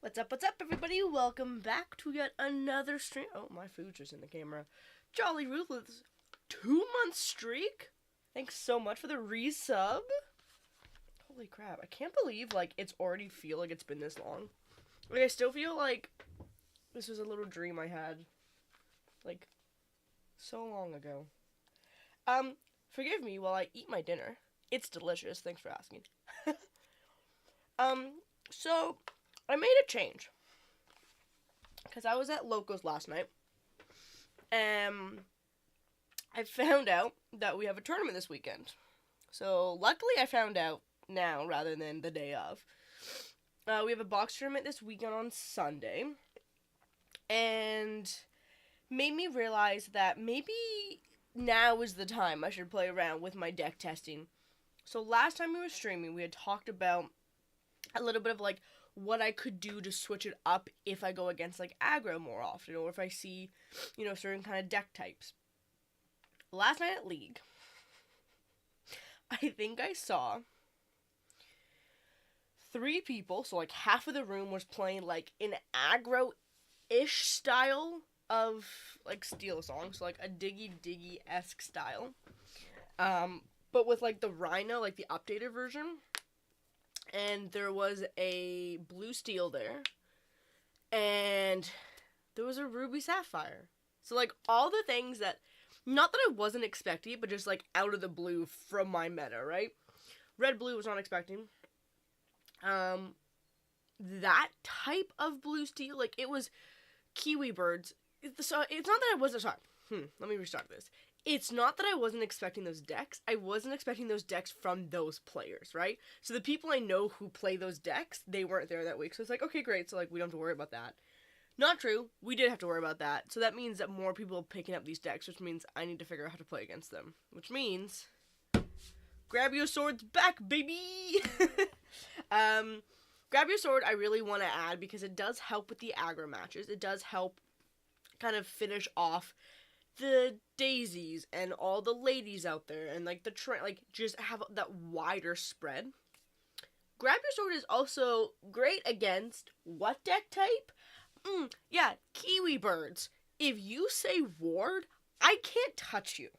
What's up, everybody? Welcome back to yet another stream. Oh, my food's just in the camera. Jolly Ruthless 2 month streak? Thanks so much for the resub. Holy crap, I can't believe, it's already feel like it's been this long. I still feel like this was a little dream I had, so long ago. Forgive me while I eat my dinner. It's delicious, thanks for asking. So, I made a change. Because I was at Locos last night. And I found out that we have a tournament this weekend. So, luckily I found out now rather than the day of. We have a box tournament this weekend on Sunday. And made me realize that maybe now is the time I should play around with my deck testing. So, last time we were streaming, we had talked about a little bit of, what I could do to switch it up if I go against, aggro more often, or if I see, certain kind of deck types. Last night at League, I think I saw 3 people, so, half of the room was playing, an aggro-ish style of, Steel Song, so, a Diggy-Diggy-esque style, but with, the Rhino, the updated version. And there was a blue steel there. And there was a ruby sapphire. So, all the things that, not that I wasn't expecting, but just, out of the blue from my meta, right? Red blue was not expecting. That type of blue steel, it was kiwi birds. So, it's not that I wasn't, sorry. Let me restart this. It's not that I wasn't expecting those decks. I wasn't expecting those decks from those players, right? So the people I know who play those decks, they weren't there that week. So it's okay, great. So, we don't have to worry about that. Not true. We did have to worry about that. So that means that more people are picking up these decks, which means I need to figure out how to play against them. Which means, grab your swords back, baby! Grab your sword I really want to add because it does help with the aggro matches. It does help kind of finish off the daisies and all the ladies out there and the just have that wider spread. Grab your sword is also great against what deck type? Yeah, kiwi birds. If you say ward, I can't touch you.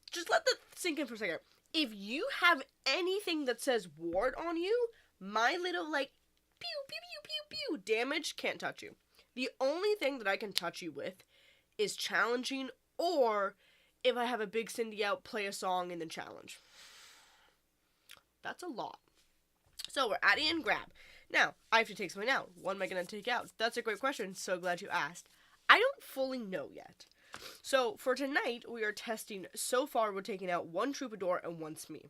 Just let that sink in for a second. If you have anything that says ward on you, my little pew pew pew pew pew damage can't touch you. The only thing that I can touch you with is challenging, or if I have a big Cindy out, play a song and then challenge. That's a lot. So we're adding in grab. Now, I have to take something out. What am I going to take out? That's a great question. So glad you asked. I don't fully know yet. So for tonight, we are testing, so far we're taking out 1 Troubadour and 1 Smee.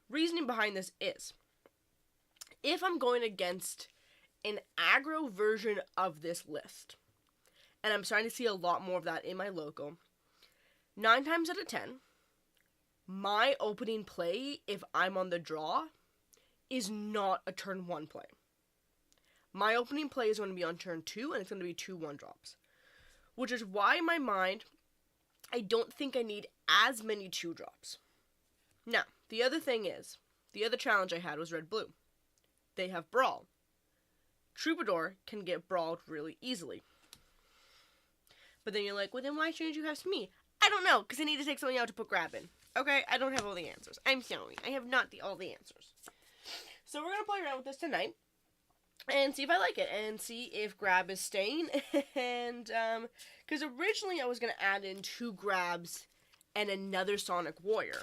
Reasoning behind this is, if I'm going against an aggro version of this list, and I'm starting to see a lot more of that in my local, 9 times out of 10, my opening play, if I'm on the draw, is not a turn 1 play. My opening play is going to be on turn 2, and it's going to be 2 1-drops. Which is why in my mind, I don't think I need as many 2-drops. Now, the other thing is, the other challenge I had was red-blue. They have Brawl. Troubadour can get brawled really easily. But then you're like, well, then why shouldn't you have Smee? I don't know, because I need to take something out to put grab in. Okay, I don't have all the answers. I'm sorry. I have not all the answers. So we're going to play around with this tonight and see if I like it and see if grab is staying. And, because originally I was going to add in 2 grabs and another Sonic Warrior.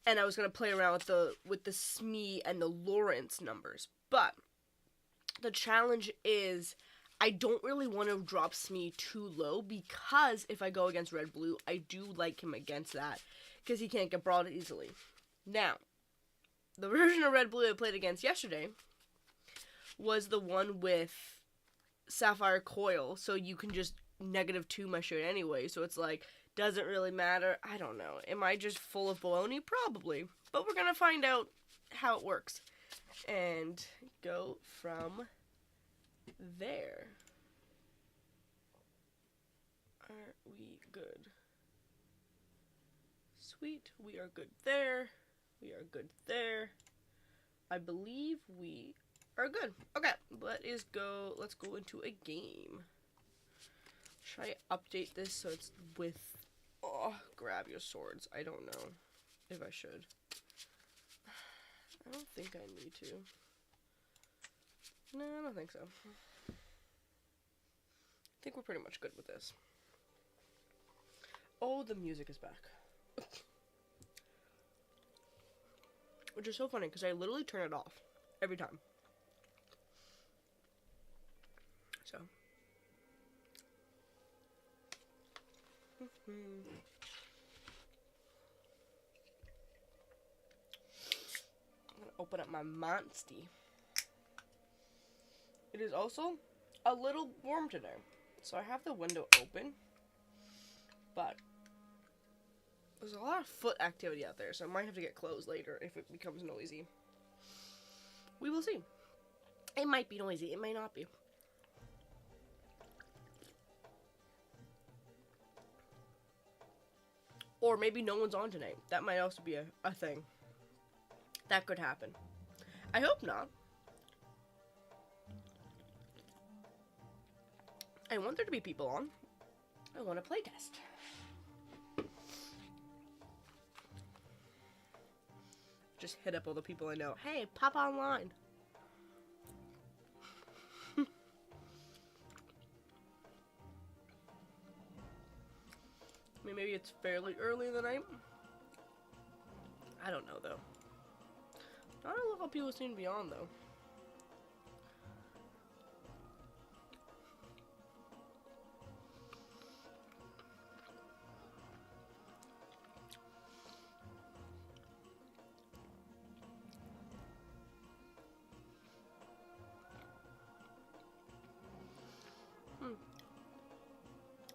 And I was going to play around with the Smee and the Lawrence numbers. But the challenge is, I don't really want to drop Smee too low, because if I go against red-blue, I do like him against that, because he can't get brawled easily. Now, the version of red-blue I played against yesterday was the one with Sapphire Coil, so you can just -2 my shit anyway, so it's doesn't really matter. I don't know. Am I just full of baloney? Probably. But we're gonna find out how it works. And go from there. Are we good? Sweet. We are good there. We are good there. I believe we are good. Okay, let's go into a game. Should I update this so it's with, oh, grab your swords. I don't know if I should. I don't think I need to. No, I don't think so. I think we're pretty much good with this. Oh, the music is back. Which is so funny, because I literally turn it off every time. So. I'm going to open up my Monty. It is also a little warm today. So I have the window open. But there's a lot of foot activity out there, so I might have to get closed later if it becomes noisy. We will see. It might be noisy. It may not be. Or maybe no one's on tonight. That might also be a thing. That could happen. I hope not. I want there to be people on. I want to play test. Just hit up all the people I know. Hey, pop online. I mean, maybe it's fairly early in the night. I don't know, though. Not a lot of people seem to be on, though.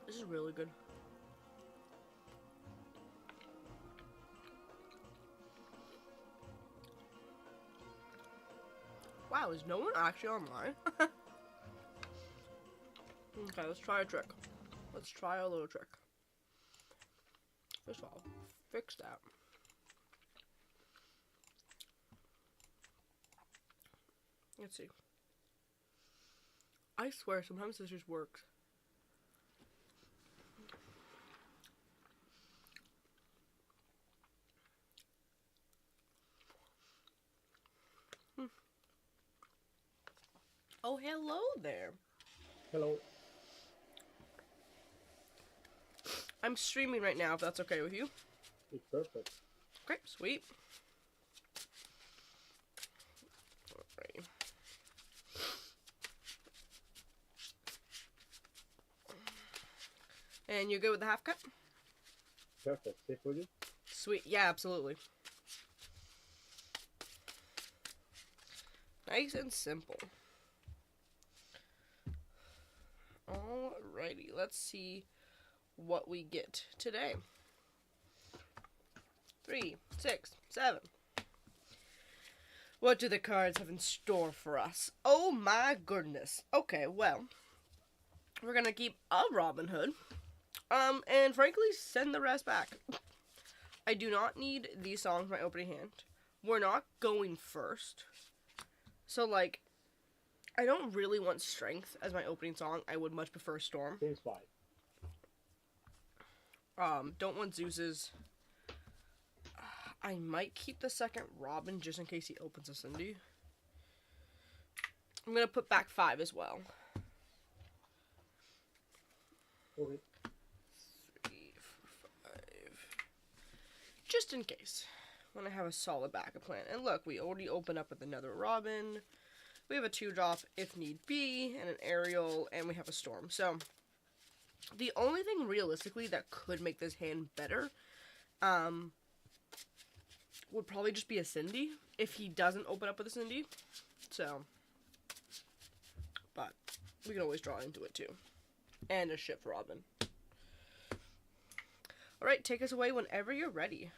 This is really good. Wow, is no one actually online? Okay, let's try a trick. Let's try a little trick. First of all, fix that. Let's see. I swear, sometimes this just works. Oh, hello there. Hello. I'm streaming right now, if that's okay with you. It's perfect. Okay, sweet. Alright. And you're good with the half cut? Perfect. Safe for you? Sweet. Yeah, absolutely. Nice and simple. Alrighty, let's see what we get today. 3, 6, 7. What do the cards have in store for us? Oh my goodness. Okay, well, we're gonna keep a Robin Hood, and frankly, send the rest back. I do not need these songs in my opening hand. We're not going first. So, like, I don't really want Strength as my opening song. I would much prefer Storm. Seems fine. Don't want Zeus's. I might keep the second Robin just in case he opens a Cindy. I'm gonna put back 5 as well. Okay. 3, 4, 5. Just in case. When I have a solid backup plan. And look, we already open up with another Robin. We have a 2-drop if need be, and an Aerial, and we have a Storm. So, the only thing realistically that could make this hand better, would probably just be a Cindy, if he doesn't open up with a Cindy. So, but we can always draw into it too. And a Shift Robin. Alright, take us away whenever you're ready.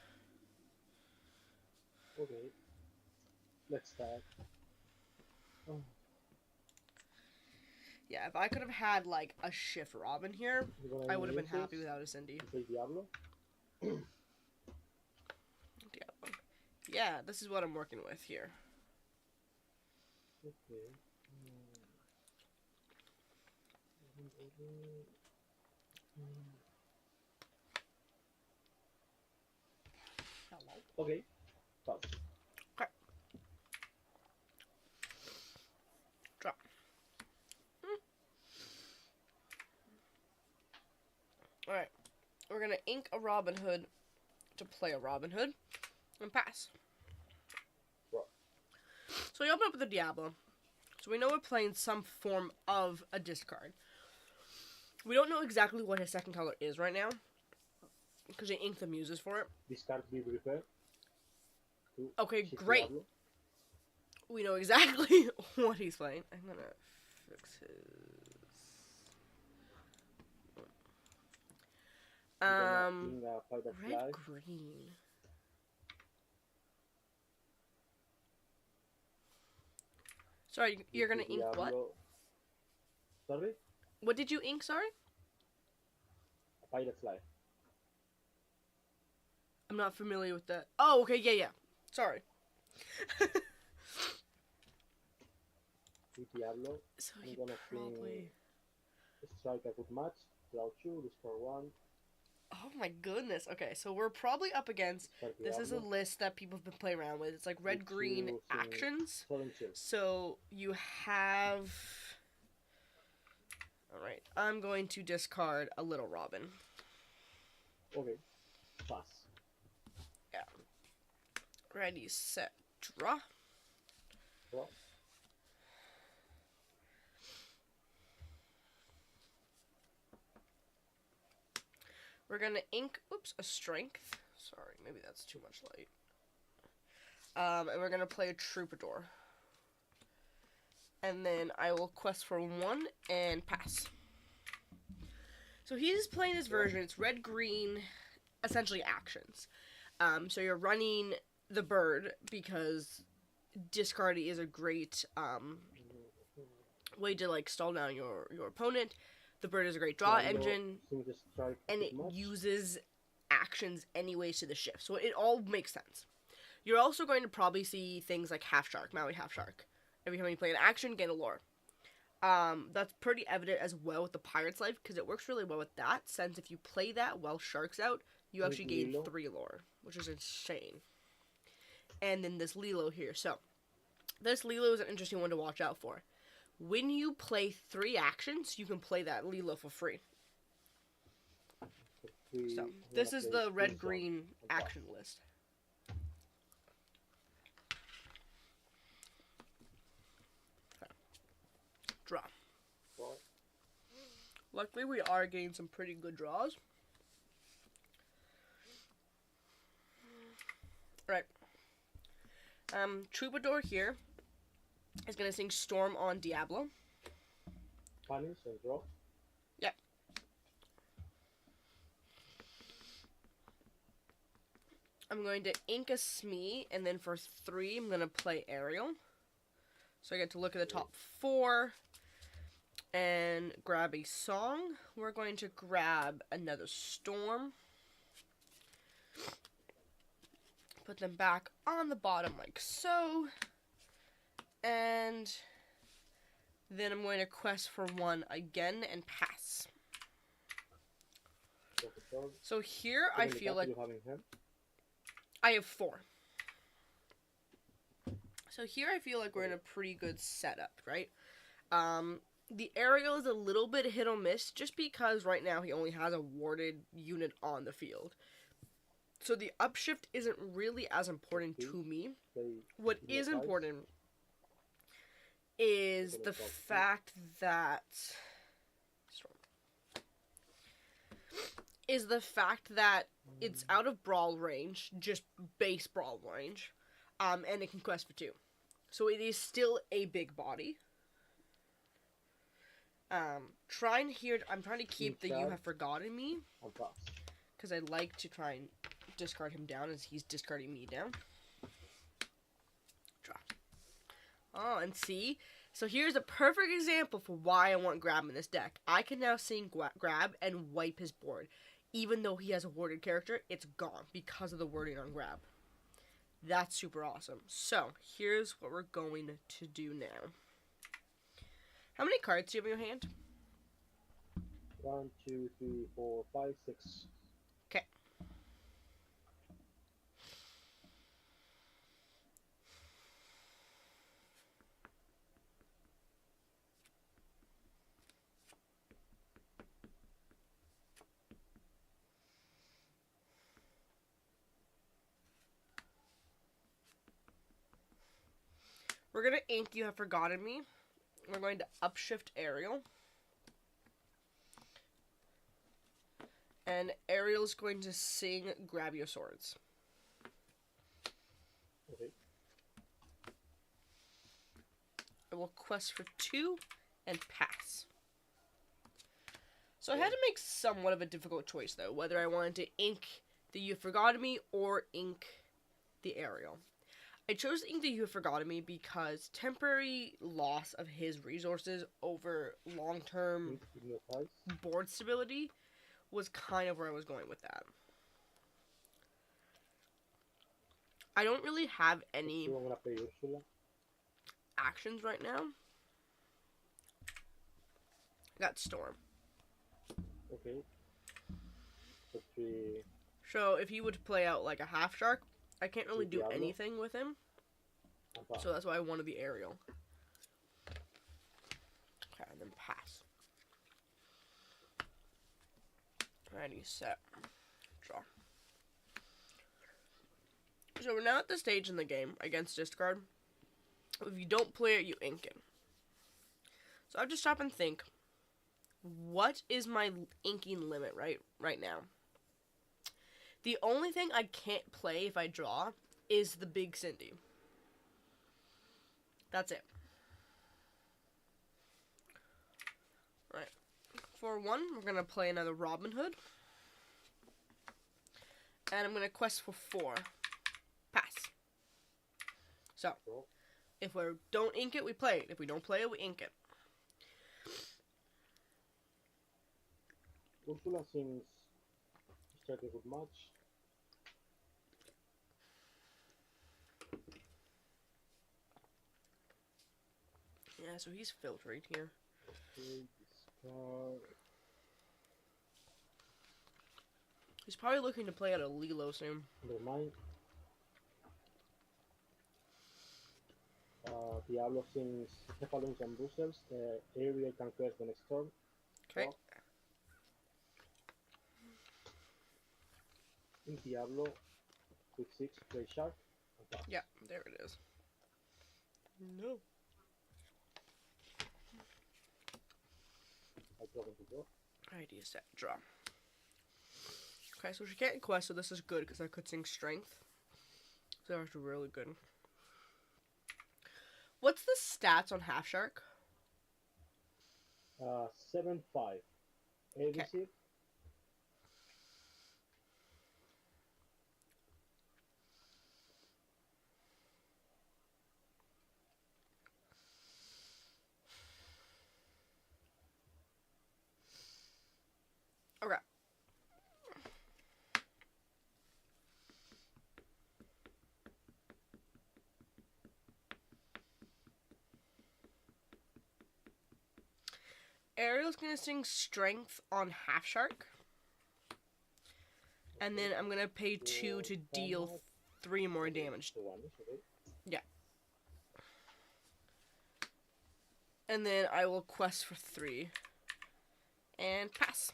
Okay. Let's start. Oh. Yeah, if I could have had, like, a Shift Robin here, I would have been happy without a Cindy. Say Diablo? Diablo. Yeah, this is what I'm working with here. Okay. Hello. Okay. Pass. Okay. Draw. Alright. We're gonna ink a Robin Hood to play a Robin Hood and pass. Draw. So we open up with the Diablo. So we know we're playing some form of a discard. We don't know exactly what his second color is right now, because they inked the muses for it. Discard be prepared. Okay, Shift great. Diablo. We know exactly what he's playing. I'm gonna fix his... Red green. Sorry, you're gonna ink what? Sorry? What did you ink, sorry? A pirate fly. I'm not familiar with that. Oh, okay, yeah. Sorry. With Diablo. So I'm he gonna probably... strike a good match. Draw 2, discard 1. Oh my goodness. Okay, so we're probably up against... This is a Diablo. list that people have been playing around with. It's like red, green Choosing actions. 7 2. So you have... Alright, I'm going to discard a Little Robin. Okay. Pass. Yeah. Ready, set, draw. Draw. We're gonna ink, a strength. Sorry, maybe that's too much light. And we're gonna play a Troubadour. And then I will quest for 1 and pass. So he's playing this version. It's red, green, essentially actions. So you're running the bird because discarding is a great way to like stall down your opponent. The bird is a great draw engine, and it uses actions anyways to the shift. So it all makes sense. You're also going to probably see things like Half Shark, Maui Half Shark. Every time you play an action, gain a lore. That's pretty evident as well with the Pirate's Life, because it works really well with that, since if you play that while Shark's out, you actually gain 3 lore, which is insane. And then this Lilo here. So, this Lilo is an interesting one to watch out for. When you play 3 actions, you can play that Lilo for free. So, this is the red-green action list. Draw. Luckily, we are getting some pretty good draws. Right. Troubadour here is going to sing Storm on Diablo. Punish and draw. Yep. I'm going to ink a Smee, and then for 3, I'm going to play Ariel. So I get to look at the top 4 and grab a song. We're going to grab another Storm. Put them back on the bottom like so. And then I'm going to quest for 1 again and pass. So here I feel like I have 4. So here I feel like we're in a pretty good setup, right? The Ariel is a little bit hit or miss just because right now he only has a warded unit on the field. So the upshift isn't really as important to me. What is important is the fact that it's out of brawl range, just base brawl range, and it can quest for 2. So it is still a big body. I'm trying to keep the You Have Forgotten Me, because I'd like to try and discard him down as he's discarding me down. Draw. Oh, and see? So here's a perfect example for why I want Grab in this deck. I can now sing Grab and wipe his board. Even though he has a warded character, it's gone because of the wording on Grab. That's super awesome. So, here's what we're going to do now. How many cards do you have in your hand? 1, 2, 3, 4, 5, 6. Okay. We're going to ink You Have Forgotten Me. We're going to upshift Ariel. And Ariel's going to sing Grab Your Swords. Okay. I will quest for 2 and pass. So I had to make somewhat of a difficult choice, though, whether I wanted to ink the You Have Forgotten Me or ink the Ariel. I chose to ink the You Have Forgotten Me because temporary loss of his resources over long-term board stability was kind of where I was going with that. I don't really have any actions right now. I got Storm. Okay. So if he would play out like a half shark, I can't really do anything with him. So that's why I wanted the Ariel. Okay, and then pass. Alrighty, set. Draw. So we're now at the stage in the game against discard. If you don't play it, you ink it. So I have to stop and think, what is my inking limit right now? The only thing I can't play if I draw is the Big Cindy. That's it. Right. For 1, we're going to play another Robin Hood. And I'm going to quest for 4. Pass. So, if we don't ink it, we play it. If we don't play it, we ink it. Ursula seems to strike a good match. Yeah, so he's filtering here. Okay, discard. He's probably looking to play out a Lilo soon. Never mind. Diablo sings Heffalumps and Brussels. Ariel can quest the next turn. Okay. In Diablo, with 6, play Shark. Yeah, there it is. No. I draw into draw. Idea set. Draw. Okay, so she can't quest, so this is good because I could sing Strength. So that's really good. What's the stats on Half Shark? 7-5. ABC. Okay. Ariel's gonna sing Strength on Half Shark. And then I'm gonna pay 2 to deal 3 more damage. Yeah. And then I will quest for 3. And pass.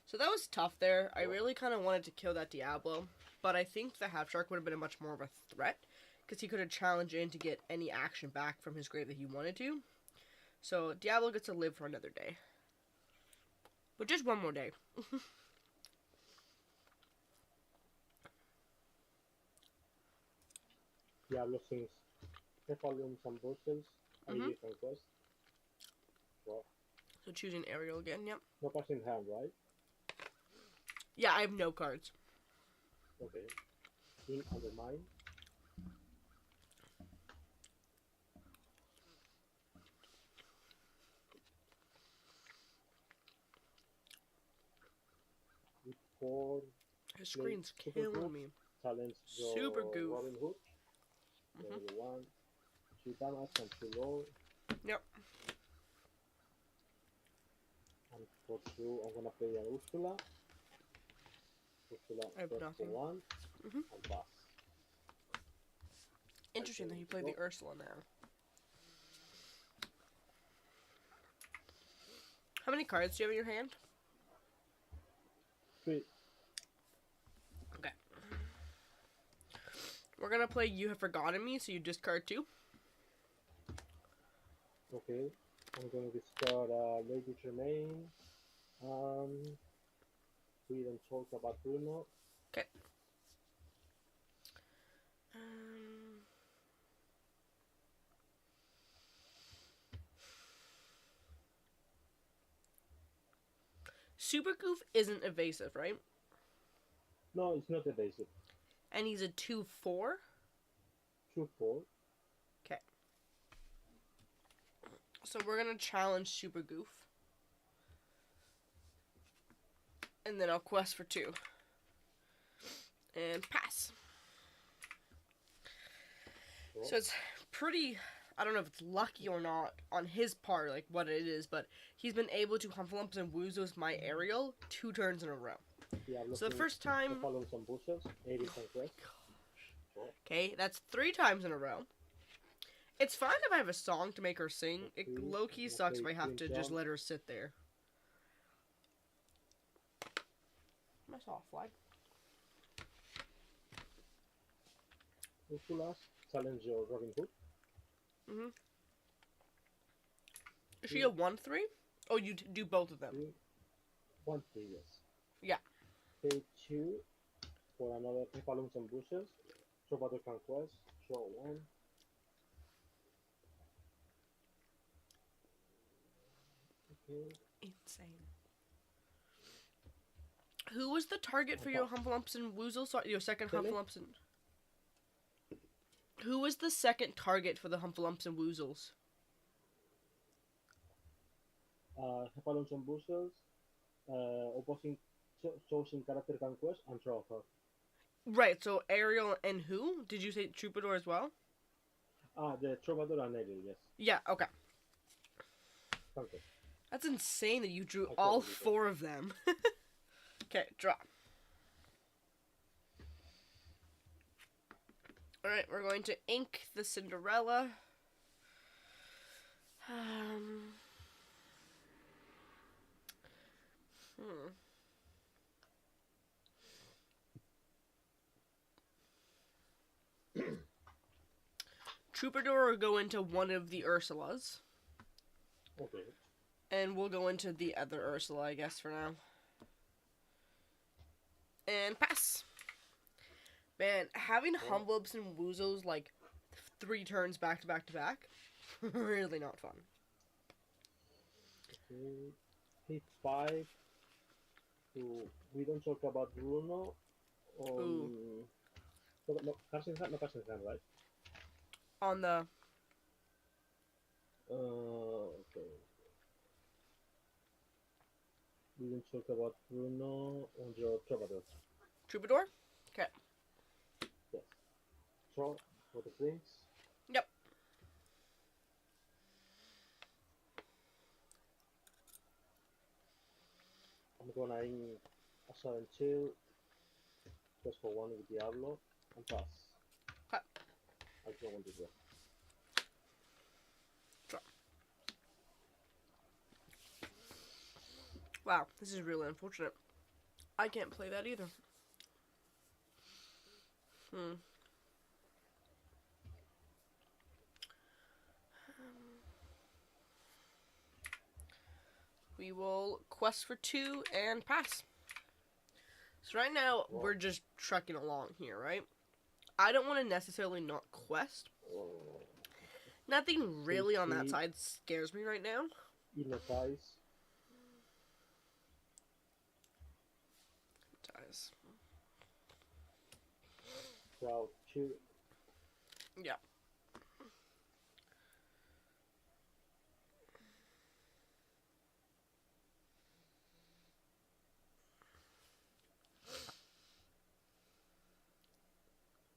So that was tough there. I really kind of wanted to kill that Diablo. But I think the Half Shark would have been a much more of a threat. Because he could have challenged in to get any action back from his grave that he wanted to. So Diablo gets to live for another day. But just one more day. Diablo sings Heffalumps and Brussels. Ariel can quest. Well, So choosing Ariel again, yep. no cards in hand, right? Yeah, I have no cards. Okay. In Undermine. With 4. His screen's killing me. challenge Super your goof. Robin Hood. There Mhm. you want 2 damage and 2 low. Yep. And for 2, I'm gonna play an Ursula. Ursula I have first for nothing. 1 Mhm. and pass. Interesting that you played the Ursula now. How many cards do you have in your hand? 3. Okay. We're gonna play You Have Forgotten Me, so you discard 2. Okay. I'm gonna discard Lady Tremaine. We don't talk about Bruno. Okay. Um, Super Goof isn't evasive, right? No, it's not evasive. And he's a 2/4. 2/4. Okay. So we're gonna challenge Super Goof. And then I'll quest for 2. And pass. Draw. So it's pretty, I don't know if it's lucky or not on his part, like what it is, but he's been able to Humphlumps and Woozos my Ariel 2 turns in a row. Yeah, I'm So the first time... follow some bushes. 80 conquest. Okay, that's 3 times in a row. It's fine if I have a song to make her sing. It low-key sucks if I have to just let her sit there. I saw a flag. Ursula's challenge your Robin Hood. Mm-hmm. Is she a 1/3? Oh, you do both of them. 1/3, yes. Yeah. Pay 2 for another Hepalums and bushes. Troubadour conquest. Draw 1. Okay. Insane. Who was the target for your Humphlumps and Woozles? Sorry, your second Humphlumps and... Who was the second target for the Humphlumps and Woozles? Hepalums and bushes. Opposing chosen character conquest and draw a card. Right, so Ariel and who? Did you say Troubadour as well? The Troubadour and Ariel, yes. Yeah, okay. Conquest. That's insane that you drew all 4 of them. Okay, draw. Alright, we're going to ink the Cinderella. Troubadour will go into one of the Ursulas. Okay. And we'll go into the other Ursula, I guess, for now. And pass. Man, having Humphlumps and Woozos, like, 3 turns back to back to back, really not fun. Okay. Hit 5. So we don't talk about Bruno. No cards in hand, right? On the... Okay. We didn't talk about Bruno on your Troubadour. Troubadour? Okay. Yes. Draw for the prince. Yep. I'm gonna ink a sudden chill. Just for 1 with Diablo and pass. Okay. I don't want to draw. Draw. Wow, this is really unfortunate. I can't play that either. We will quest for 2 and pass. So right now, we're just trucking along here, right? I don't want to necessarily not quest. Nothing really on that side scares me right now. Hypnotize. Dies. Crowd 2. Yeah.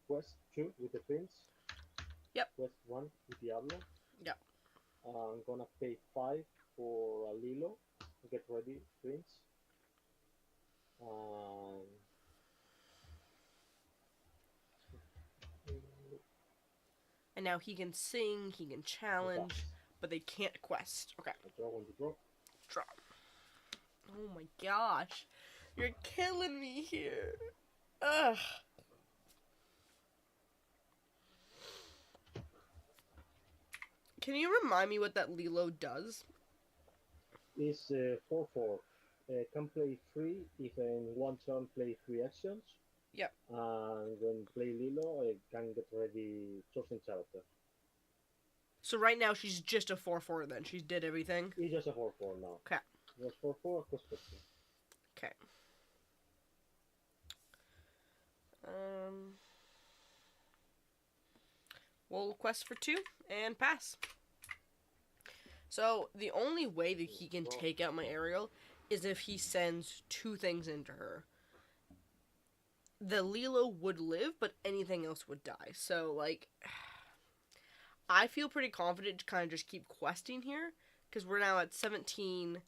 quest 2 with the prince. Yep. Quest 1 with Diablo. Yep. I'm gonna pay 5 for a Lilo. Get ready, prince. Um, And now he can sing, he can challenge, but they can't quest. Okay. I draw when you draw. Draw. Oh my gosh. You're killing me here. Ugh. Can you remind me what that Lilo does? It's 4/4. Can play 3 if in one turn play 3 actions. Yep. And when play Lilo, can get ready chosen character. So right now she's just a 4/4 then. She did everything. It's just a 4/4 now. Okay. It was 4/4 cost 15. Okay. We'll quest for 2 and pass. So the only way that he can take out my Ariel is if he sends 2 things into her. The Lilo would live, but anything else would die. So, like, I feel pretty confident to kind of just keep questing here, because we're now at 17.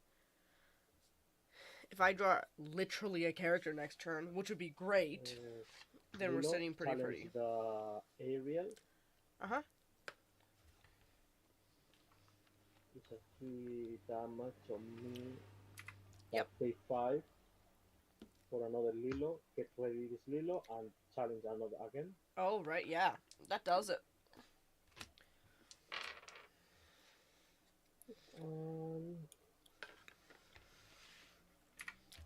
If I draw literally a character next turn, which would be great, then we're sitting pretty. The Ariel. Uh-huh. It's a 3 damage on me. Yep. Pay 5 for another Lilo. Get ready this Lilo and challenge another again. Oh, right, yeah. That does it.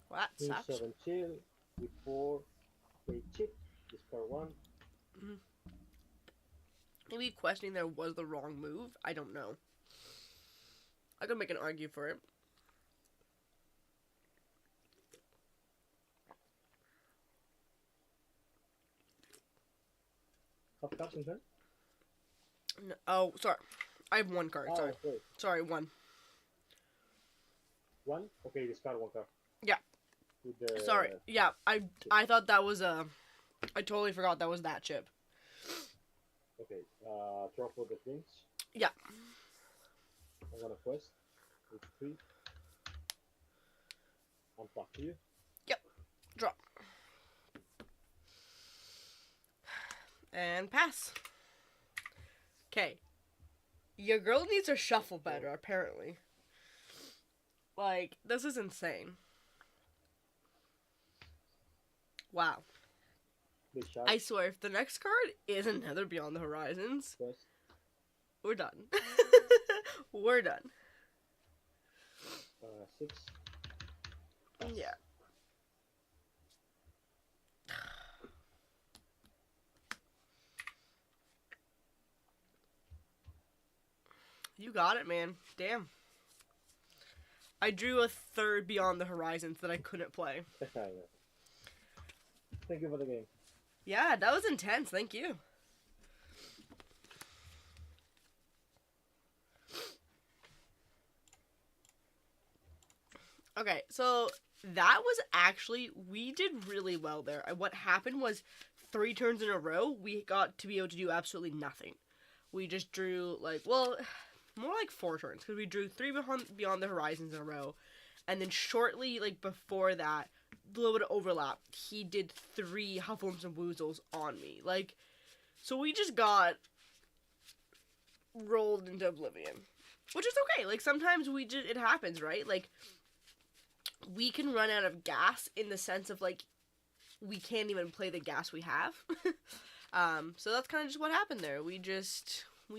Well, that sucks. 7 chill with 4 pay chip. Discard 1. Mm-hmm. Maybe questioning there was the wrong move. I don't know. I could make an argue for it. Half cards in hand? No, oh, sorry. I have 1 card. Sorry. Okay. Sorry, 1. 1? Okay, discard 1 card. Yeah. Sorry. Yeah, I thought that was a... I totally forgot that was that chip. Okay, draw for the prince. Yeah. I'm gonna quest with 3. And back to you. Yep. Draw. And pass. Okay. Your girl needs to shuffle better, apparently. Like, this is insane. Wow. I swear, if the next card is another Beyond the Horizons, quest. We're done. We're done. 6. Yeah. You got it, man. Damn. I drew a 3rd Beyond the Horizons that I couldn't play. Thank you for the game. Yeah, that was intense. Thank you. Okay, so that was actually, we did really well there. What happened was 3 turns in a row, we got to be able to do absolutely nothing. We just drew, like, well, more like 4 turns, because we drew 3 Beyond the Horizons in a row, and then shortly, like, before that, a little bit of overlap, he did 3 Hufflums and Woozles on me. Like, so we just got rolled into oblivion. Which is okay. Like, sometimes it happens, right? Like, we can run out of gas in the sense of, like, we can't even play the gas we have. So that's kind of just what happened there. We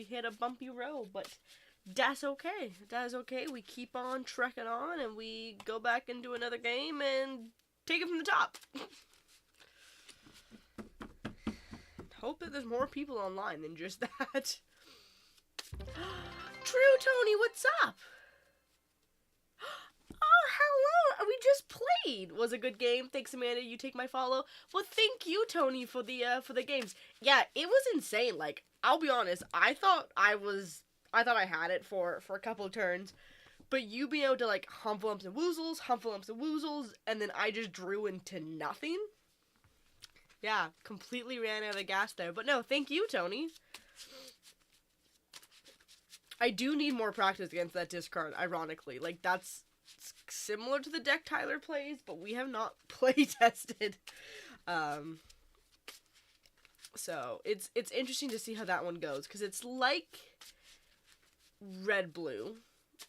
hit a bumpy road, but that's okay. That is okay. We keep on trekking on, and we go back and do another game and take it from the top. Hope that there's more people online than just that. True, Tony, what's up? Oh, hello. We just played. Was a good game. Thanks, Amanda. You take my follow. Well, thank you, Tony, for the games. Yeah, it was insane. Like, I'll be honest. I thought I had it for a couple of turns. But you being able to, like, Hufflumps and Woozles, and then I just drew into nothing. Yeah, completely ran out of gas there. But no, thank you, Tony. I do need more practice against that discard, ironically. Like, that's similar to the deck Tyler plays, but we have not play tested. So, it's interesting to see how that one goes, because it's like red-blue,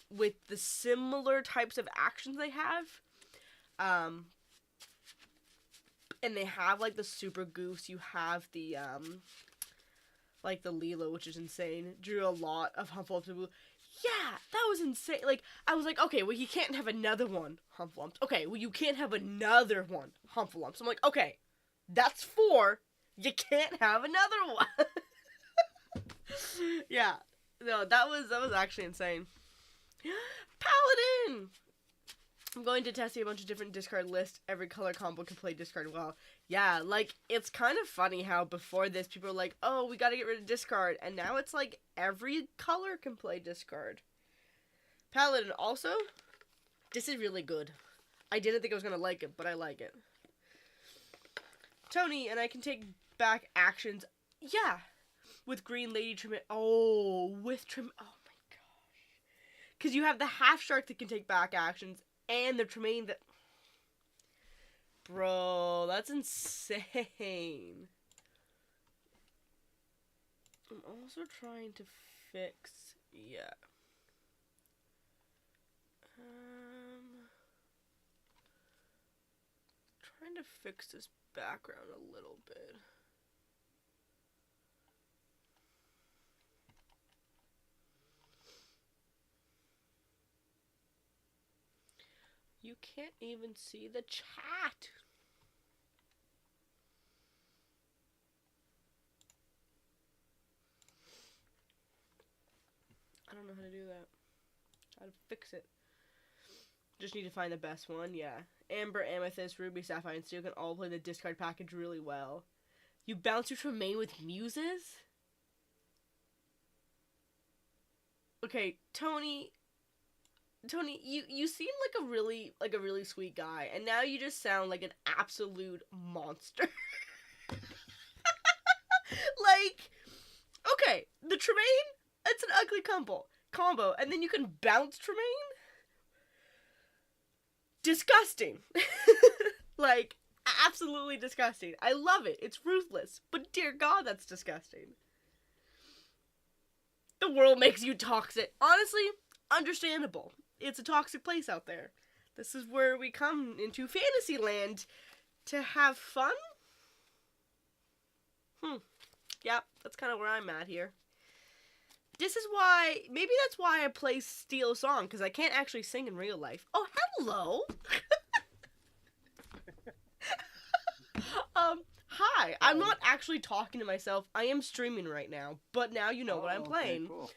with the similar types of actions they have. And they have, like, the Super Goose. You have the, like, the Lilo, which is insane. Drew a lot of Humphlumps and Blue. Yeah, that was insane. Like, I was like, okay, well, you can't have another one, Humphlumps. Okay, well, you can't have another one, Humphlumps. I'm like, okay, that's 4. You can't have another one. Yeah. No, that was actually insane. Paladin! I'm going to test a bunch of different discard lists. Every color combo can play discard well. Yeah, like, it's kind of funny how before this, people were like, oh, we gotta get rid of discard. And now it's like, every color can play discard. Paladin also, this is really good. I didn't think I was gonna like it, but I like it. Tourny, and I can take back actions. Yeah. With Green Lady Tremaine. Oh, with Tremaine. Oh my gosh. Because you have the Half Shark that can take back actions. And the Tremaine that... Bro, that's insane. I'm also trying to fix... Yeah. Trying to fix this background a little bit. You can't even see the chat. I don't know how to do that. How to fix it. Just need to find the best one, yeah. Amber, Amethyst, Ruby, Sapphire, and Steel can all play the discard package really well. You bounce your Tremaine with Muses? Okay, Tourny, you seem like a really sweet guy, and now you just sound like an absolute monster. Like, okay, the Tremaine, it's an ugly combo, and then you can bounce Tremaine? Disgusting. Like, absolutely disgusting. I love it. It's ruthless, but dear God, that's disgusting. The world makes you toxic. Honestly, understandable. It's a toxic place out there. This is where we come into Fantasyland to have fun. Yep, that's kind of where I'm at here. This is why, maybe that's why I play Steel Song, because I can't actually sing in real life. Oh, hello! Hi. I'm not actually talking to myself. I am streaming right now, but now you know what I'm playing. Cool.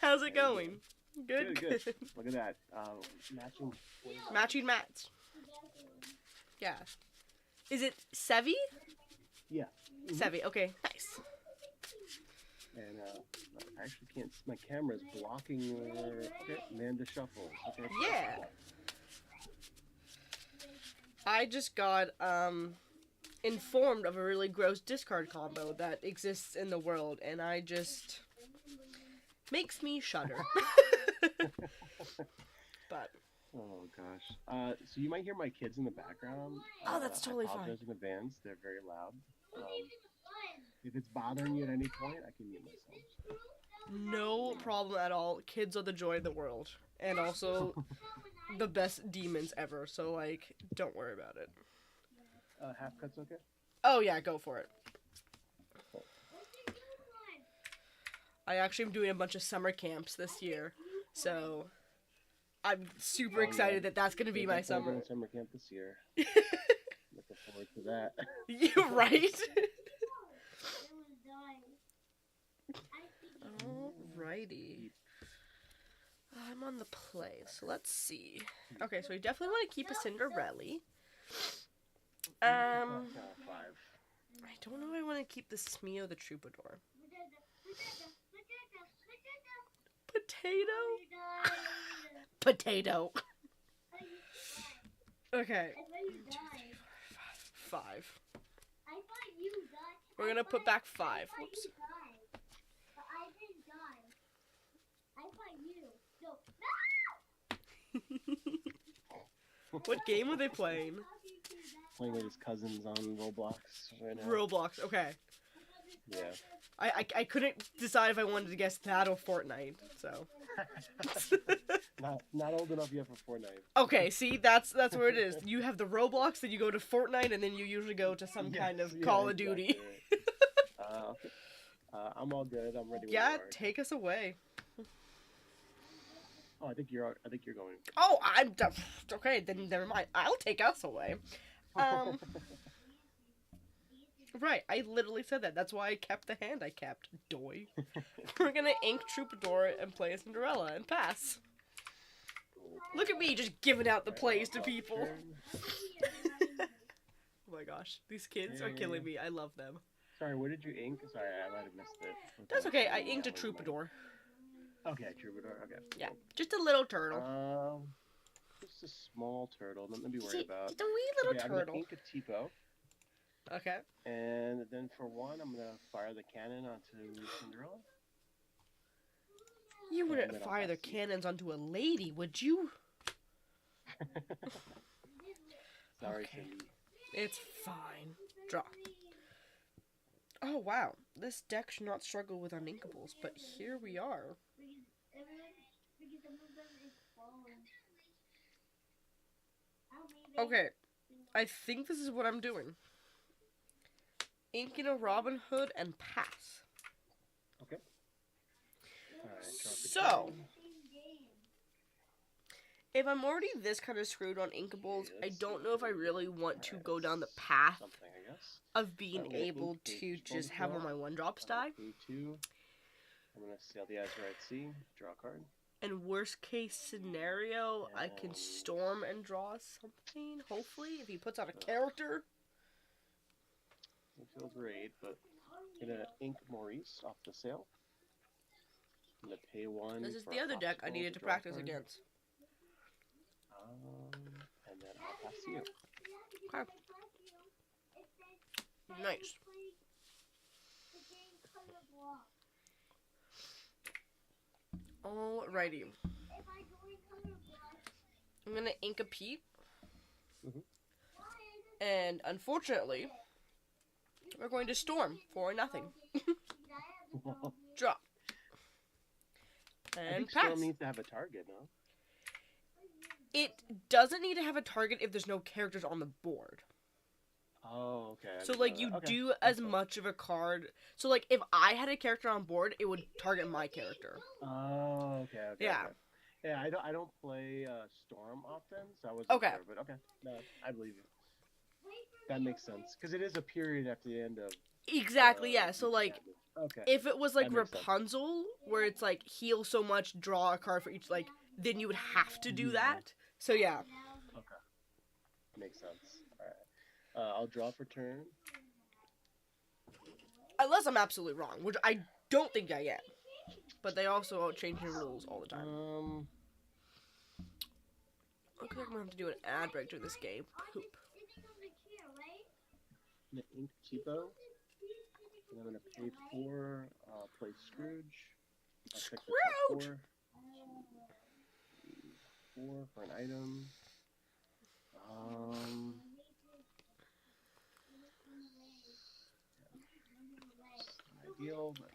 How's it going? Good. Look at that. Matching mats. Yeah. Is it Sevi? Yeah. Sevi, okay. Nice. And I actually can't. My camera's blocking Amanda Shuffle. Okay. Yeah. I just got informed of a really gross discard combo that exists in the world, and I just makes me shudder. But oh gosh. So you might hear my kids in the background. Oh, that's totally I apologize fine. in advance. They're very loud. If it's bothering you at any point, I can mute myself. No problem at all. Kids are the joy of the world, and also the best demons ever. So like, don't worry about it. Half cut's okay? Oh yeah, go for it. I actually am doing a bunch of summer camps this year, so I'm super excited that that's gonna be my summer. I'm summer camp this year. Looking forward to that. You're right. Alrighty. I'm on the play, so let's see. Okay, so we definitely want to keep a Cinderella. I don't know if I want to keep the Smeo the Troubadour. Potato. Okay. 1, 2, 3, 4, 5. We're gonna put back 5. Whoops. What game are they playing? Playing with his cousins on Roblox right now. Roblox. Okay. Yeah. I couldn't decide if I wanted to guess that or Fortnite. So. Not old enough yet for Fortnite. Okay, see, that's where it is. You have the Roblox, then you go to Fortnite, and then you usually go to some kind of Call of Duty. Right. Okay. I'm all good. I'm ready. Yeah, take us away. Oh, I think you're going. Oh, I'm done. Okay, then never mind. I'll take us away. Right, I literally said that. That's why I kept the hand I kept. Doy. We're gonna ink Troubadour and play a Cinderella and pass. Look at me just giving out the plays to people. Oh my gosh, these kids are killing me. I love them. Sorry, what did you ink? Sorry, I might have missed it. That's okay. I inked a Troubadour. Okay, Troubadour. Okay. Yeah, just a little turtle. Just a small turtle. Nothing to be worried about. Just a wee little I'm turtle. gonna ink a Tipo. Okay. And then for 1, I'm gonna fire the cannon onto Cinderella. You wouldn't fire the cannons onto a lady, would you? Sorry, Okay. Cindy. It's fine. Draw. Oh wow, this deck should not struggle with uninkables, but here we are. Okay, I think this is what I'm doing. Inking a Robin Hood and pass. Okay. Alright, So, if I'm already this kind of screwed on inkables, I don't know if I really want to go down the path something, I guess. of being able to just have all my 1-drops die. A2. I'm gonna sail the Azurite Sea. Draw a card. And worst case scenario, I can storm and draw something, hopefully, if he puts out a character. It feels great, but I'm gonna ink Maurice off the sail. I'm gonna pay 1. This is for the a other deck I obstacle needed to draw a practice card. against. And then I'll pass to you. Okay. Nice. Alrighty. I'm gonna ink a Pete. Mhm. And unfortunately, we're going to storm for nothing. Drop. I And think pass. Storm needs to have a target, no? It doesn't need to have a target if there's no characters on the board. Oh, okay. I So, didn't like, know you that. Okay. do as much of a card. So, like, if I had a character on board, it would target my character. Oh, okay. Yeah. Okay. Yeah, I don't play Storm often, so I wasn't Okay. sure. But okay, no, I believe you. That makes sense because it is a period at the end of. Exactly, yeah. So, like, Okay. if it was, like, That makes sense. Rapunzel, where it's, like, heal so much, draw a card for each, like, then you would have to do that. So, yeah. Okay. Makes sense. All right. I'll draw for turn. Unless I'm absolutely wrong, which I don't think I am. But they also change the rules all the time. Looks like I'm gonna have to do an ad break to this game. Poop. I'm gonna ink Cheapo. And I'm gonna pay 4. Play Scrooge. I'll pick the top Scrooge! 4 for an item. Ideal, but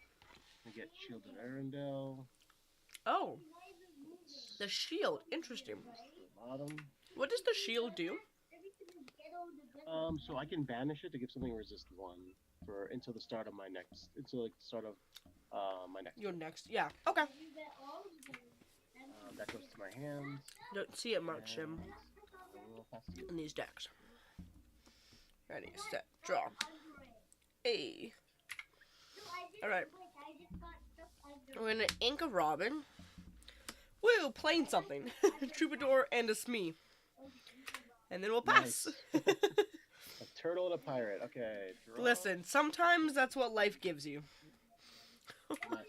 we get Shield of Arendelle. Oh. The shield. Interesting. Bottom. What does the shield do? So I can banish it to give something resist 1 for until the start of my next. Until like the start of my next. Your next. Yeah. Okay. That goes to my hands. Don't see it much and I will pass to you. in these decks. Ready, set, draw. Hey. Alright. We're gonna ink a Robin. Woo! Playing something. Troubadour and a Smee. And then we'll pass. Nice. A turtle and a pirate. Okay. Draw. Listen, sometimes that's what life gives you. Nice, exactly.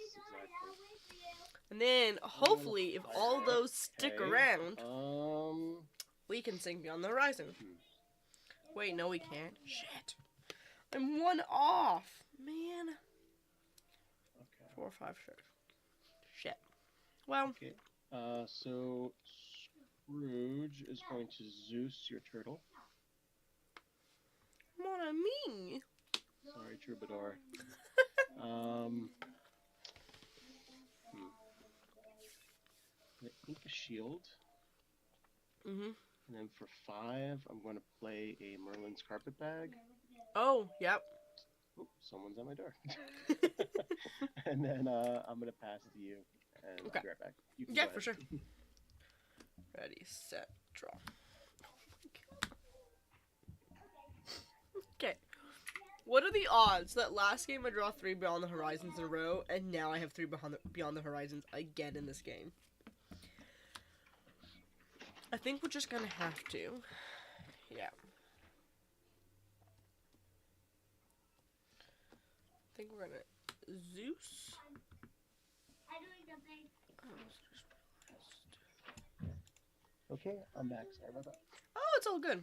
And then, hopefully, if all those stick Okay. around, we can sing Beyond the Horizon. Wait, no, we can't. Shit. I'm one off. Man. Okay. 4, 5, 6. Shit. Well, Okay. So Scrooge is going to Zeus your turtle. mon ami. Sorry, Troubadour. I'm gonna ink a shield, Mm-hmm. and then for 5, I'm going to play a Merlin's carpetbag. Oh, yep. Oh, someone's at my door. And then I'm gonna pass to you, and Okay. I'll be right back. You can Yeah, go for ahead. sure. Ready, set, draw. Oh my god. Okay. What are the odds that last game I draw 3 Beyond the Horizons in a row, and now I have 3 Beyond the Horizons again in this game? I think we're just gonna have to. Yeah. I think we're gonna Zeus. Okay, I'm back. Sorry about that. Oh, it's all good.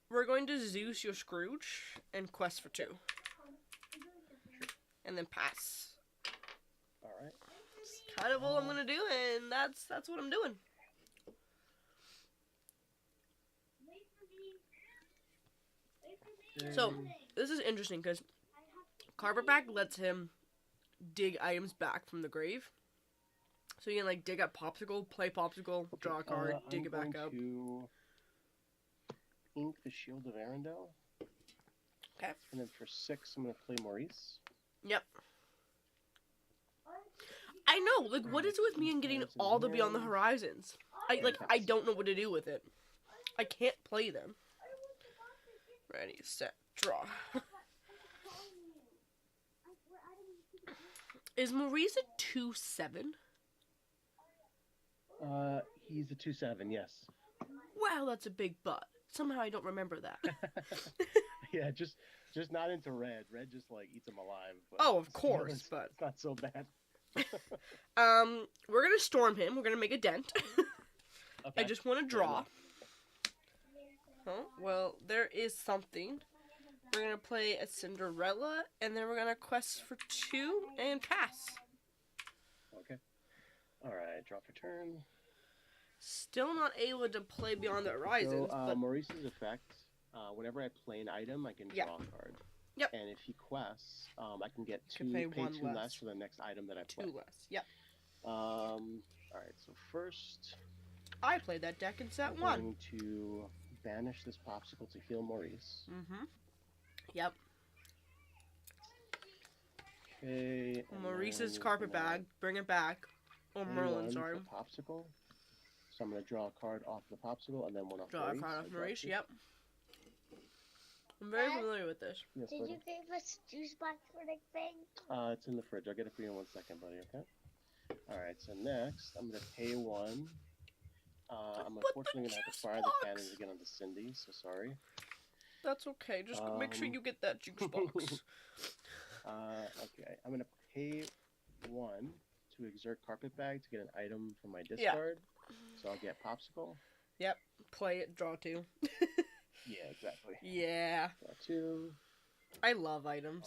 We're going to Zeus your Scrooge and quest for 2. And then pass. All right. That's kind of all I'm gonna do, and that's what I'm doing. So, this is interesting because Carpetbag lets him dig items back from the grave. So you can like dig up Popsicle, play Popsicle, draw a card, dig it back up. To ink the Shield of Arendelle. Okay. And then for 6, I'm gonna play Maurice. Yep. I know, like, what is it with me and getting all the Beyond the Horizons? I don't know what to do with it. I can't play them. Ready, set, draw. Is Maurice a 2/7? He's a 2/7, yes. Wow, that's a big butt. Somehow I don't remember that. Yeah, just not into red. Red just like eats him alive. But Oh, of course, it's but not so bad. we're gonna storm him. We're gonna make a dent. Okay. I just want to draw. Oh, well, there is something. We're gonna play a Cinderella, and then we're gonna quest for 2 and pass. Okay. All right. Draw for turn. Still not able to play Beyond the Horizons, So but Maurice's effect. Whenever I play an item, I can draw a card. Yep. And if he quests, I can get Can 2, pay pay 1 2 less. less for the next item that I play. 2 less. Yep. All right. So first, I played that deck in set I'm 1. going to banish this Popsicle to heal Maurice. Mm-hmm. Yep. Okay. Maurice's Carpetbag. Bring it back. Or Merlin, sorry. Popsicle. So I'm going to draw a card off the Popsicle and then one off Draw Maurice. a card off Maurice, yep. I'm very familiar with this. Yes, Did buddy. you give us juice box for the thing? It's in the fridge. I'll get it for you in 1 second, buddy, okay? Alright, so next, I'm going to pay 1. I'm But the unfortunately going to have to juice fire box! the cannons again onto Cindy, so sorry. That's okay. Just make sure Um, you get that juice box. Okay, I'm going to pay 1 to exert Carpetbag to get an item from my discard. So I'll get Popsicle. Yep. Play it. Draw 2. Yeah, exactly. Yeah. Draw 2. I love items.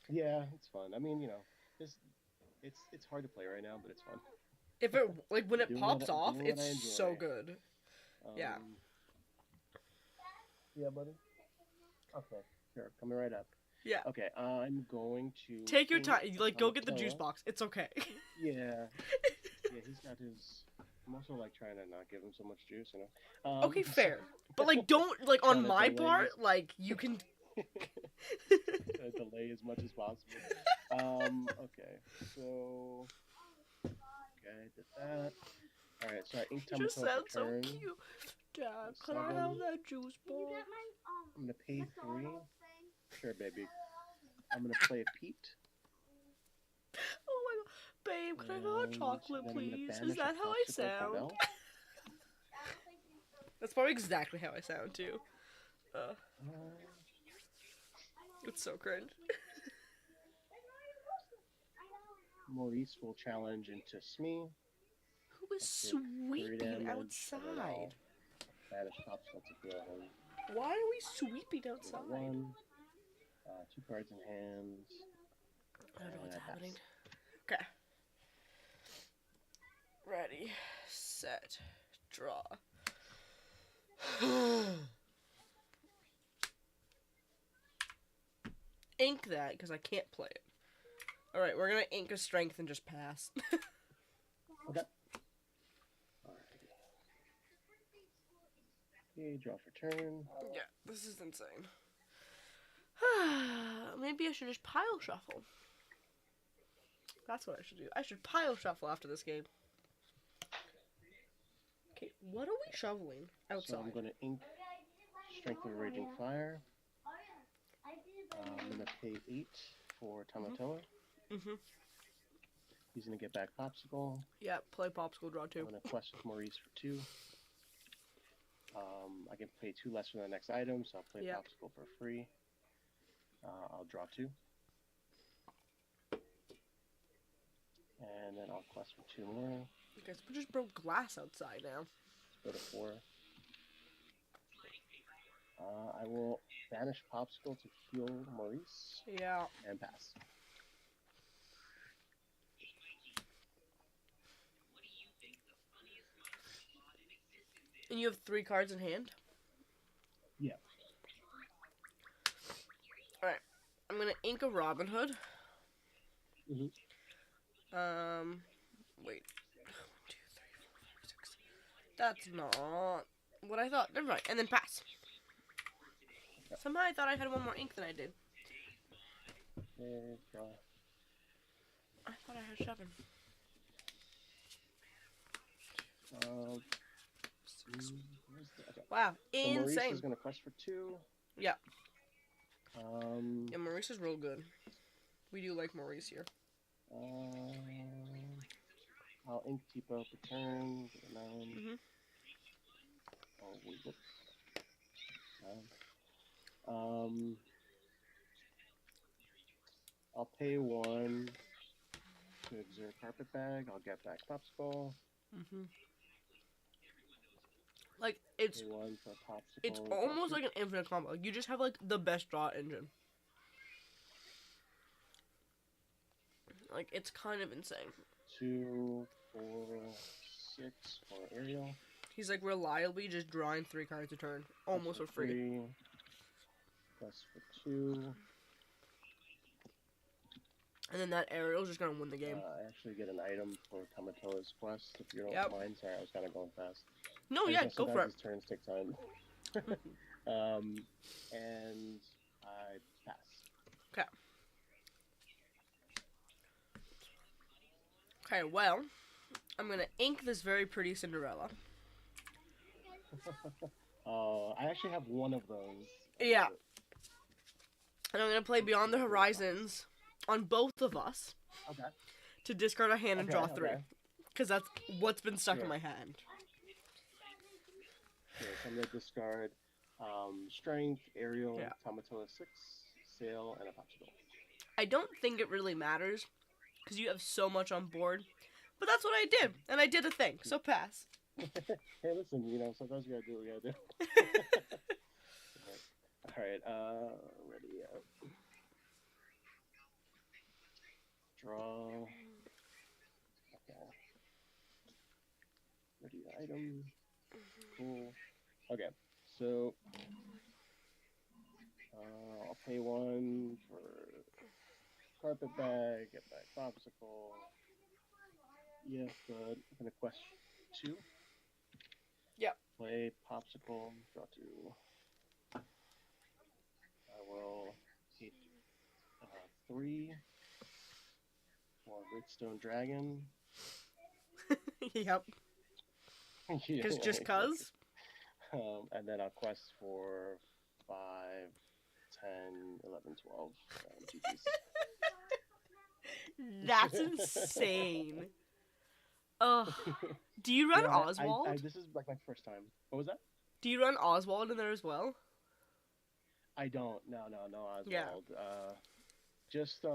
Yeah, it's fun. I mean, you know, it's hard to play right now, but it's fun. If it like when it Doing pops what I- off, doing what I it's enjoy. so good. Yeah. Yeah, buddy. Okay. Sure. Coming right up. Yeah. Okay. I'm going to Take your ink time. Like go get the Donatello. juice box. It's okay. Yeah. Yeah, he's got his. I'm also like trying to not give him so much juice, you know. Okay, fair. But like don't like on Trying to my delay part, this. like you can Delay as much as possible. Okay. So. Okay, I did that. All right. So I inked you Tomato just sound for so turn. cute. Dad, can Seven. I have that juice Can you box? get my I'm gonna pay 3. thing? Sure, baby. I'm gonna play a Pete. Oh my god. Babe, can I have a And chocolate, then I'm gonna please? Is banish a that how I Popsicle for sound? Belle. That's probably exactly how I sound too. It's so cringe. Maurice will challenge into Smee. Who is That's it. 3 sweeping damage, and then outside? I'll banish Popsicle to heal him. Why are we sweeping Got outside? one. 2 cards in hand. I don't know what's and I pass. happening. Okay. Ready, set, draw. Ink that, because I can't play it. Alright, we're gonna ink a strength and just pass. Okay. Alrighty. Okay, draw for turn. Yeah, this is insane. Maybe I should just pile shuffle. That's what I should do. I should pile shuffle after this game. Okay, what are we shoveling outside? So I'm going to ink Strength of Raging Fire. I'm going to pay 8 for Tamatoa. Mm-hmm. He's going to get back Popsicle. Yeah, play Popsicle, draw 2. I'm going to quest with Maurice for 2. I can pay 2 less for the next item, so I'll play Popsicle for free. I'll draw 2. And then I'll quest for 2 more. You guys just broke glass outside now. Let's go to 4. I will banish Popsicle to heal Maurice. Yeah. And pass. And you have 3 cards in hand? Yeah. Alright. I'm gonna ink a Robin Hood. Mm-hmm. Wait. 1, 2, 3, 4, 5, 6. That's not what I thought. Never mind. And then pass. Somehow I thought I had 1 more ink than I did. Draw. I thought I had 7. Okay. Wow, So Maurice insane. is going to quest for 2. Yeah. Yeah, Maurice is real good. We do like Maurice here. I'll ink Tipo for turn. Get a 9. Mm-hmm. Oh, wait, I'll pay 1 to exert Carpet Bag. I'll get back Popsicle. Mm-hmm. Like, it's Pay 1 for Popsicle. it's almost like an infinite combo. You just have, like, the best draw engine. Like, it's kind of insane. 2, 4, 6 for Ariel. He's, like, reliably just drawing 3 cards a turn. Almost for free. 3. Plus for 2. And then that Ariel's just gonna win the game. I actually get an item for Tamatoa's quest, if you don't mind. Sorry, I was kind of going fast. No, yeah, go for it. His turns take time. And I pass. Okay. Okay, well, I'm gonna ink this very pretty Cinderella. I actually have 1 of those. Yeah. And I'm gonna play Beyond the Horizons on both of us. Okay. To discard a hand and draw 3. Okay. Because that's what's been stuck in my hand. Okay, so I'm gonna discard Strength, Ariel, Tamatoa 6, Sail, and a Popsicle. I don't think it really matters, because you have so much on board. But that's what I did, and I did a thing, so pass. Hey, listen, sometimes you gotta do what you gotta do. Alright, ready up. Draw. Okay. Ready item. Cool. Okay, so I'll pay 1 for Carpet Bag, get back Popsicle. Yes, good. I'm gonna quest 2. Yep. Play Popsicle, draw 2. I will take 3 for Redstone Dragon. Yep. Because just cuz? And then I'll quest for 5, 10, 11, 12. That's insane. Ugh. Do you run Oswald? This is like my first time. What was that? Do you run Oswald in there as well? I don't. No Oswald. Yeah. Just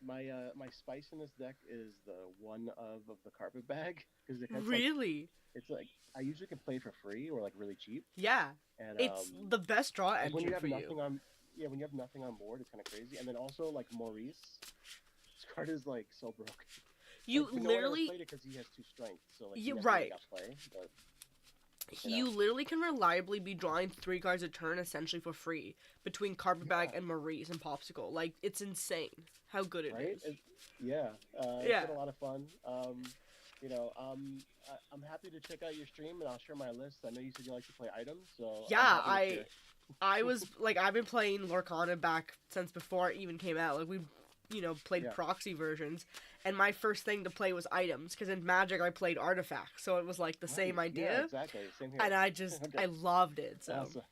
my spice in this deck is the one of the carpet bag because Really? it's like I usually can play for free or like really cheap, Yeah. and It's the best draw like when you engine have for nothing you. on yeah when you have nothing on board, it's kind of crazy. And then also like Maurice, this card is like so broken. You Like, but no one ever literally, played it because he has 2 strength, so like he you never really right. got play. But You literally can reliably be drawing 3 cards a turn essentially for free between Carpet Bag yeah, and Maurice and Popsicle. Like, it's insane how good it right? is. Yeah, it's Yeah. been a lot of fun. I'm happy to check out your stream, and I'll share my list. I know you said you like to play items, so I'm Yeah, happy to share. I was like, I've been playing Lorcana back since before it even came out. Like, we, played Yeah. proxy versions, and my first thing to play was items, because in Magic I played artifacts, so it was like the same Right. Yeah, idea, exactly. Same here. and I loved it. So Awesome.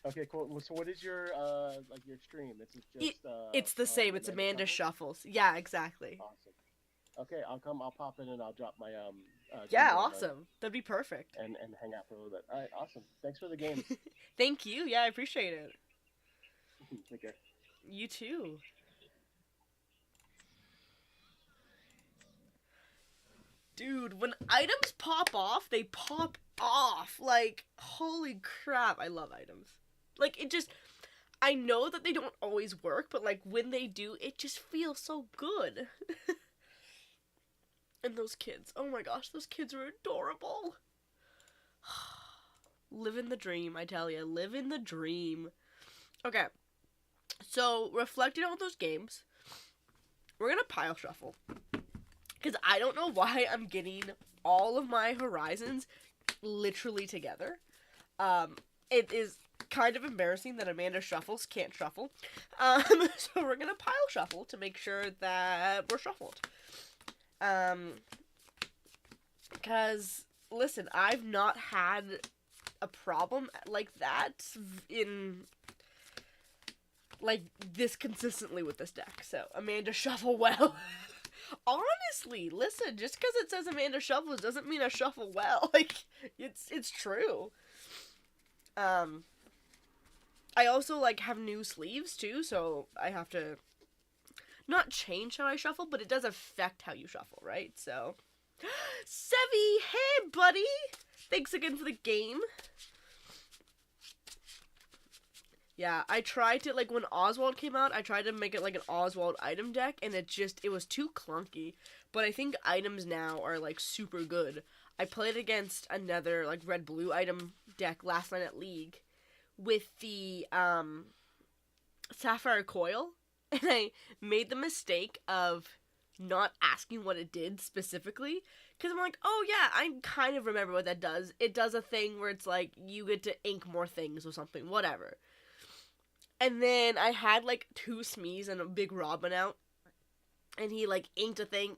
Okay, cool. Well, so what is your like your stream? It's just it's the same. It's Amanda Shuffles? Shuffles. Yeah, exactly. Awesome. Okay, I'll pop in and I'll drop my Yeah, Kindle awesome. That'd be perfect. and hang out for a little bit. All right, awesome. Thanks for the games. Thank you. Yeah, I appreciate it. Take care. You too. Dude, when items pop off, they pop off. Like, holy crap, I love items. Like, it just, I know that they don't always work, but like when they do, it just feels so good. And those kids, oh my gosh, those kids are adorable. Living the dream, I tell you, living the dream. Okay, so reflecting on those games, we're gonna pile shuffle. Because I don't know why I'm getting all of my Horizons literally together. It is kind of embarrassing that Amanda Shuffles can't shuffle. So we're gonna pile shuffle to make sure that we're shuffled. Because, listen, I've not had a problem like that in, like, this consistently with this deck. So, Amanda Shuffle well. Honestly, listen, just because it says Amanda Shuffles doesn't mean I shuffle well. Like, it's true. I also, like, have new sleeves, too, so I have to not change how I shuffle, but it does affect how you shuffle, right? So, Sevi, hey, buddy! Thanks again for the game. Yeah, I tried to, like, when Oswald came out, I tried to make it like an Oswald item deck, and it was too clunky. But I think items now are, like, super good. I played against another, like, red-blue item deck last night at League with the, Sapphire Coil, and I made the mistake of not asking what it did specifically, because I'm like, oh yeah, I kind of remember what that does. It does a thing where it's like, you get to ink more things or something, whatever. And then I had, like, 2 Smees and a big Robin out, and he, like, inked a thing,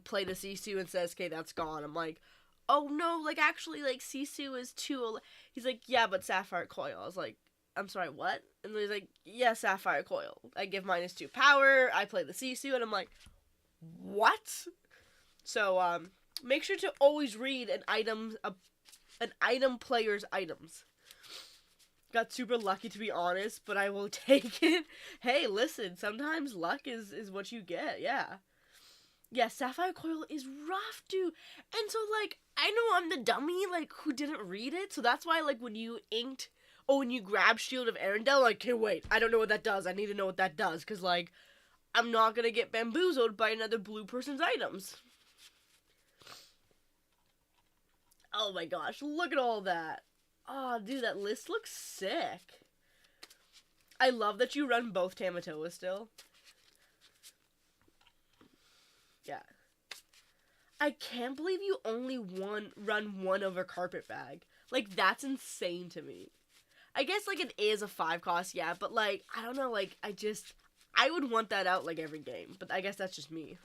played a Sisu, and says, okay, that's gone. I'm like, oh no, like, actually, like, Sisu is too. He's like, yeah, but Sapphire Coil. I was like, I'm sorry, what? And he's like, yeah, Sapphire Coil. I give -2 power, I play the Sisu, and I'm like, what? So, make sure to always read an item player's items. Got super lucky, to be honest, but I will take it. Hey, listen, sometimes luck is what you get, yeah. Yeah, Sapphire Coil is rough, dude. And so, like, I know I'm the dummy, like, who didn't read it, so that's why, like, when you inked, when you grabbed Shield of Arendelle, like, hey, wait, I don't know what that does, I need to know what that does, because, like, I'm not gonna get bamboozled by another blue person's items. Oh my gosh, look at all that. Oh, dude, that list looks sick. I love that you run both Tamatoa still. Yeah. I can't believe you only run one over Carpet Bag. Like, that's insane to me. I guess, like, it is a 5 cost, yeah, but, like, I don't know, like, I would want that out, like, every game, but I guess that's just me.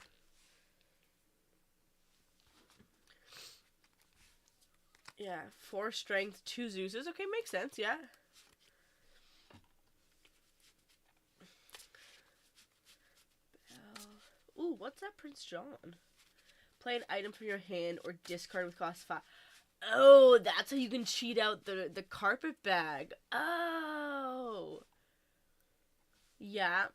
Yeah, 4 strength, 2 Zeuses. Okay, makes sense, yeah. Ooh, what's that, Prince John? Play an item from your hand or discard with cost 5. Oh, that's how you can cheat out the Carpet Bag. Oh. Yeah.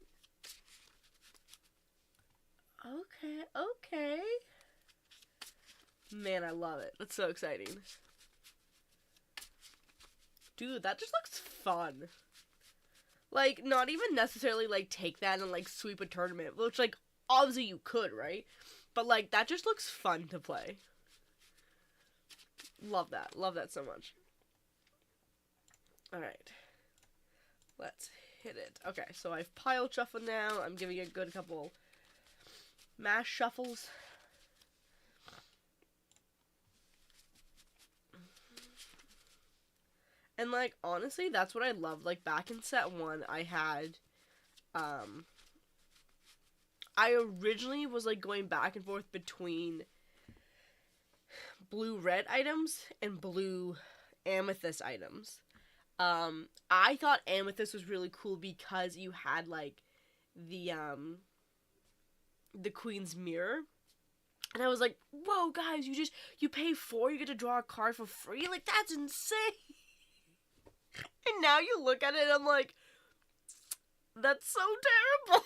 Okay. Man, I love it. That's so exciting. Dude, that just looks fun. Like, not even necessarily, like, take that and, like, sweep a tournament. Which, like, obviously you could, right? But, like, that just looks fun to play. Love that. Love that so much. Alright. Let's hit it. Okay, so I've pile shuffled now. I'm giving it a good couple mash shuffles. And, like, honestly, that's what I loved. Like, back in set 1, I had, I originally was, like, going back and forth between blue-red items and blue amethyst items. I thought amethyst was really cool because you had, like, the Queen's Mirror. And I was like, whoa, guys, you pay 4, you get to draw a card for free? Like, that's insane! And now you look at it and I'm like, that's so terrible.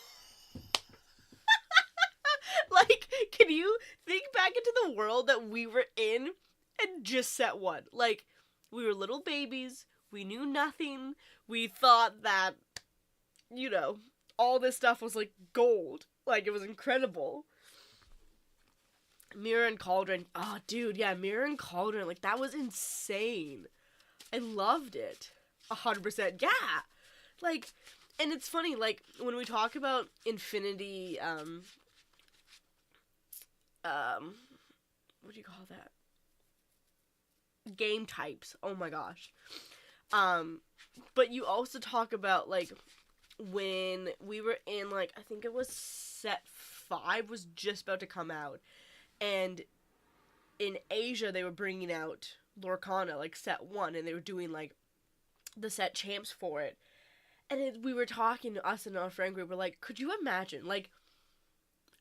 Like, can you think back into the world that we were in and just set 1? Like, we were little babies, we knew nothing, we thought that, you know, all this stuff was like gold. Like, it was incredible. Mirror and Cauldron. Oh, dude, yeah, Mirror and Cauldron. Like, that was insane. I loved it. 100%. Yeah. Like, and it's funny, like, when we talk about Infinity, what do you call that? Game types. Oh my gosh. But you also talk about, like, when we were in, like, I think it was set 5 was just about to come out. And in Asia, they were bringing out Lorcana, like, set 1, and they were doing, like, the set champs for it. And we were talking to us and our friend group, we're like, could you imagine, like,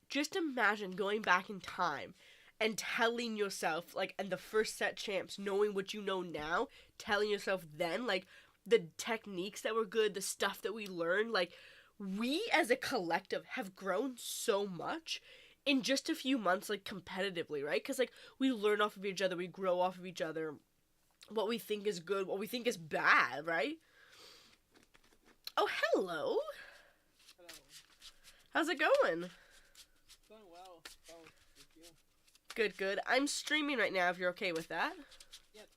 just imagine going back in time and telling yourself, like, and the first set champs, knowing what you know now, telling yourself then, like, the techniques that were good, the stuff that we learned, like, we as a collective have grown so much in just a few months, like, competitively, right? Because, like, we learn off of each other, we grow off of each other, what we think is good, what we think is bad, right? Oh, hello. Hello. How's it going? Going well. Oh, thank you. Good. I'm streaming right now if you're okay with that. Yeah,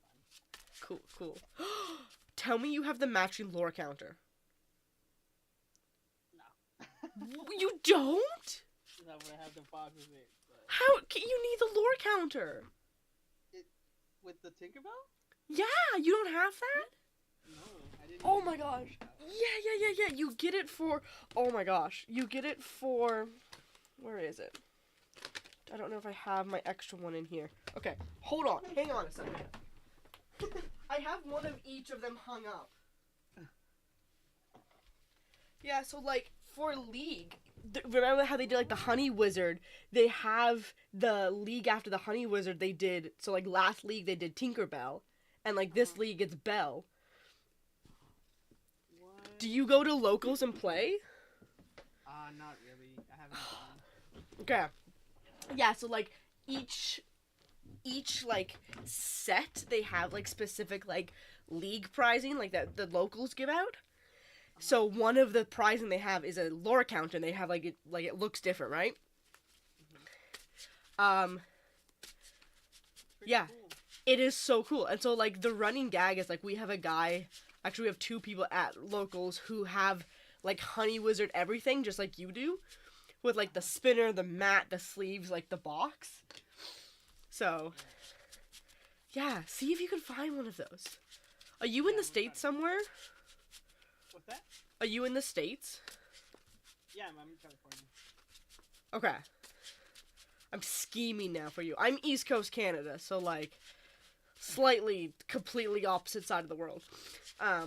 it's fine. Cool. Tell me you have the matching lore counter. No. You don't? Not what I have the box with it. But How? You need the lore counter. with the Tinkerbell? Yeah, you don't have that? No, I didn't. Oh my gosh. Yeah. You get it for... Oh my gosh. You get it for... Where is it? I don't know if I have my extra one in here. Okay, hold on. Hang on a second. I have one of each of them hung up. Yeah, so, like, for League... remember how they did, like, the Honey Wizard? They have the League after the Honey Wizard they did... So, like, last League they did Tinkerbell. And, like, this League it's Belle. What? Do you go to locals and play? Not really. I haven't gone. Okay. Yeah, so, like, each like, set, they have, like, specific, like, league prizing, like, that the locals give out. So, one of the prizing they have is a lore counter, and they have, like, it looks different, right? Pretty Yeah. Cool. It is so cool. And so, like, the running gag is, like, we have a guy, actually we have 2 people at locals who have, like, Honey Wizard everything, just like you do. With, like, the spinner, the mat, the sleeves, like, the box. So, yeah, see if you can find one of those. Are you in the States somewhere? What's that? Are you in the States? Yeah, I'm in California. Okay. I'm scheming now for you. I'm East Coast Canada, so, like, slightly, completely opposite side of the world. Yeah.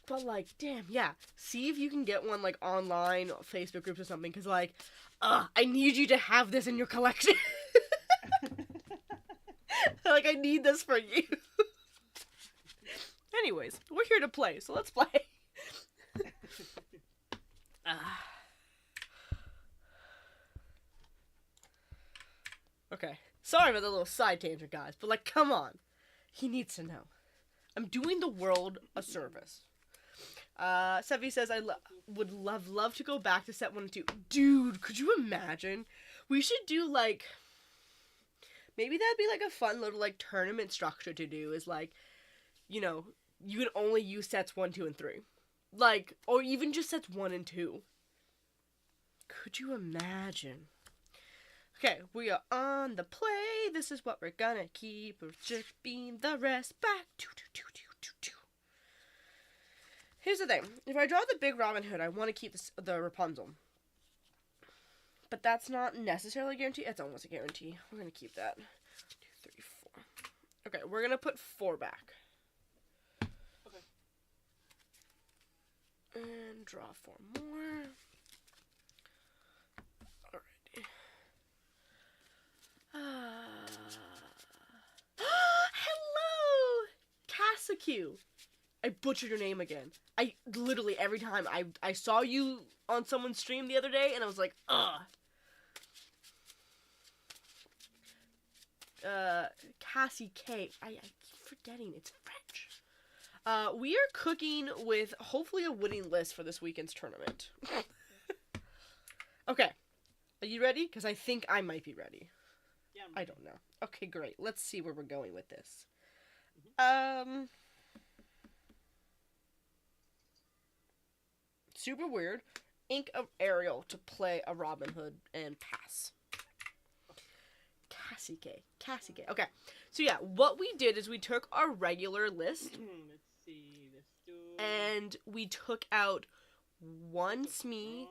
But, like, damn, yeah. See if you can get one, like, online, Facebook groups or something, because, like, I need you to have this in your collection. Like, I need this for you. Anyways, we're here to play, so let's play. Okay. Sorry about the little side tangent, guys, but like, come on. He needs to know. I'm doing the world a service. Sevi says, would love to go back to set 1 and 2. Dude, could you imagine? We should do, like, maybe that'd be, like, a fun little, like, tournament structure to do, is, like, you know, you can only use sets 1, 2, and 3. Like, or even just sets 1 and 2. Could you imagine? Okay, we are on the play. This is what we're gonna keep. We're stripping the rest back. Here's the thing. If I draw the big Robin Hood, I want to keep the Rapunzel. But that's not necessarily a guarantee. It's almost a guarantee. We're going to keep that. 2, 3, 4. Okay, we're going to put 4 back. Okay. And draw 4 more. Alrighty. Hello! Casacue! I butchered your name again. I literally, every time I saw you on someone's stream the other day, and I was like, ugh. Cassie K. I keep forgetting, it's French. We are cooking with, hopefully, a winning list for this weekend's tournament. Okay. Are you ready? Because I think I might be ready. Yeah, I don't know. Okay, great. Let's see where we're going with this. Super weird. Ink of Ariel to play a Robin Hood and pass. Cassie K. Okay. So yeah, what we did is we took our regular list Let's see. Let's do. and we took out 1 Smee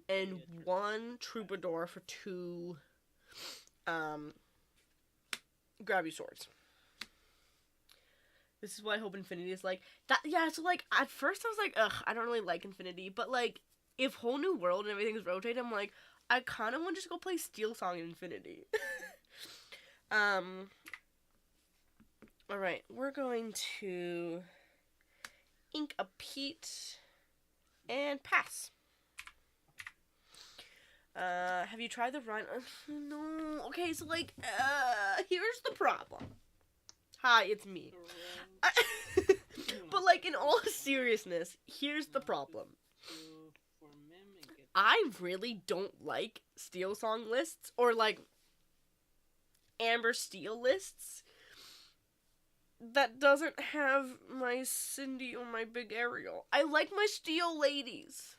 and 1 Troubadour for 2 grabby swords. This is what I hope Infinity is like. That, yeah, so, like, at first I was like, ugh, I don't really like Infinity. But, like, if Whole New World and everything's rotated, I'm like, I kind of want to just go play Steel Song in Infinity. Alright, we're going to ink a Pete and pass. Have you tried the Rhino? No. Okay, so, like, here's the problem. Hi, it's me. But, like, in all seriousness, here's the problem. I really don't like Steel Song lists, or, like, Amber Steel lists that doesn't have my Cindy or my Big Ariel. I like my Steel Ladies.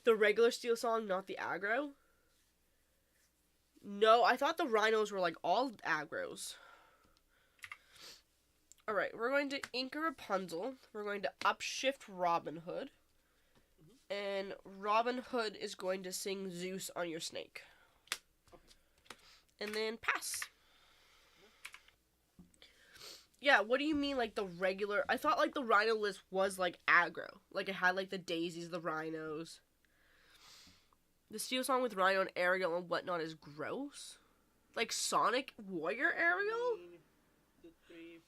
The regular Steel Song, not the aggro. No, I thought the Rhinos were, like, all aggros. Alright, we're going to ink a Rapunzel. We're going to upshift Robin Hood. And Robin Hood is going to sing Zeus on your snake. And then pass. Yeah, what do you mean, like, the regular... I thought, like, the Rhino list was, like, aggro. Like, it had, like, the daisies, the rhinos. The Steel Song with Rhino and Ariel and whatnot is gross. Like, Sonic Warrior Ariel?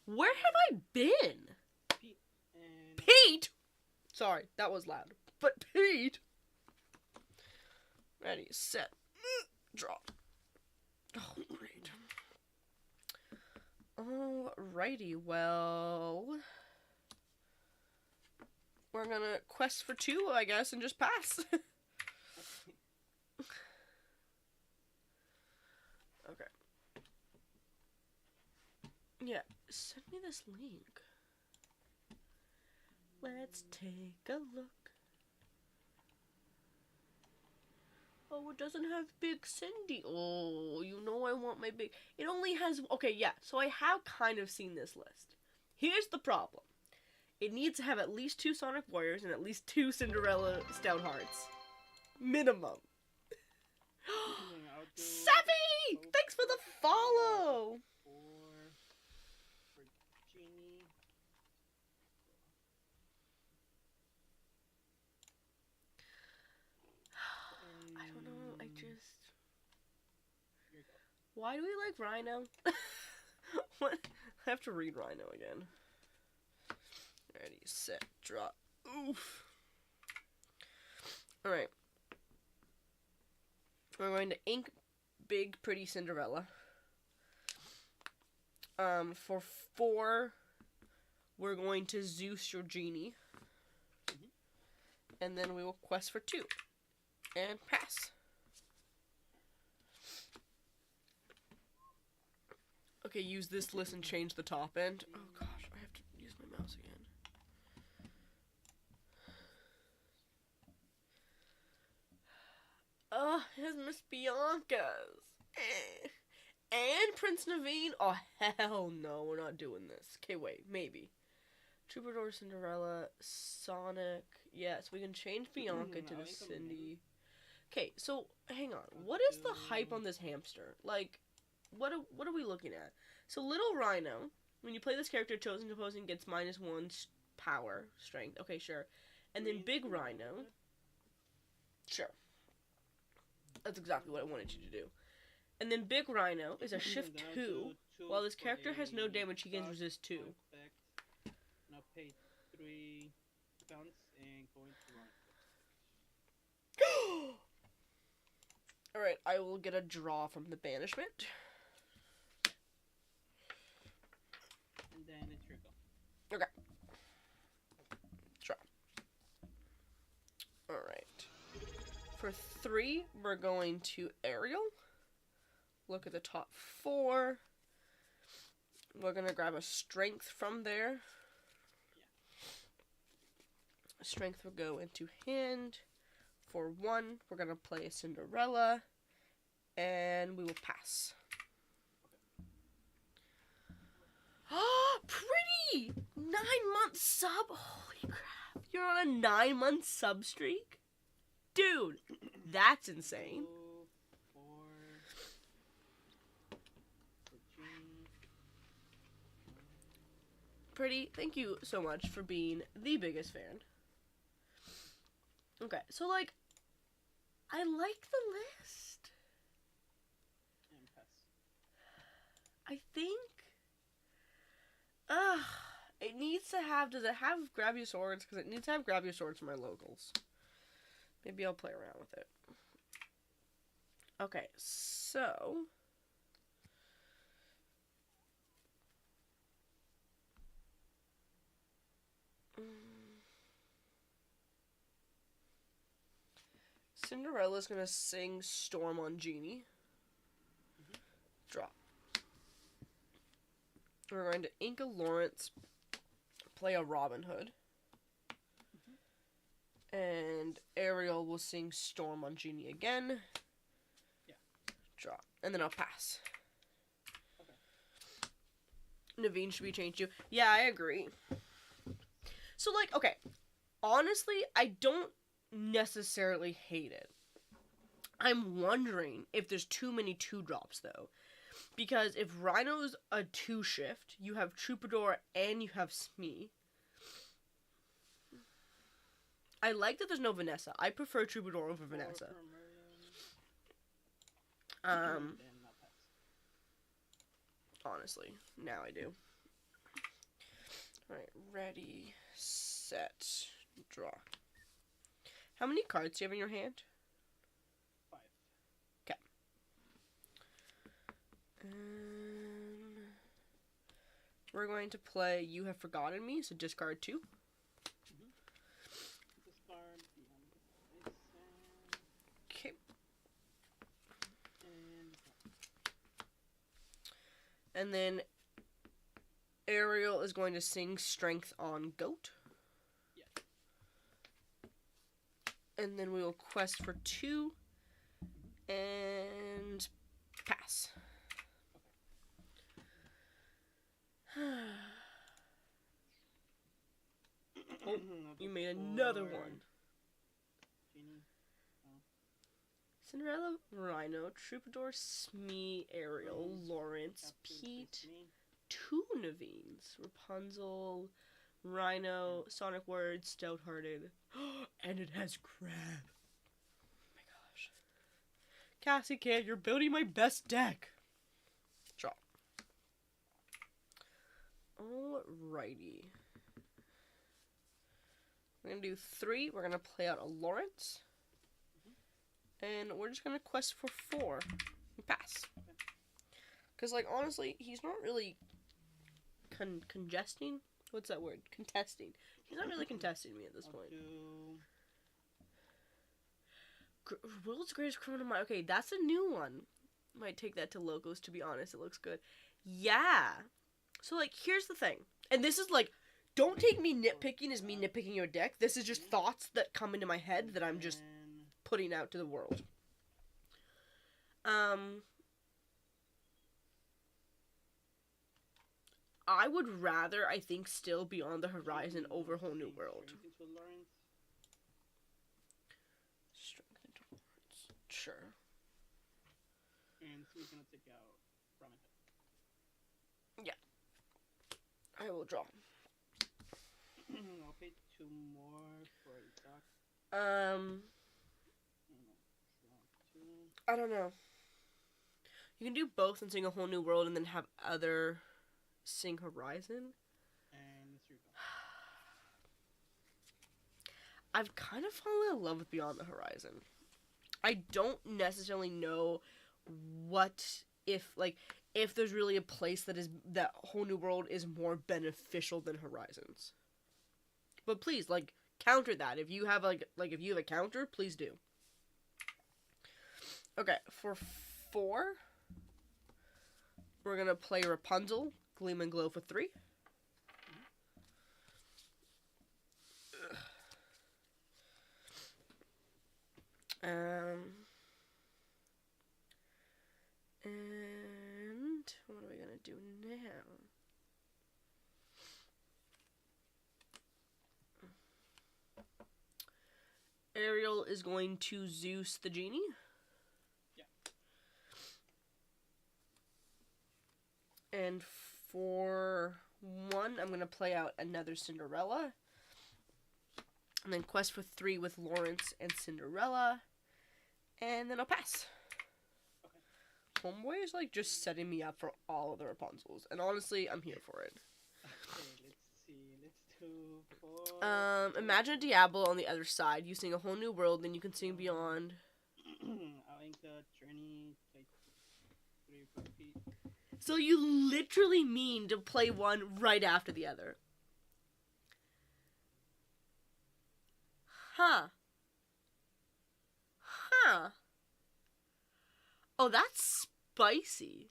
Where have I been? Pete? Sorry, that was loud. But Pete! Ready, set, draw. Oh, great. Alrighty, well... We're gonna quest for 2, I guess, and just pass. Okay. Yeah, send me this link. Let's take a look. Oh, it doesn't have Big Cindy. Oh, you know I want my big... It only has... Okay, yeah, so I have kind of seen this list. Here's the problem. It needs to have at least 2 Sonic Warriors and at least 2 Cinderella Stout Hearts. Minimum. Savvy! Thanks for the follow! I don't know, I just... Why do we like Rhino? What? I have to read Rhino again. Ready, set, draw. Oof. Alright. We're going to ink Big Pretty Cinderella. For 4, we're going to Zeus your genie. And then we will quest for 2. And pass. Okay, use this list and change the top end. Oh gosh, I have to use my mouse again. Oh, here's Miss Bianca's. And Prince Naveen? Oh, hell no, we're not doing this. Okay, wait, maybe. Troubadour, Cinderella, Sonic. Yes, we can change Bianca to the Cindy. Okay, so, hang on. What is the hype on this hamster? Like, what are we looking at? So, Little Rhino, when you play this character, chosen opposing gets -1 power, strength. Okay, sure. And then Big Rhino. Sure. That's exactly what I wanted you to do. And then Big Rhino is a shift 2. While this character has no damage, he gains resist 2. Now pay 3 pounds and go into run. Alright, I will get a draw from the banishment. And then it's your go. Okay. Draw. Alright. For 3, we're going to Ariel. Look at the top 4. We're going to grab a strength from there. Strength will go into hand. For 1, we're going to play a Cinderella. And we will pass. Oh, pretty! 9-month sub. Holy crap. You're on a 9-month sub streak? Dude, that's insane. 4 for Genie. Pretty, thank you so much for being the biggest fan. Okay, so like, I like the list. And pass. I think, it needs to have, does it have Grab Your Swords? Because it needs to have Grab Your Swords for my locals. Maybe I'll play around with it. Okay, so... Cinderella's gonna sing Storm on Genie. Drop. We're going to Inca Lawrence play a Robin Hood. And Ariel will sing Storm on Genie again. Yeah. Drop. And then I'll pass. Okay. Naveen should be changed to. Yeah, I agree. So, like, okay. Honestly, I don't necessarily hate it. I'm wondering if there's too many 2-drops, though. Because if Rhino's a 2-shift, you have Troubadour and you have Smee. I like that there's no Vanessa. I prefer Troubadour over Vanessa. Then I'll pass. Honestly, now I do. Alright, ready, set, draw. How many cards do you have in your hand? 5. Okay. We're going to play You Have Forgotten Me, so discard 2. Discard beyond this Okay. and And then Ariel is going to sing Strength on Goat. yeah. And then we will quest for 2 and pass. Oh, you made another one. Genie. Cinderella, Rhino, Troubadour, Smee, Ariel, Lawrence, Pete, 2 Naveens, Rapunzel, Rhino, Sonic Word, Stout-Hearted, and it has Crab. Oh my gosh. Cassie Kid, you're building my best deck. Draw. Alrighty. We're gonna do 3. We're gonna play out a Lawrence. And we're just gonna quest for 4 and pass. Because, like, honestly, he's not really congesting? What's that word? Contesting. He's not really contesting me at this I'll point. do... World's Greatest Criminal Mind. Okay, that's a new one. Might take that to logos, to be honest. It looks good. Yeah. So, like, here's the thing. And this is, like, don't take me nitpicking as me nitpicking your deck. This is just thoughts that come into my head that I'm just putting out to the world. I would rather, I think, still Beyond the Horizon over Whole New World. Strength into Lawrence. Sure. And so we're gonna take out Ramen. I will draw. I'll pay 2 more for a dock. I don't know. You can do both and sing a Whole New World and then have other sing Horizon. And it's your go. I've kind of fallen in love with Beyond the Horizon. I don't necessarily know if there's really a place that Whole New World is more beneficial than Horizons. But please, like, counter that. If you have if you have a counter, please do. Okay, for 4, we're gonna play Rapunzel, Gleam and Glow for 3. And what are we gonna do now? Ariel is going to Zeus the Genie. Yeah. And for 1, I'm going to play out another Cinderella. And then quest for 3 with Lawrence and Cinderella. And then I'll pass. Okay. Homeboy is like just setting me up for all of the Rapunzels. And honestly, I'm here for it. Okay, let's see. Let's do 4. Imagine a Diablo on the other side. You sing a Whole New World, then you can sing Beyond. I'll ink the Tourny, play 3 for Pete. So you literally mean to play one right after the other. Huh. Oh, that's spicy.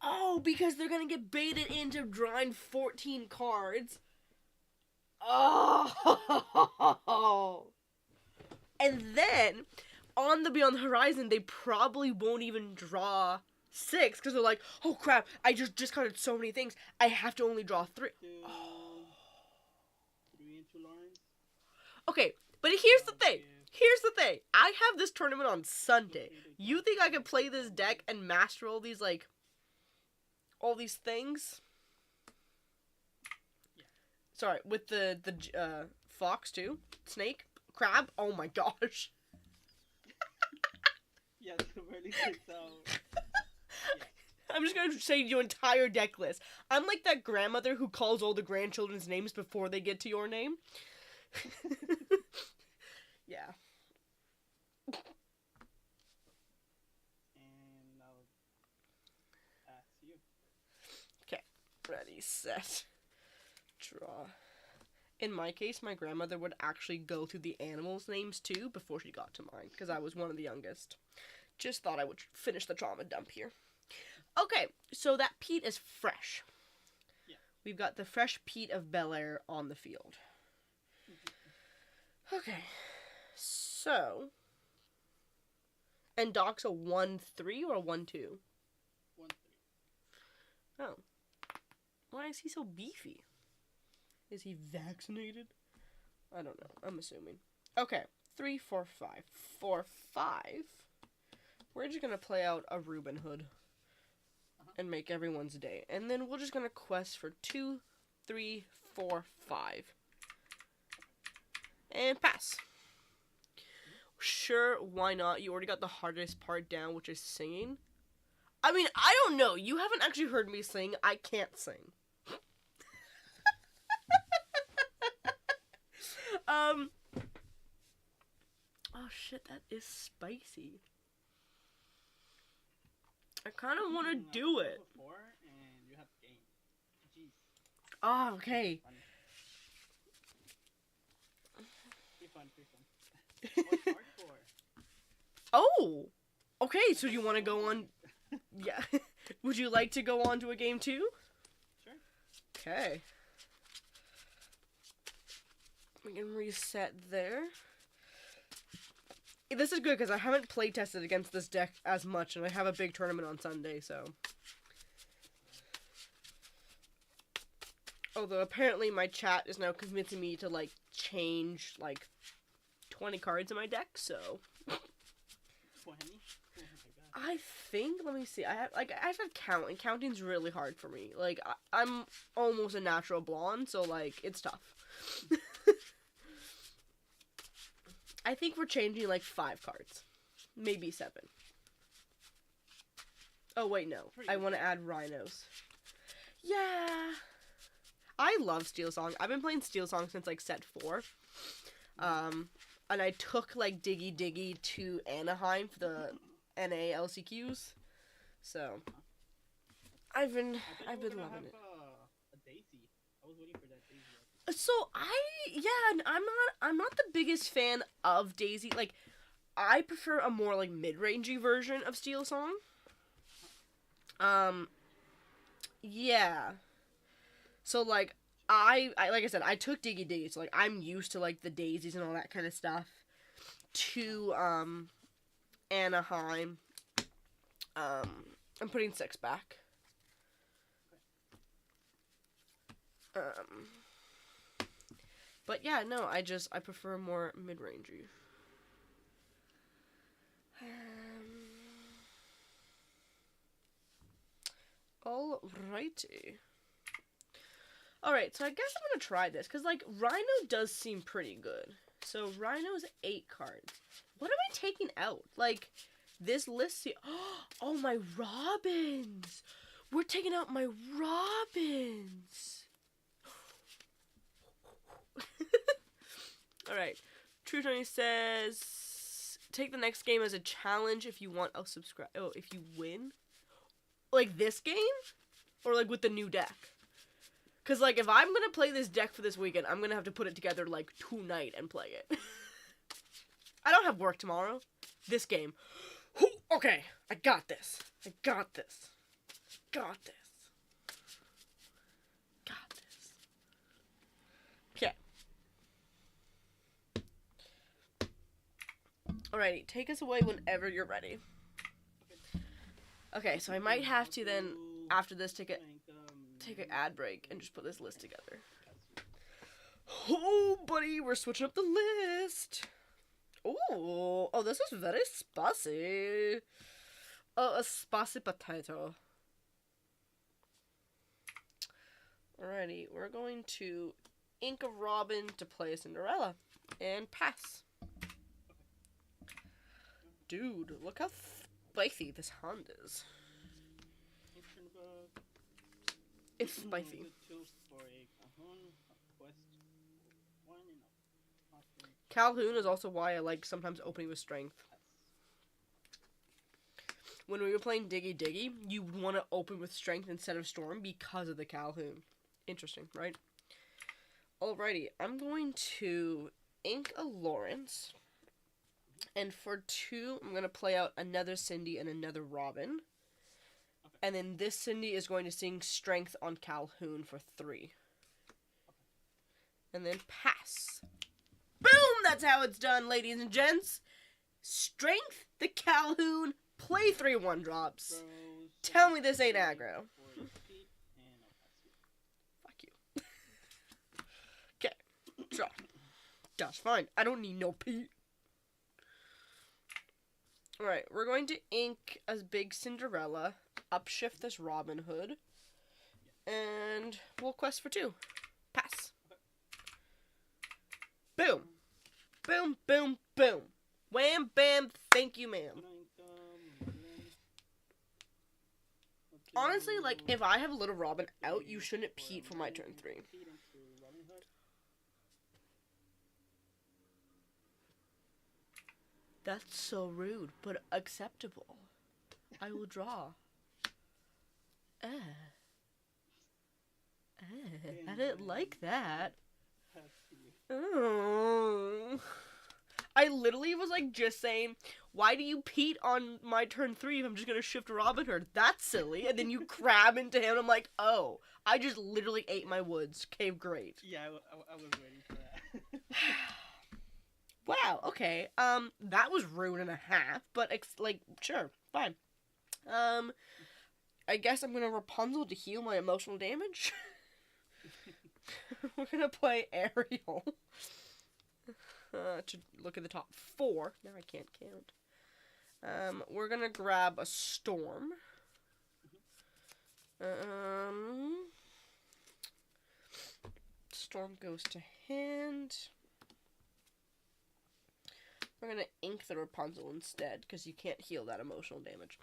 Oh, because they're gonna get baited into drawing 14 cards. Oh. And then, on the Beyond the Horizon, they probably won't even draw 6, because they're like, oh crap, I just discarded so many things, I have to only draw 3. 3 into Lawrence. Okay, but here's the thing. I have this tournament on Sunday. You think I can play this deck and master all these, all these things? Yeah. Sorry, with the fox too? Snake? Crab? Oh my gosh. Yeah, the really takes out. I'm just gonna say your entire deck list. I'm like that grandmother who calls all the grandchildren's names before they get to your name. Yeah. And I'll ask you. Okay. Ready, set, draw. In my case, my grandmother would actually go through the animals' names too before she got to mine, because I was one of the youngest. Just thought I would finish the trauma dump here. Okay, so that peat is fresh. Yeah. We've got the fresh peat of Bel Air on the field. Okay, so... And Doc's a 1-3 or a 1-2? 1-3. Oh. Why is he so beefy? Is he vaccinated? I don't know. I'm assuming. Okay. 3, 4, 5. 4, 5. We're just gonna play out a Reuben Hood. And make everyone's day. And then we're just gonna quest for 2, 3, 4, 5. And pass. Sure, why not? You already got the hardest part down, which is singing. I mean, I don't know. You haven't actually heard me sing. I can't sing. Oh shit, that is spicy. I kind of want to Mm, do it. level 4 and you have game. Jeez. Oh, okay. Fun. Pretty fun, pretty fun. What's hardcore? Oh, okay. So you want to go on? Yeah. Would you like to go on to a game too? Sure. Okay. We can reset there. This is good because I haven't play tested against this deck as much, and I have a big tournament on Sunday, so. Although apparently my chat is now convincing me to like change like 20 cards in my deck, so 20? Oh my god. I think, let me see. I have to count, and counting's really hard for me. Like I'm almost a natural blonde, so like it's tough. I think we're changing like 5 cards. Maybe 7. Oh wait, no. I want to add rhinos. Yeah. I love Steel Song. I've been playing Steel Song since like set 4. And I took like Diggy Diggy to Anaheim for the NA LCQs. So I've been loving it. A Daisy. I was waiting for that Daisy. So I'm not the biggest fan of Daisy. Like I prefer a more like mid-rangey version of Steel Song. Yeah. So like I like I said, I took Diggy Diggy, so like I'm used to like the daisies and all that kind of stuff. To Anaheim. I'm putting 6 back. But yeah, no, I prefer more mid-rangey. Alrighty. Alright, so I guess I'm gonna try this, because, like, Rhino does seem pretty good. So, Rhino's 8 cards. What am I taking out? Like, this list here... Oh, my Robins! We're taking out my Robins! Alright. True Tony says... Take the next game as a challenge if you want a subscribe... Oh, if you win? Like, this game? Or, like, with the new deck? Because, like, if I'm going to play this deck for this weekend, I'm going to have to put it together, like, tonight and play it. I don't have work tomorrow. This game. Okay, I got this. I got this. Got this. Got this. Okay. Alrighty, take us away whenever you're ready. Okay, so I might have to then, after this, take an ad break and just put this list together. Oh, buddy, we're switching up the list. Ooh, oh, this is very spicy. Oh, a spicy potato. Alrighty, we're going to ink a Robin to play a Cinderella and pass. Dude, look how spicy this hand is. It's spicy. Calhoun is also why I like sometimes opening with strength. When we were playing Diggy Diggy, you want to open with strength instead of storm because of the Calhoun. Interesting, right? Alrighty, I'm going to ink a Lawrence. And for 2, I'm going to play out another Cindy and another Robin. And then this Cindy is going to sing Strength on Calhoun for 3. And then pass. Boom! That's how it's done, ladies and gents. Strength, the Calhoun, play 3 1-drops. Tell me this ain't aggro. Fuck you. Okay, draw. That's fine. I don't need no pee. Alright, we're going to ink a big Cinderella, upshift this Robin Hood, and we'll quest for 2. Pass. Boom. Boom, boom, boom. Wham, bam, thank you, ma'am. Honestly, like, if I have a little Robin out, you shouldn't Pete for my turn 3. That's so rude, but acceptable. I will draw. I didn't like that. Pass to you. Oh. I literally was like just saying, why do you Pete on my turn 3 if I'm just gonna shift Robin Hood? That's silly. And then you crab into him. I'm like, oh, I just literally ate my woods. Okay, great. Yeah, I was waiting for that. Wow. Okay. That was rude and a half, but like, sure, fine. I guess I'm gonna Rapunzel to heal my emotional damage. We're gonna play Ariel. To look at the top 4. Now I can't count. We're gonna grab a Storm. Storm goes to hand. We're gonna ink the Rapunzel instead, because you can't heal that emotional damage.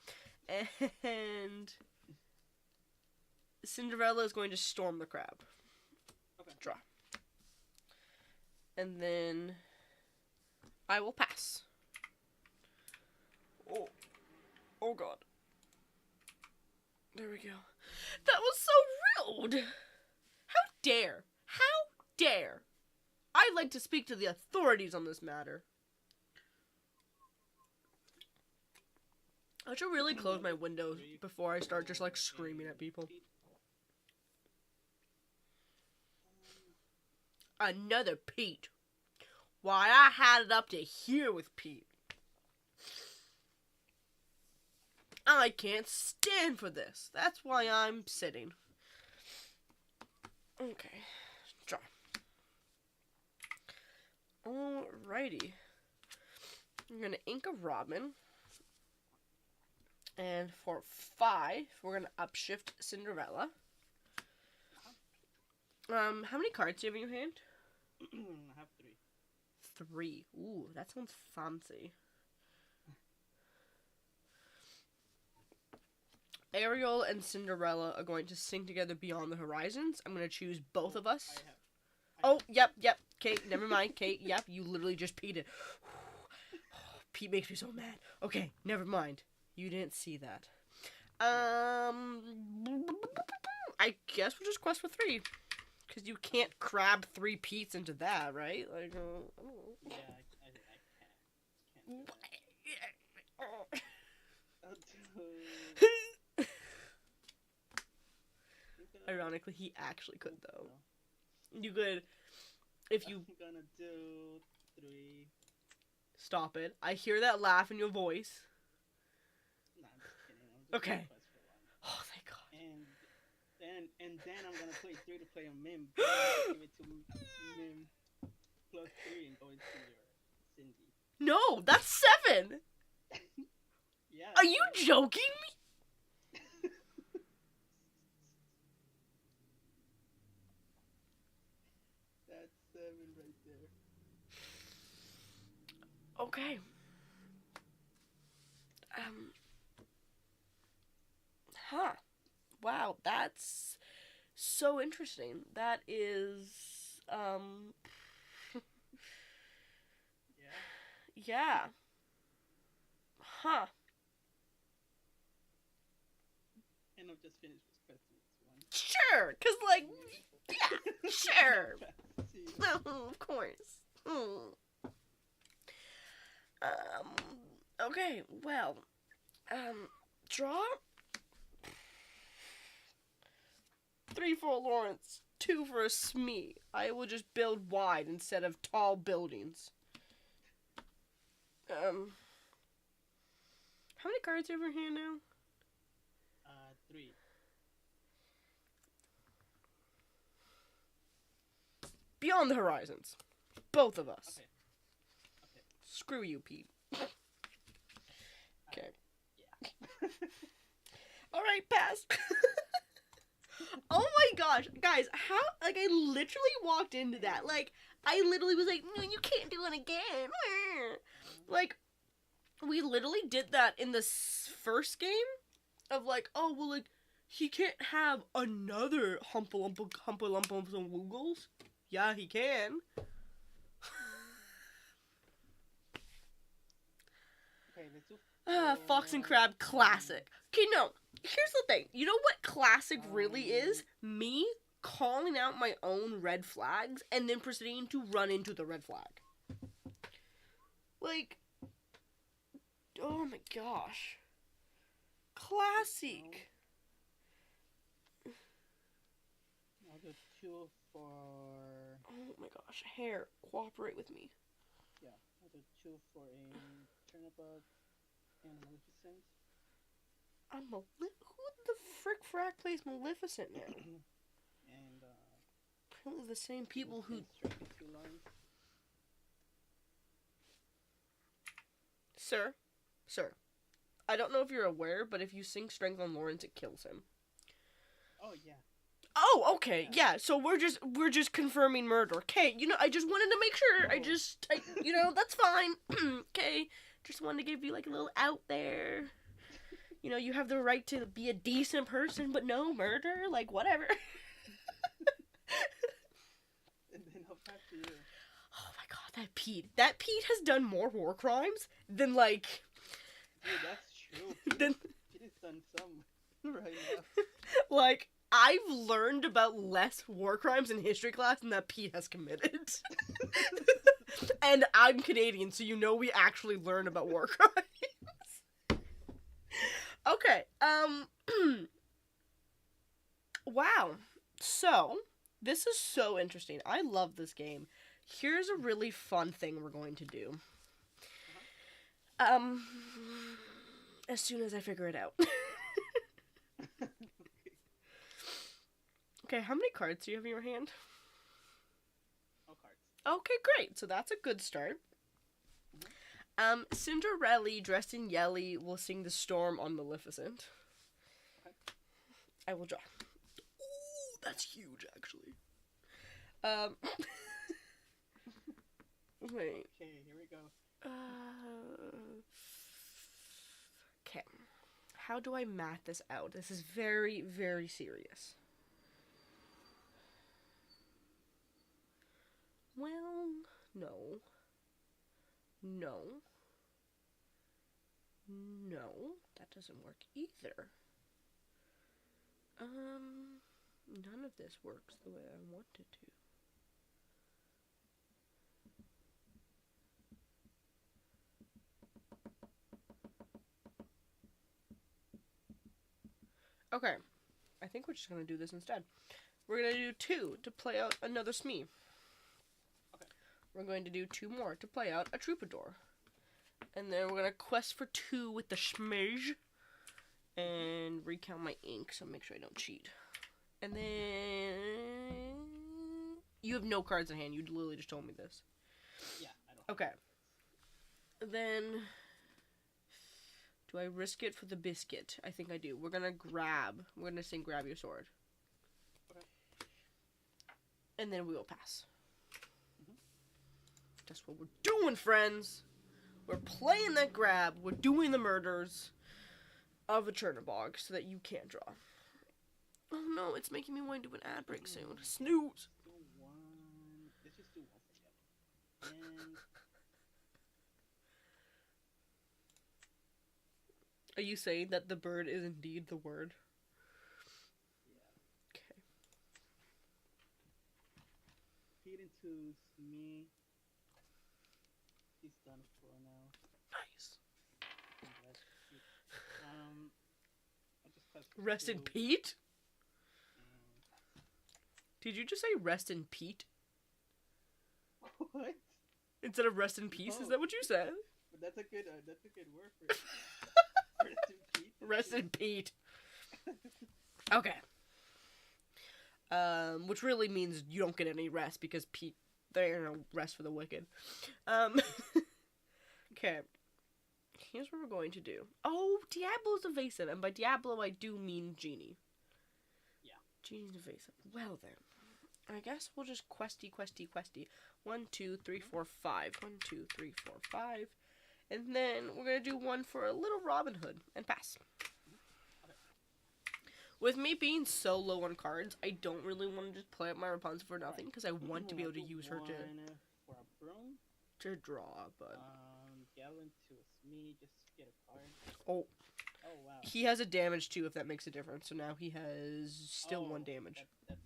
And Cinderella is going to Storm the Crab. Okay. Draw. And then I will pass. Oh god. There we go. That was so rude! How dare! I'd like to speak to the authorities on this matter. I should really close my windows before I start just like screaming at people. Another Pete. Why, I had it up to here with Pete. I can't stand for this. That's why I'm sitting. Okay. Draw. Alrighty. I'm gonna ink a Robin. And for 5, we're gonna upshift Cinderella. How many cards do you have in your hand? I have 3. 3. Ooh, that sounds fancy. Ariel and Cinderella are going to sing together Beyond the Horizons. I'm going to choose both of us. Oh, yep. Kate, never mind. Kate, yep, you literally just peed it. Pete makes me so mad. Okay, never mind. You didn't see that. I guess we'll just quest for 3. Because you can't crab 3 Pete's into that, right? Like, Yeah, I can't. Ironically, he actually could, though. You could, if you... I'm gonna do 3. Stop it. I hear that laugh in your voice. Nah, I'm just kidding. I'm just Okay. gonna quest for 1. Oh, thank God. And then I'm gonna play 3 to play a Mim. Give it to Mim plus 3 and go into your Cindy. No, that's 7! Yeah. Are you joking me? That's 7 right there. Okay. Huh. Wow, that's so interesting. That is, Yeah. yeah. Huh. And I've just finished with questions 1. Sure, because, like, yeah, sure. See you. No, of course. Okay, well, draw 3 for Lawrence, 2 for a Smee. I will just build wide instead of tall buildings. How many cards do you have in your hand now? 3. Beyond the Horizons. Both of us. Okay. Screw you, Pete. Okay. Yeah. Alright, pass. Oh my gosh. Guys, how, like, I literally walked into that. Like, I literally was like, no, you can't do it again. Like, we literally did that in the first game of, like, oh, well, like, he can't have another Humpalumpa Woogles. Yeah, he can. Okay, let's do Fox and Crab classic. Okay, no. Here's the thing. You know what classic really is? Me calling out my own red flags and then proceeding to run into the red flag. Like, oh my gosh. Classic. I'll do 2 for... Oh my gosh. Hair, cooperate with me. Yeah, I'll do 2 for a Chernabog and Maleficent. Who the frick frack plays Maleficent now? And, Apparently the same people who... straight to 2 lines. Sir, I don't know if you're aware, but if you sing Strength on Lawrence, it kills him. Oh, yeah. Oh, okay, yeah. So we're just confirming murder. Okay, I just wanted to make sure. That's fine. Okay, just wanted to give you like a little out there. You have the right to be a decent person, but no murder. Like whatever. And then I'll pass to you. Oh my god, that Pete has done more war crimes than like. Dude, that's true. Than Pete has done some right now. like. I've learned about less war crimes in history class than that Pete has committed. And I'm Canadian, so we actually learn about war crimes. Okay, wow. So, this is so interesting. I love this game. Here's a really fun thing we're going to do. As soon as I figure it out. Okay, how many cards do you have in your hand? All cards. Okay, great. So that's a good start. Cinderella, dressed in yellow, will sing the storm on Maleficent. Okay. I will draw. Ooh, that's huge, actually. Wait. Okay, here we go. Okay. How do I math this out? This is very, very serious. Well, no. No, that doesn't work either. None of this works the way I want it to. Okay, I think we're just gonna do this instead. We're gonna do 2 to play out another Smee. We're going to do 2 more to play out a Troubadour. And then we're going to quest for 2 with the Schmidge. And recount my ink, so make sure I don't cheat. And then... You have no cards in hand. You literally just told me this. Yeah, I don't. Okay. Then... Do I risk it for the biscuit? I think I do. We're going to grab. We're going to sing Grab Your Sword. Okay. And then we will pass. That's what we're doing, friends. We're playing that grab. We're doing the murders of a Chernabog so that you can't draw. Oh no, it's making me want to do an ad break soon. Snooze. Do 1. Let's just do 1 for yellow. And Are you saying that the bird is indeed the word? yeah, Okay. feed into me. He's done for now. Nice. I'll just press Rest in 2, Pete? and Did you just say rest in Pete? what? Instead of rest in peace? Is that what you said? But that's a good word for it. Rest in Pete. Rest in Pete. Okay. Which really means you don't get any rest because Pete, there ain't no rest for the wicked. Okay. Here's what we're going to do. Oh, Diablo's evasive, and by Diablo I do mean Genie. Yeah. Genie's evasive. Well then, I guess we'll just questy. 1, 2, 3, 4, 5. 1, 2, 3, 4, 5. And then we're gonna do 1 for a little Robin Hood and pass. Okay. With me being so low on cards, I don't really want to just play up my Rapunzel for nothing because I want to be able to use her 1 for a broom. to draw, but Gallon to a Smee, just get a card. oh, Oh, Oh wow. He has a damage too, if that makes a difference. So now he has still 1 damage. Yeah. That's better.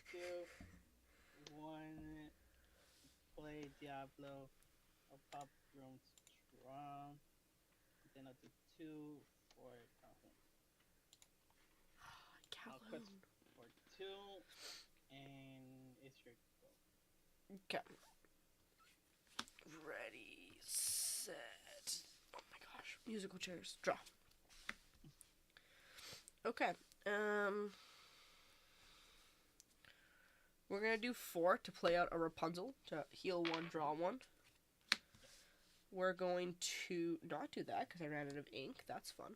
Still 1 play Diablo. I'll pop Room Strong. Then I'll do 2 for Calhoun. I'll quest Calhoun. for 2, and it's your go. Okay. Ready, set. Oh my gosh. Musical chairs. Draw. Okay. We're gonna do 4 to play out a Rapunzel to heal 1, draw 1. We're going to not do that because I ran out of ink. That's fun.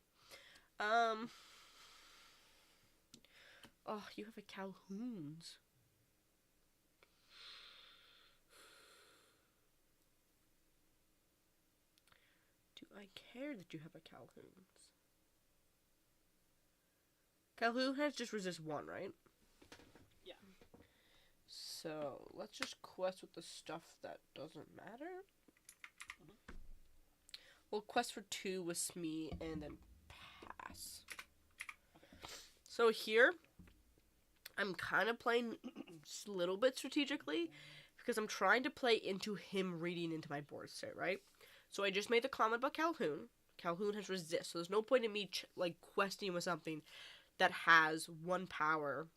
Oh, you have a Calhoun's. Do I care that you have a Calhoun's? Calhoun has just resist 1, right? Yeah. So, let's just quest with the stuff that doesn't matter. We'll quest for 2 with Smee and then pass. So here, I'm kind of playing a little bit strategically because I'm trying to play into him reading into my board state, right? So I just made the comment about Calhoun. Calhoun has resist, so there's no point in me questing with something that has 1 power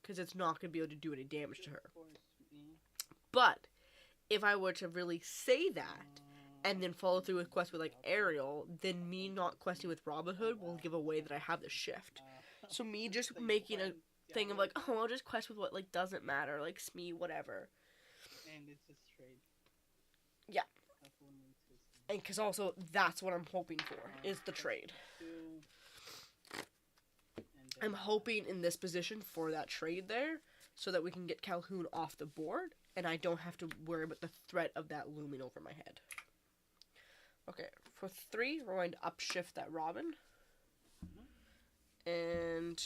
because it's not going to be able to do any damage to her. But if I were to really say that and then follow through with quest with like Ariel, then me not questing with Robin Hood will give away that I have the shift. So me just making a thing of like, oh, I'll just quest with what like doesn't matter, like Smee, whatever. And it's a trade. Yeah. And because also that's what I'm hoping for is the trade. I'm hoping in this position for that trade there so that we can get Calhoun off the board and I don't have to worry about the threat of that looming over my head. Okay, for 3, we're going to upshift that Robin. And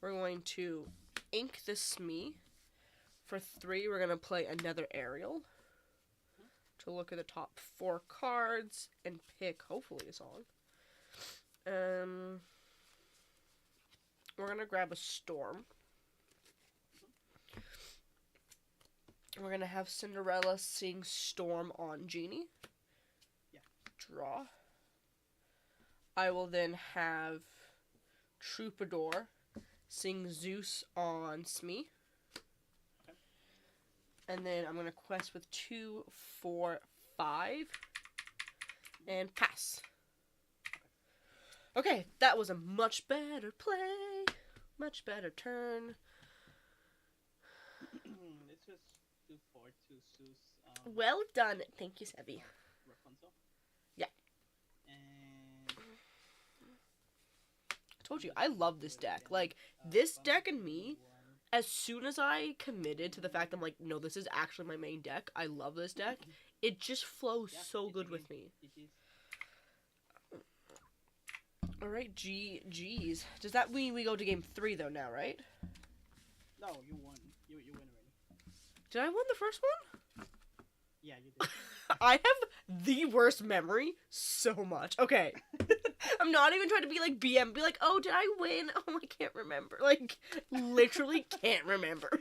we're going to ink the Smee. For 3, we're going to play another Ariel to look at the top 4 cards and pick, hopefully, a song. We're going to grab a Storm. We're going to have Cinderella sing Storm on Genie. Yeah. Draw. I will then have Troubadour sing Zeus on Smee. Okay. And then I'm going to quest with 2, 4, 5. And pass. Okay, that was a much better play. Much better turn. Let's just do 4 to Zeus. Well done. Thank you, Sebi. Rapunzel. Yeah. And I told you, I love this deck. Like, this deck and me, as soon as I committed to the fact I'm like, no, this is actually my main deck, I love this deck, it just flows so good with me. Alright, G's. Does that mean we go to game 3, though, now, right? No, you won. You win already. Did I win the first one? Yeah, you did. I have the worst memory so much. Okay. I'm not even trying to be like BM, be like, oh, did I win? Oh, I can't remember. Like, literally can't remember.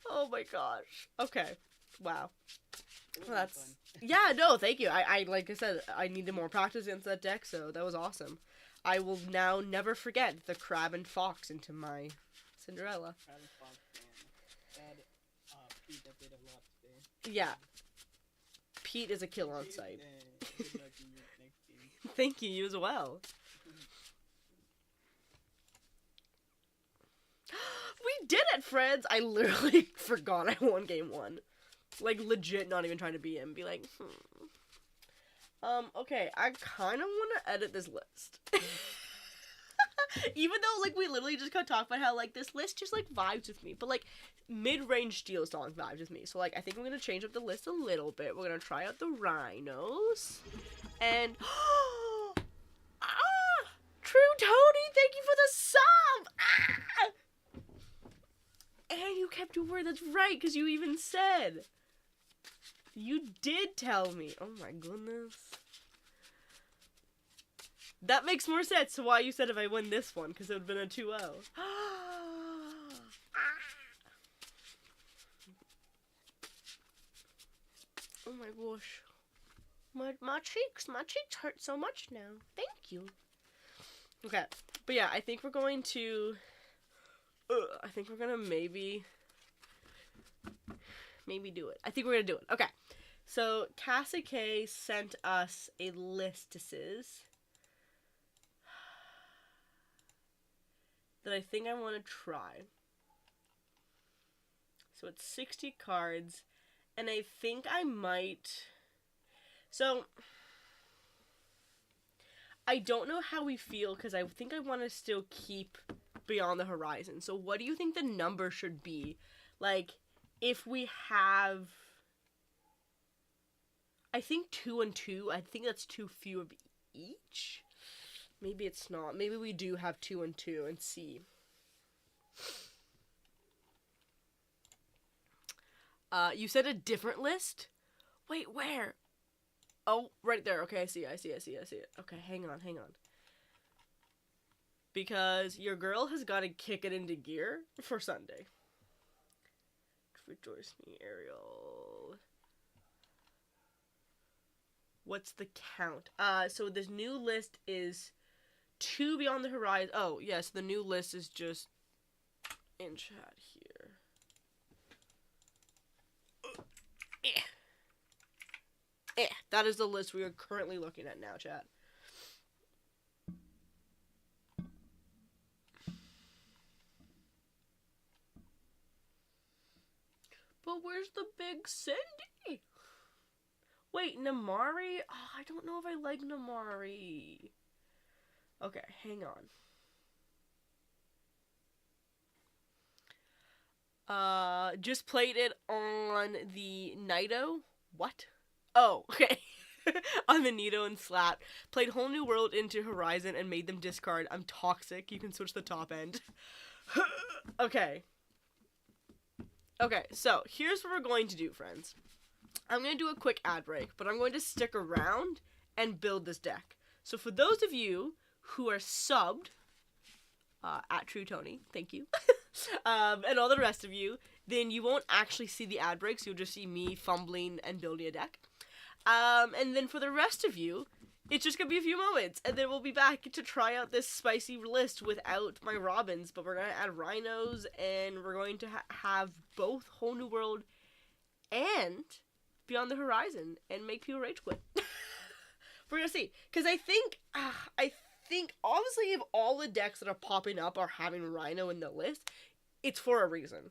Oh my gosh. Okay. Wow. Well, that's... Yeah, no, thank you. I like I said, I needed more practice against that deck, so that was awesome. I will now never forget the Crab and Fox into my Cinderella. Crab and Fox and Pete that did a lot today. Yeah. Pete is a kill on sight. Good luck in your next game. Thank you, you as well. We did it, friends! I literally forgot I won game 1. Like, legit not even trying to be him. Be like, okay, I kind of want to edit this list. Even though, like, we literally just kind of talked about how, like, this list just, like, vibes with me. But, like, mid-range steel song vibes with me. So, like, I think we're going to change up the list a little bit. We're going to try out the rhinos. And, True Tony, thank you for the sub! And you kept your word, that's right, because you even said. You did tell me. Oh my goodness. That makes more sense to why you said if I win this one, because it would have been a 2-0. Oh my gosh. My cheeks hurt so much now. Thank you. Okay, but yeah, I think we're going to, I think we're gonna maybe do it. I think we're gonna do it. Okay, so Cassie K sent us a list that I think I want to try. So it's 60 cards, and I think I might, so I don't know how we feel, because I think I want to still keep Beyond the Horizon. So what do you think the number should be? Like, if we have, I think 2 and 2, I think that's too few of each. Maybe it's not. Maybe we do have 2 and 2 and see. You said a different list? Wait, where? Oh, right there. Okay, I see it. Okay, hang on. Because your girl has got to kick it into gear for Sunday. Rejoice me, Ariel. What's the count? So this new list is 2 Beyond the Horizon. Oh, yes, the new list is just in chat here. That is the list we are currently looking at now, chat. But where's the big Cindy? Wait, Namari? Oh, I don't know if I like Namari. Okay, hang on. Just played it on the Nido. What? Oh, okay. On the Nido and Slap. Played Whole New World into Horizon and made them discard. I'm toxic. You can switch the top end. Okay. Okay, so here's what we're going to do, friends. I'm going to do a quick ad break, but I'm going to stick around and build this deck. So for those of you who are subbed at True Tourny, thank you, and all the rest of you, then you won't actually see the ad breaks. You'll just see me fumbling and building a deck. And then for the rest of you, it's just going to be a few moments, and then we'll be back to try out this spicy list without my Robins, but we're going to add Rhinos, and we're going to have both Whole New World and Beyond the Horizon, and make people rage quit. We're going to see, because I think, obviously, if all the decks that are popping up are having Rhino in the list, it's for a reason,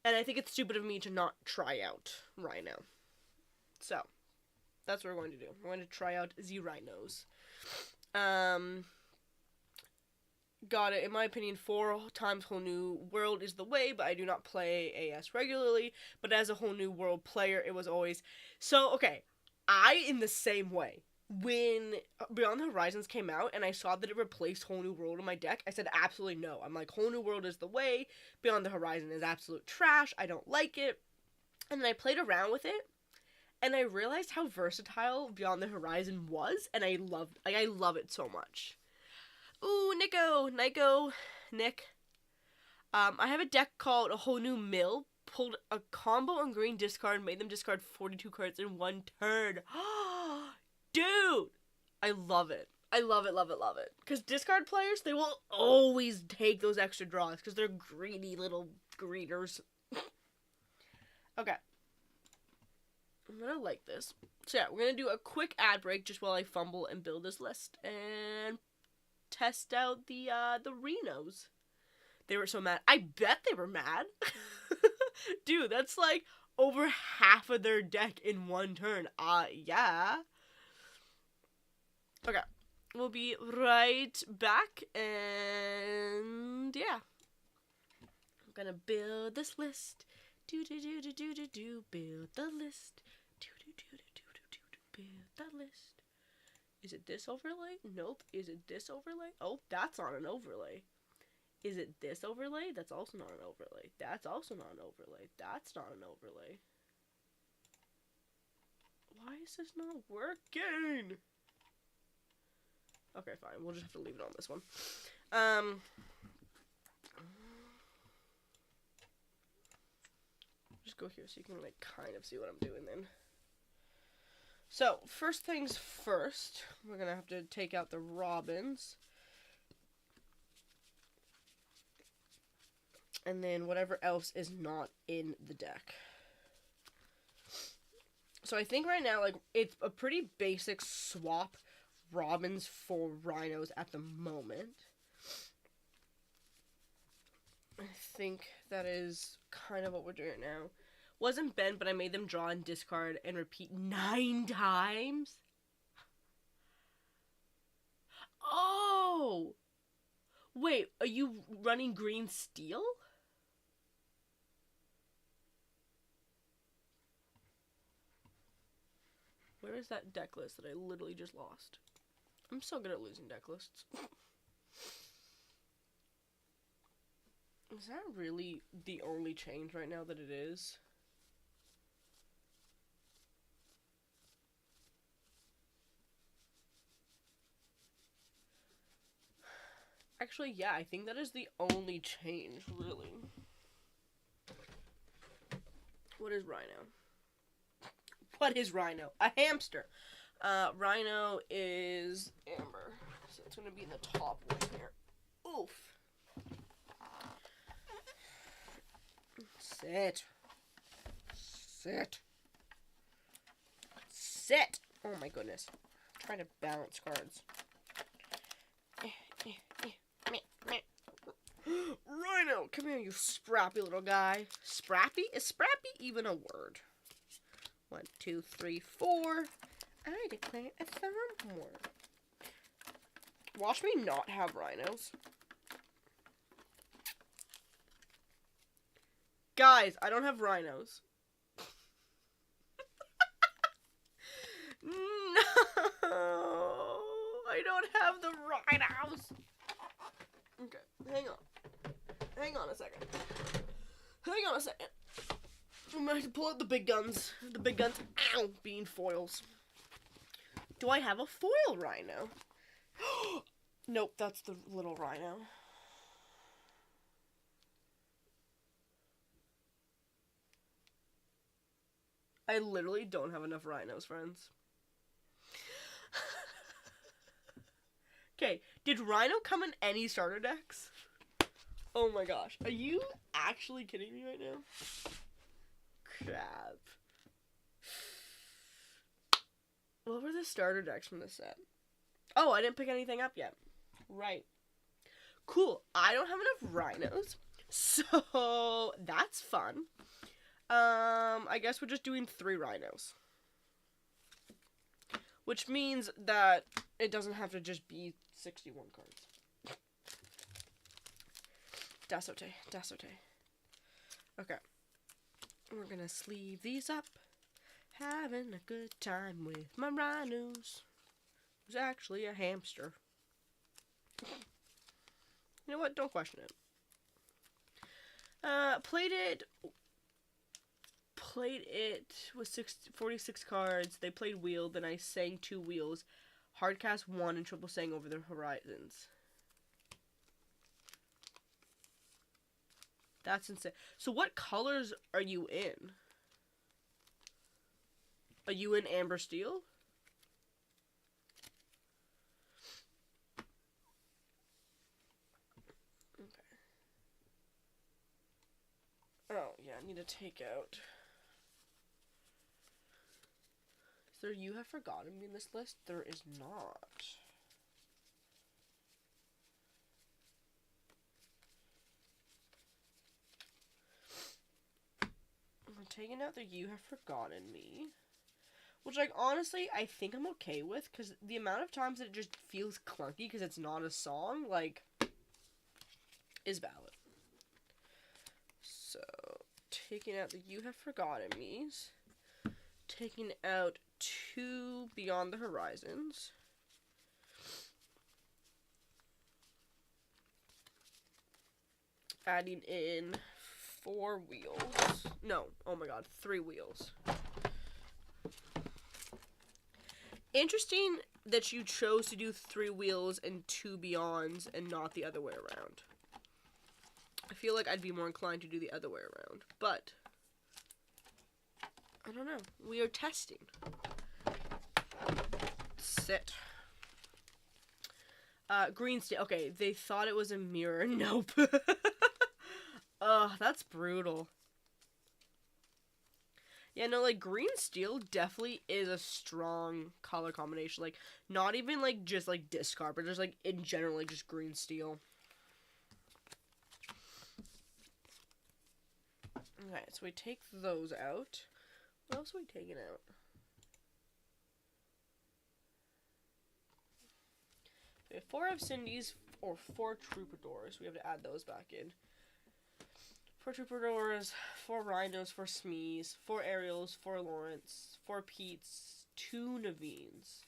and I think it's stupid of me to not try out Rhino. So that's what we're going to do. We're going to try out Z-Rhinos. Got it. In my opinion, 4 times Whole New World is the way, but I do not play AS regularly. But as a Whole New World player, it was always... So, okay, I, in the same way, when Beyond the Horizons came out and I saw that it replaced Whole New World in my deck, I said absolutely no. I'm like, Whole New World is the way, Beyond the Horizon is absolute trash, I don't like it. And then I played around with it, and I realized how versatile Beyond the Horizon was, and I love it so much. Ooh, Nick. I have a deck called A Whole New Mill. Pulled a combo on green discard, made them discard 42 cards in 1 turn. Dude! I love it. I love it. Because discard players, they will always take those extra draws, because they're greedy little greeters. Okay. I'm gonna like this. So yeah, we're gonna do a quick ad break just while I fumble and build this list and test out the Rhinos. They were so mad. I bet they were mad. Dude, that's like over half of their deck in 1 turn. Yeah. Okay. We'll be right back, and yeah. I'm gonna build this list. Build the list. Build that list. Is it this overlay? Nope. Is it this overlay? Oh, that's not an overlay. Is it this overlay? That's also not an overlay. That's also not an overlay. That's not an overlay. Why is this not working? Okay, fine. We'll just have to leave it on this one. Just go here so you can, like, kind of see what I'm doing then. So, first things first, we're gonna have to take out the robins. And then whatever else is not in the deck. So I think right now, like, it's a pretty basic swap robins for rhinos at the moment. I think that is kind of what we're doing now. Wasn't Ben, but I made them draw and discard and repeat 9 times. Oh! Wait, are you running green steel? Where is that deck list that I literally just lost? I'm so good at losing deck lists. Is that really the only change right now that it is? Actually, yeah, I think that is the only change, really. What is Rhino? What is Rhino? A hamster. Rhino is amber. So it's gonna be in the top one here. Oof. Sit. Sit. Sit. Oh my goodness. I'm trying to balance cards. Rhino, come here, you sprappy little guy. Sprappy? Is sprappy even a word? 1, 2, 3, 4. I declare a third word. Watch me not have rhinos. Guys, I don't have rhinos. No, I don't have the rhinos. Okay, hang on. Hang on a second. Hang on a second. I'm gonna have to pull out the big guns. The big guns, ow, being foils. Do I have a foil rhino? Nope, that's the little rhino. I literally don't have enough rhinos, friends. Okay, did Rhino come in any starter decks? Oh my gosh, are you actually kidding me right now? Crap. What were the starter decks from this set? Oh, I didn't pick anything up yet. Right. Cool, I don't have enough rhinos, so that's fun. I guess we're just doing 3 rhinos. Which means that it doesn't have to just be 61 cards. That's okay. That's okay. Okay. We're gonna sleeve these up. Having a good time with my rhinos. It was actually a hamster. You know what? Don't question it. Played it with 46 cards. They played wheel, then I sang 2 wheels. Hardcast 1 and triple sang over the horizons. That's insane. So what colors are you in? Are you in amber steel? Okay. Oh, yeah, I need to take out... Is there You Have Forgotten Me in this list? There is not. I'm taking out the You Have Forgotten Me. Which, like, honestly, I think I'm okay with. Because the amount of times that it just feels clunky because it's not a song, like, is valid. So, taking out the You Have Forgotten Me's. Taking out 2 Beyond the Horizons. Adding in 4 wheels. No, oh my god, 3 wheels. Interesting that you chose to do 3 wheels and 2 beyonds and not the other way around. I feel like I'd be more inclined to do the other way around, but I don't know. We are testing. Sit. Green steel. Okay, they thought it was a mirror. Nope. Ugh, that's brutal. Yeah, no, like, green steel definitely is a strong color combination. Like, not even, like, just, like, discard, but just, like, in general, like, just green steel. Okay, so we take those out. What else are we taking out? We have 4 Absindes or 4 Troubadours. We have to add those back in. 4 Troubadours, 4 Rhinos, 4 Smees, 4 Ariels, 4 Lawrence, 4 Petes, 2 Navines,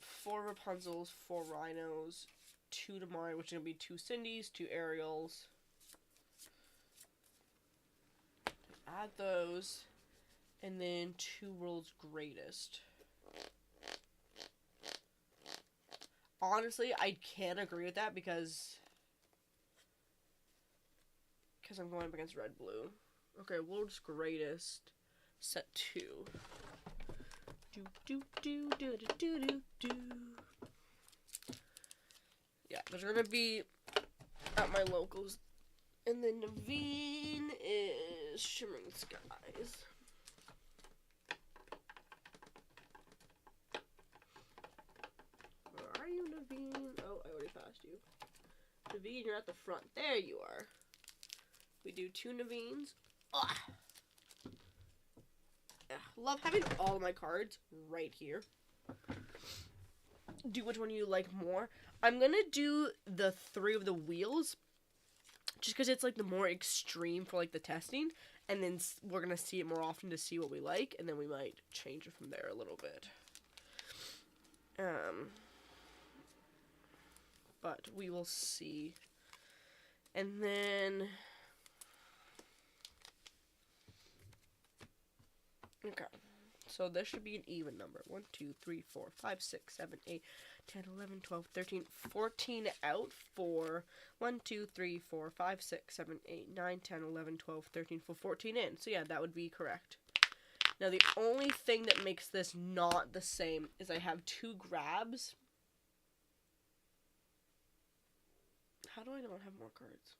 4 Rapunzels, 4 Rhinos, 2 Damari, which is going to be 2 Cindy's, 2 Ariels. Add those, and then 2 World's Greatest. Honestly, I can't agree with that because I'm going up against red blue. Okay, World's Greatest, set 2. Do do do do do do do do. Yeah, there's gonna be at my locals, and then Naveen is Shimmering Skies. Where are you, Naveen? Oh, I already passed you. Naveen, you're at the front. There you are. We do 2 Naveens. Ugh. Love having all of my cards right here. Do which one you like more. I'm gonna do the 3 of the wheels, just because it's like the more extreme for like the testing, and then we're gonna see it more often to see what we like, and then we might change it from there a little bit. But we will see. And then okay, so this should be an even number. 1, 2, 3, 4, 5, 6, 7, 8, 10, 11, 12, 13, 14 out for 1, 2, 3, 4, 5, 6, 7, 8, 9, 10, 11, 12, 13, for 14 in. So yeah, that would be correct. Now the only thing that makes this not the same is I have 2 grabs. How do I not have more cards?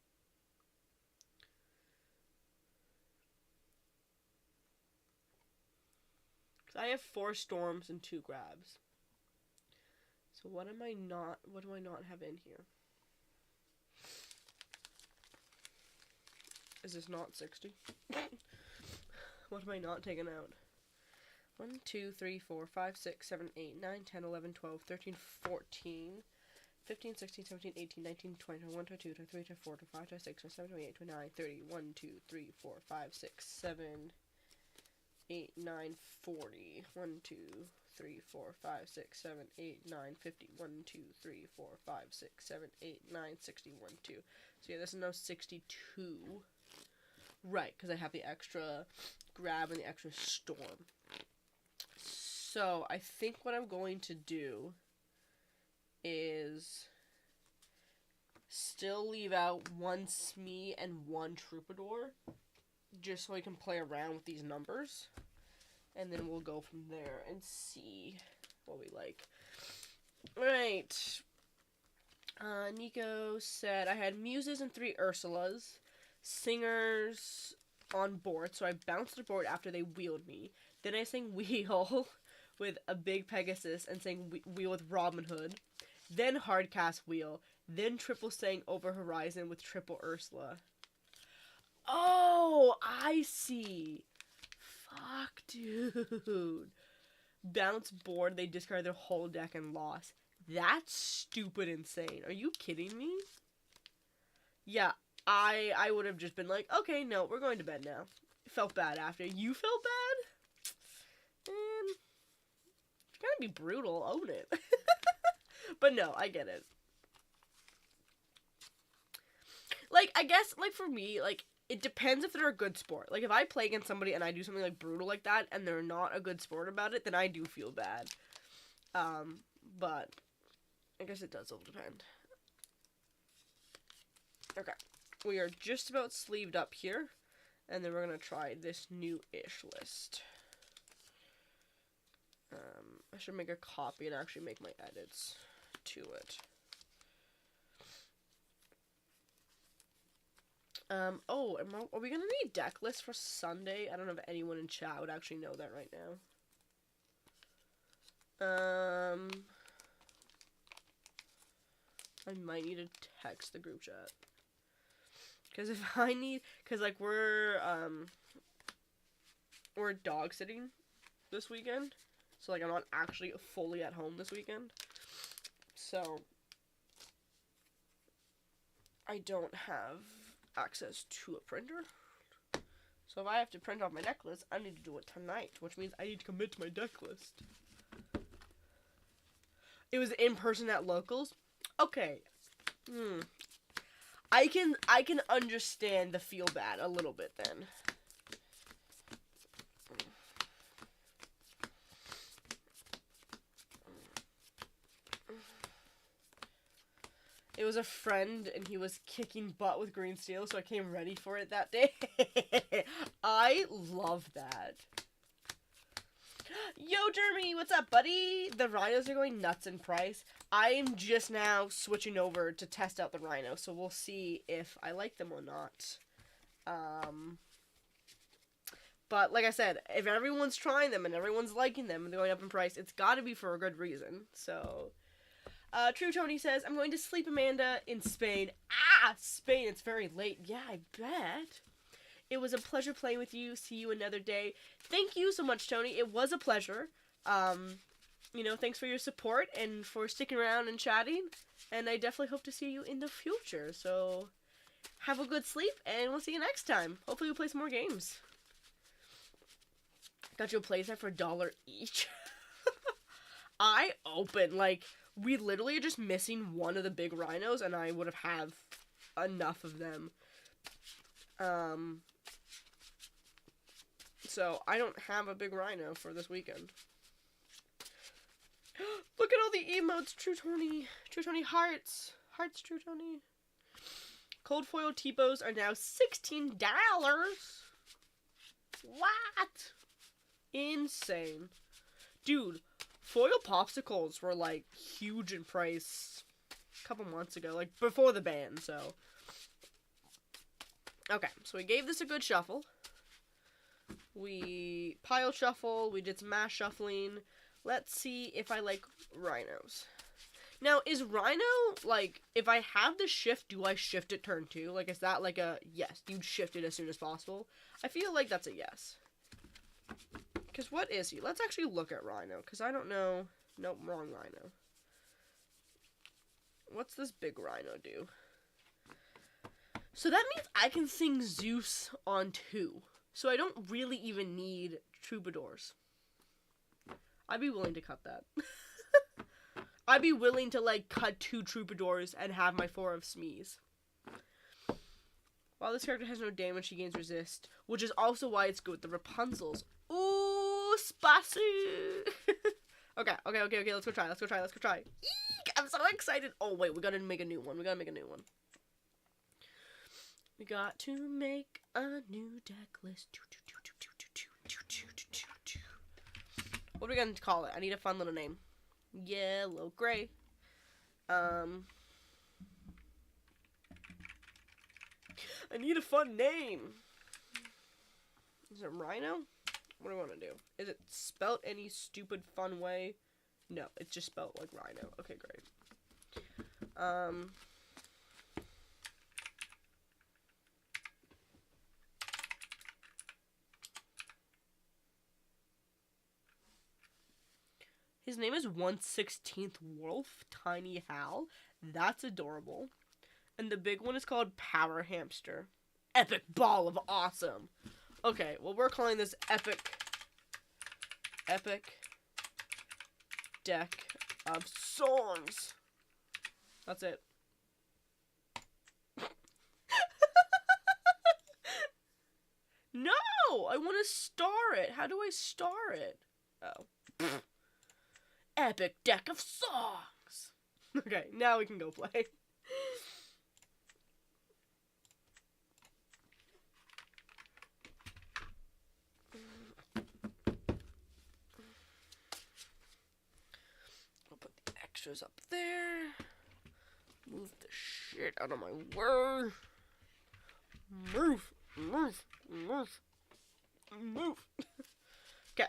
I have 4 storms and 2 grabs. So what do I not have in here? Is this not 60? What am I not taking out? 1, 2, 3, 4, 5, 6, 7, 8, 9, 10, 11, 12, 13, 14, 15, 16, 17, 18, 19, 20, 21, 22, 23, 24, 25, 26, 27, 28, 29, 30, 1, 2, 3, 4, 5, 6, 7, 8, 9, 40. 1, 2, 3, 4, 5, 6, 7, 8, 9, 50. 1, 2, 3, 4, 5, 6, 7, 8, 9, 60. 1, 2. So yeah, this is now 62. Right, because I have the extra grab and the extra storm. So I think what I'm going to do is still leave out 1 Smee and 1 Troubadour, just so I can play around with these numbers, and then we'll go from there and see what we like. Alright, Nico said I had muses and 3 Ursulas, singers on board, so I bounced the board after they wheeled me. Then I sang wheel with a big Pegasus and sang wheel with Robin Hood, then hardcast wheel, then triple sang over horizon with triple Ursula. Oh, I see. Fuck, dude. Bounce board, they discard their whole deck and lost. That's stupid insane. Are you kidding me? Yeah, I would have just been like, okay, no, we're going to bed now. Felt bad after. You felt bad? Man, if you're gonna be brutal, own it. But no, I get it. Like, I guess, like, for me, like, it depends if they're a good sport. Like, if I play against somebody and I do something, like, brutal like that, and they're not a good sport about it, then I do feel bad. But I guess it does all depend. Okay. We are just about sleeved up here, and then we're going to try this new-ish list. I should make a copy and actually make my edits to it. Oh, are we gonna need deck lists for Sunday? I don't know if anyone in chat would actually know that right now. I might need to text the group chat. Because like, we're dog sitting this weekend. So, like, I'm not actually fully at home this weekend. So, I don't have access to a printer. So if I have to print off my deck list, I need to do it tonight, which means I need to commit to my deck list. It was in person at locals. Okay. I can understand the feel bad a little bit then. It was a friend, and he was kicking butt with green steel, so I came ready for it that day. I love that. Yo, Jeremy, what's up, buddy? The rhinos are going nuts in price. I'm just now switching over to test out the rhino, so we'll see if I like them or not. But like I said, if everyone's trying them and everyone's liking them and they're going up in price, it's got to be for a good reason. So... True Tony says, I'm going to sleep, Amanda, in Spain. Spain, it's very late. Yeah, I bet. It was a pleasure playing with you. See you another day. Thank you so much, Tony. It was a pleasure. Thanks for your support and for sticking around and chatting. And I definitely hope to see you in the future. So, have a good sleep, and we'll see you next time. Hopefully we'll play some more games. Got you a playset for $1 each. I opened, we literally are just missing one of the big rhinos, and I would have enough of them. So I don't have a big rhino for this weekend. Look at all the emotes, True Tony hearts, True Tony. Cold foil T-bows are now $16. What? Insane, dude. Foil popsicles were, huge in price a couple months ago, before the ban, so. Okay, so we gave this a good shuffle. We pile shuffle, we did some mass shuffling. Let's see if I like rhinos. Now, is rhino, if I have the shift, do I shift it turn 2? Is that a yes, you'd shift it as soon as possible? I feel like that's a yes. Because what is he? Let's actually look at Rhino, because I don't know. Nope, wrong Rhino. What's this big Rhino do? So that means I can sing Zeus on 2. So I don't really even need troubadours. I'd be willing to cut that. I'd be willing to, cut 2 troubadours and have my 4 of Smees. While this character has no damage, she gains resist, which is also why it's good with the Rapunzels. Ooh, spicy! Okay, let's go try. Eek! I'm so excited! Oh, wait, we gotta make a new one. We got to make a new deck list. What are we gonna call it? I need a fun little name. Yellow gray. I need a fun name. Is it Rhino? What do I want to do? Is it spelt any stupid fun way? No, it's just spelt like Rhino. Okay, great. His name is 1/16th Wolf, Tiny Hal. That's adorable. And the big one is called Power Hamster. Epic ball of awesome. Okay, well, we're calling this epic deck of songs. That's it. No! I want to star it. How do I star it? Oh. Epic deck of songs! Okay, now we can go play. I'll put the extras up there. Move the shit out of my way. Move, move, move, move. Okay,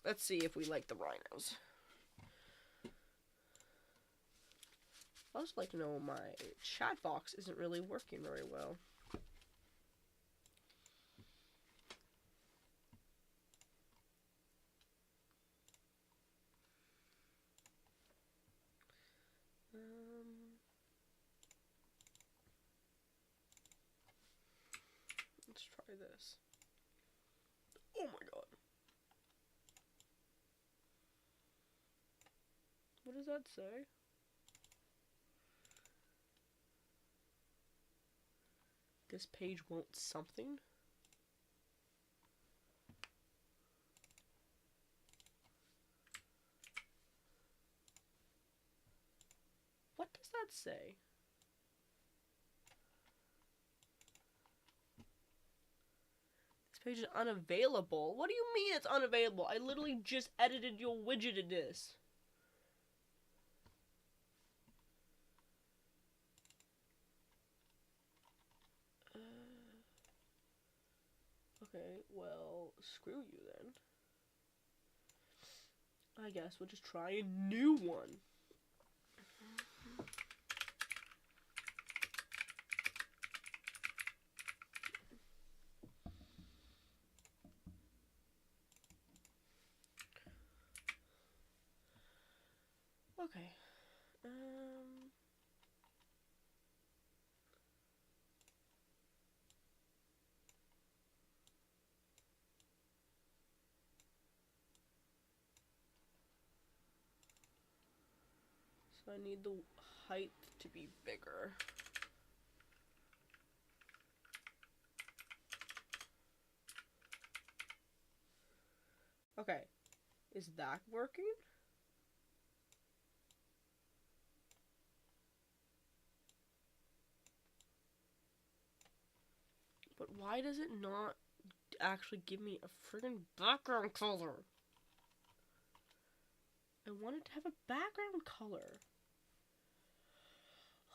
let's see if we like the rhinos. I also like to know my chat box isn't really working very well. Let's try this. Oh my god. What does that say? This page won't something? What does that say? This page is unavailable. What do you mean it's unavailable? I literally just edited your widget in this. Okay, well, screw you then. I guess we'll just try a new one. Okay. So I need the height to be bigger. Okay. Is that working? But why does it not actually give me a friggin' background color? I wanted to have a background color.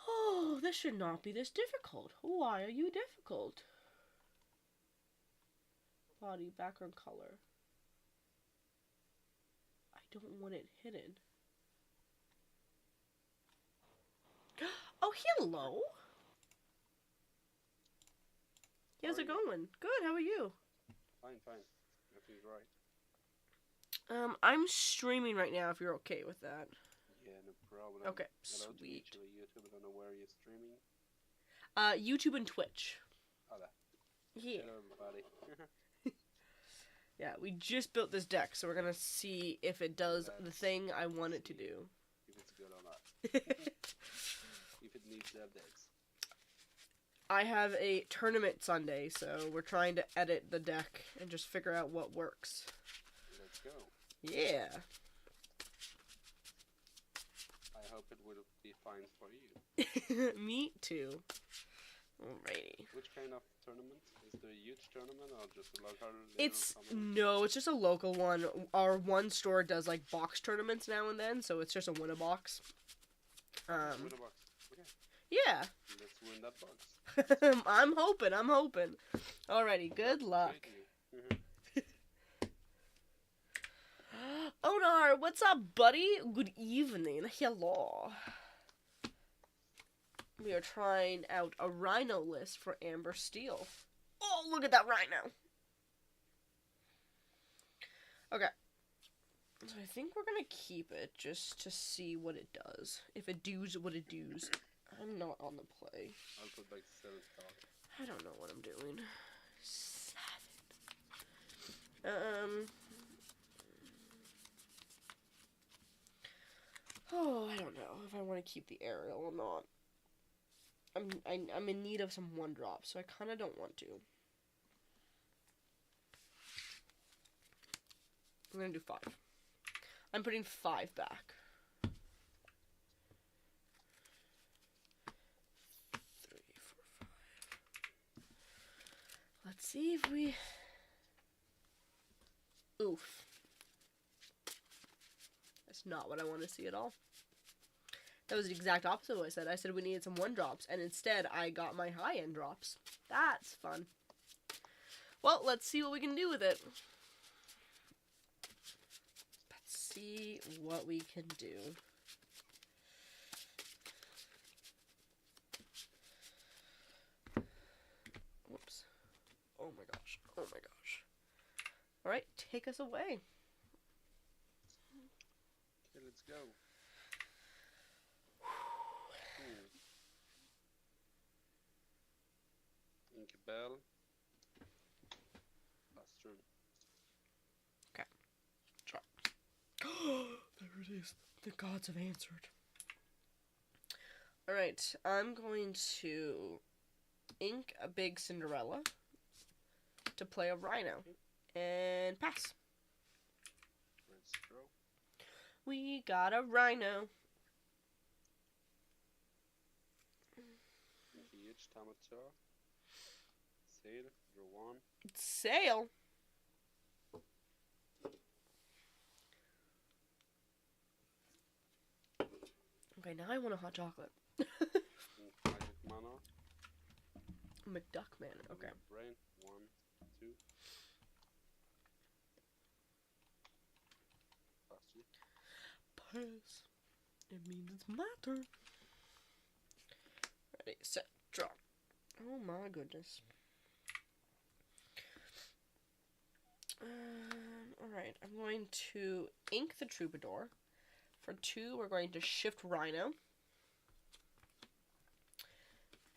Oh, this should not be this difficult. Why are you difficult? Body, background color. I don't want it hidden. Oh, hello! How's it going? Good, how are you? Fine, fine. Everything's right. I'm streaming right now if you're okay with that. Yeah, no problem. Okay, Hello to sweet. YouTube. I don't know where you're streaming. YouTube and Twitch. Oh, there. Yeah. Hello, everybody. Yeah, we just built this deck, so we're gonna see if it does the thing I want it to do. If it's good or not. If it needs to updates. I have a tournament Sunday, so we're trying to edit the deck and just figure out what works. Let's go. Yeah. I hope it will be fine for you. Me too. Alrighty. Which kind of tournament? Is it a huge tournament or just a local? It's tournament? no, it's just a local one. Our one store does like box tournaments now and then, so it's just a win-a-box. Win a box. Okay. Yeah. Let's win that box. I'm hoping. Alrighty, good luck. Onar, what's up, buddy? Good evening. Hello. We are trying out a rhino list for Amber Steel. Oh, look at that rhino. Okay. So I think we're gonna keep it just to see what it does. If it does what it does. I'm not on the play. I'll put like 7 stock. I don't know what I'm doing. 7. Oh, I don't know if I want to keep the aerial or not. I'm in need of some 1-drops, so I kind of don't want to. I'm gonna do 5. I'm putting 5 back. 3, 4, 5. Let's see if we... Oof. That's not what I want to see at all. That was the exact opposite of what I said. I said we needed some 1-drops, and instead I got my high-end drops. That's fun. Well, let's see what we can do with it. Let's see what we can do. Whoops. Oh my gosh. Oh my gosh. Alright, take us away. Okay, let's go. Inky Bell. Last turn. There it is. The gods have answered. Alright, I'm going to ink a big Cinderella to play a Rhino. And pass. Let's draw. We got a Rhino. Huge Tamateur. Sail. Draw 1. Sail. Okay, now I want a hot chocolate. Magic Mana. McDuck Manor. Okay. Brain. 1, 2. Pass 2. Pass. It means it's my turn. Ready, set, draw. Oh my goodness. Alright, I'm going to ink the Troubadour. For 2, we're going to shift Rhino.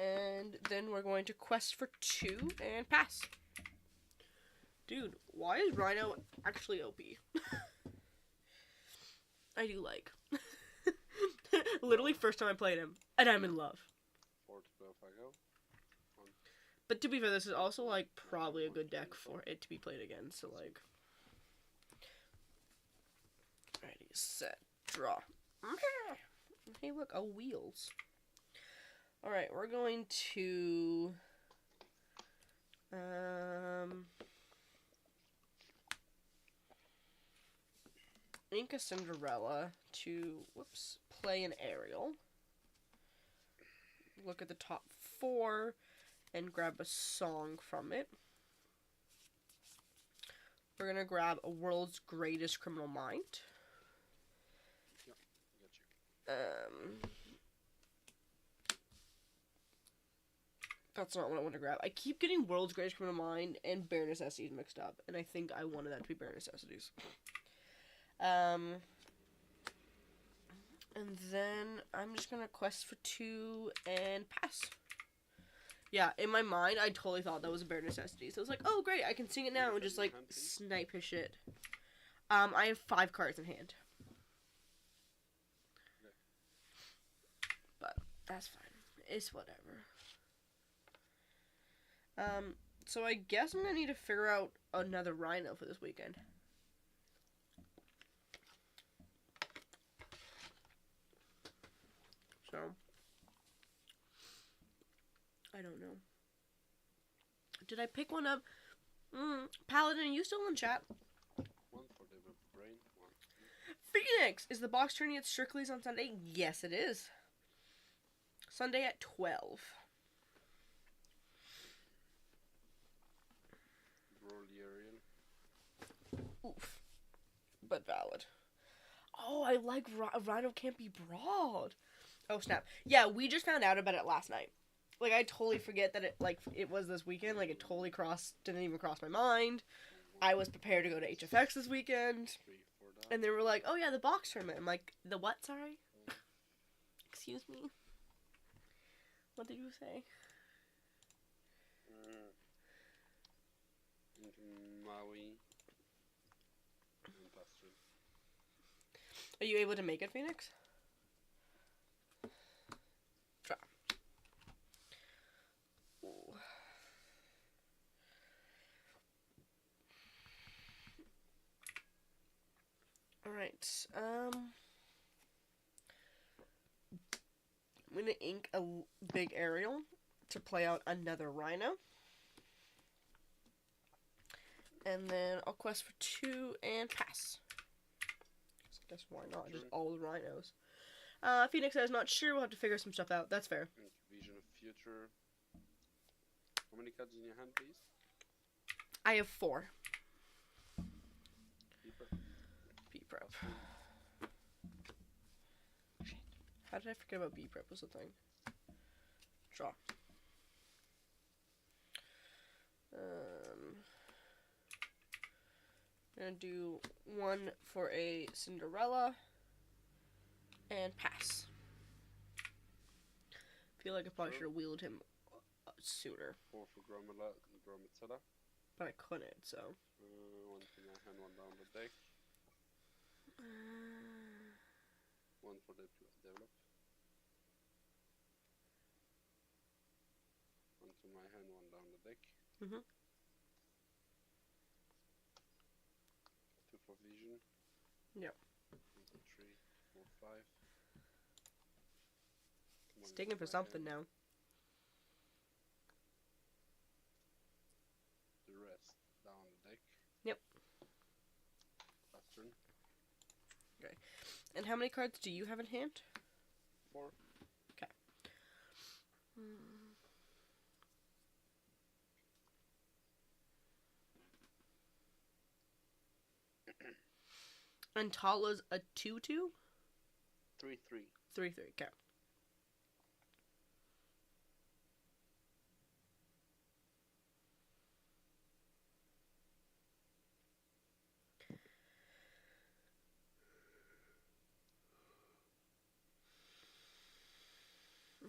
And then we're going to quest for 2 and pass. Dude, why is Rhino actually OP? I do like. Literally first time I played him, and I'm in love. 4 to 12 I go. 1. But to be fair, this is also like probably a good deck for it to be played again, so like... Ready, set, draw. Hey look, a wheels. Alright, we're going to... ink a Cinderella to, whoops, play an aerial. Look at the top 4 and grab a song from it. We're gonna grab a World's Greatest Criminal Mind. Yep, got you. That's not what I want to grab. I keep getting World's Greatest Criminal Mind and Bare Necessities mixed up, and I think I wanted that to be Bare Necessities. And then I'm just gonna quest for 2 and pass. Yeah, in my mind, I totally thought that was a Bare Necessities. So I was like, oh great, I can sing it now and just like snipe his shit. I have 5 cards in hand. But that's fine. It's whatever. So I guess I'm gonna need to figure out another Rhino for this weekend. So, I don't know. Did I pick one up? Paladin, are you still in chat? 1 for the brain. 1. Phoenix! Is the box tourney at Strictly's on Sunday? Yes, it is. Sunday at 12. Oof. But valid. Oh, I like Rhino can't be broad. Oh, snap. Yeah, we just found out about it last night. Like, I totally forget that it was this weekend. Like, it totally didn't even cross my mind. I was prepared to go to HFX this weekend. 3 for that. And they were like, oh yeah, the box tournament. I'm like, the what, sorry? Excuse me? What did you say? Into Maui. And pass 3. Are you able to make it, Phoenix? Try. Ooh. right. I'm gonna ink a big aerial to play out another rhino. And then I'll quest for 2 and pass. So I guess why not? Just all the rhinos. Phoenix says, not sure, we'll have to figure some stuff out. That's fair. Vision of Future. How many cards in your hand, please? I have 4. Keeper. B-prep. How did I forget about B-prep was the thing? Draw. I'm gonna do 1 for a Cinderella and pass. Feel like I probably should have wheeled him sooner, 4 for Gromatella. but I couldn't. So 1 to my hand, 1 down the deck. 1 for the develop. 1 to my hand, 1 down the deck. 2 for vision. Yep. 1, 2, 3, 4, 5. He's digging for something now. The rest down the deck. Yep. Last turn. And how many cards do you have in hand? 4. Okay. And Tala's a 2/2? 3, 3. 3/3. Okay.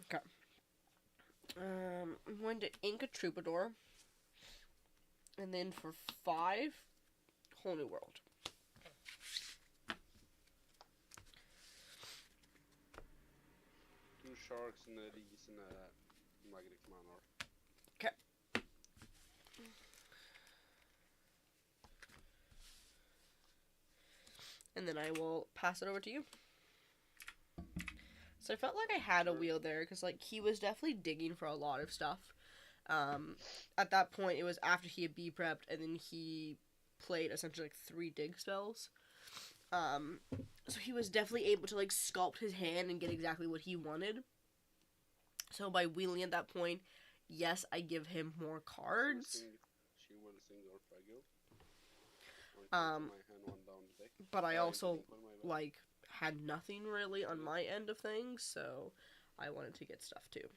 Okay. I'm going to ink a troubadour. And then for 5, whole new world. Two sharks and a lease and a magnetic manor. Okay. And then I will pass it over to you. So I felt like I had a wheel there, because like he was definitely digging for a lot of stuff. At that point, it was after he had B-prepped, and then he played essentially like 3 dig spells. So he was definitely able to like sculpt his hand and get exactly what he wanted. So by wheeling at that point, yes, I give him more cards. She will sing or fragile. Um, My hand, 1 down the deck. But I also think on my like had nothing really on my end of things, so I wanted to get stuff too.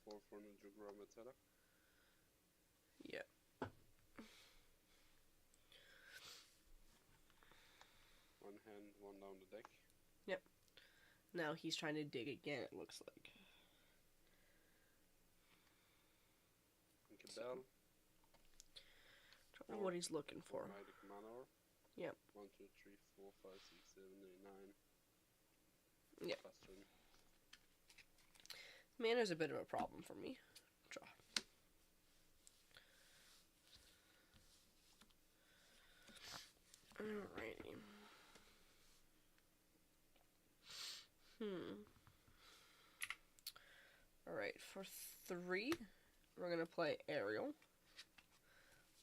4 for the Gromatella. Yeah. One hand, 1 down the deck. Yep. Now he's trying to dig again, it looks like. Cadell. Don't know what he's looking for. Magnetic manor. Yep. 1, 2, 3, 4, 5, 6, 7, 8, 9. Yep. Last turn. Mana's a bit of a problem for me. Draw. Alrighty. Alright, for 3, we're gonna play Aerial.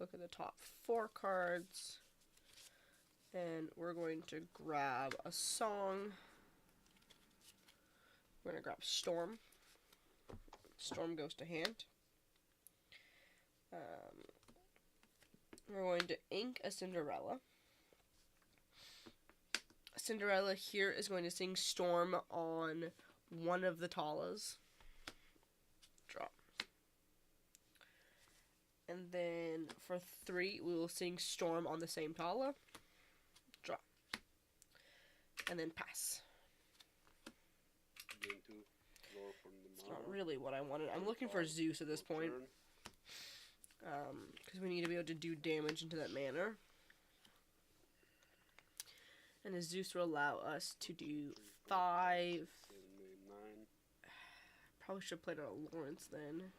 Look at the top 4 cards. And we're going to grab a song. We're gonna grab Storm. Storm goes to hand. We're going to ink a Cinderella. Cinderella here is going to sing Storm on one of the Talas. Draw. And then for 3, we will sing Storm on the same Tala. Draw. And then pass. Gain 2. Roar from the It's manor. not really what I wanted. I'm looking for Zeus at this point. Because we need to be able to do damage into that manor. And a Zeus will allow us to do 5. 7, 8, 9. Probably should have played on a Lawrence then.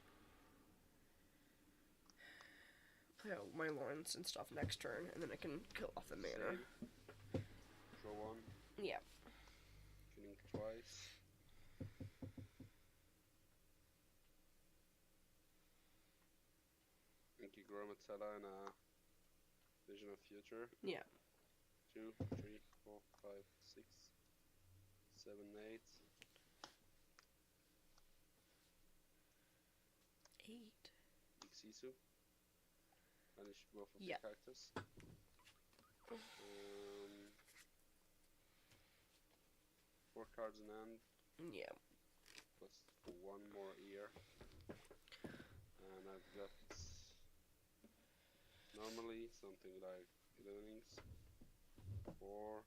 play out my Lawrence and stuff next turn, and then I can kill off the mana. Same. Draw one. Yeah. Killing twice. Inky Gromatella and a Vision of Future. Yeah. 2, 3, 4, 5, 6, 7, 8. 8. Big Sisu. Banish both of Yeah. the characters. 4 cards in hand, Yeah. plus for 1 more ear. And I've got normally something like 11 inks. 4,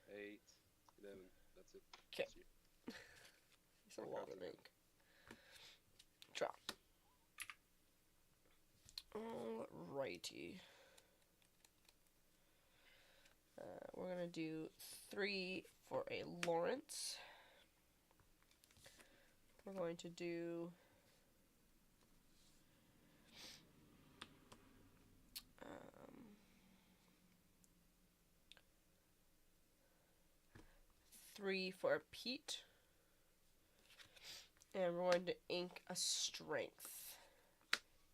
8, 11. That's it. 'Kay. That's you. It's a Four lot cards of in hand. ink. Draw. Alrighty. We're gonna do 3 for a Lawrence. We're going to do 3 for a Pete. And we're going to ink a Strength.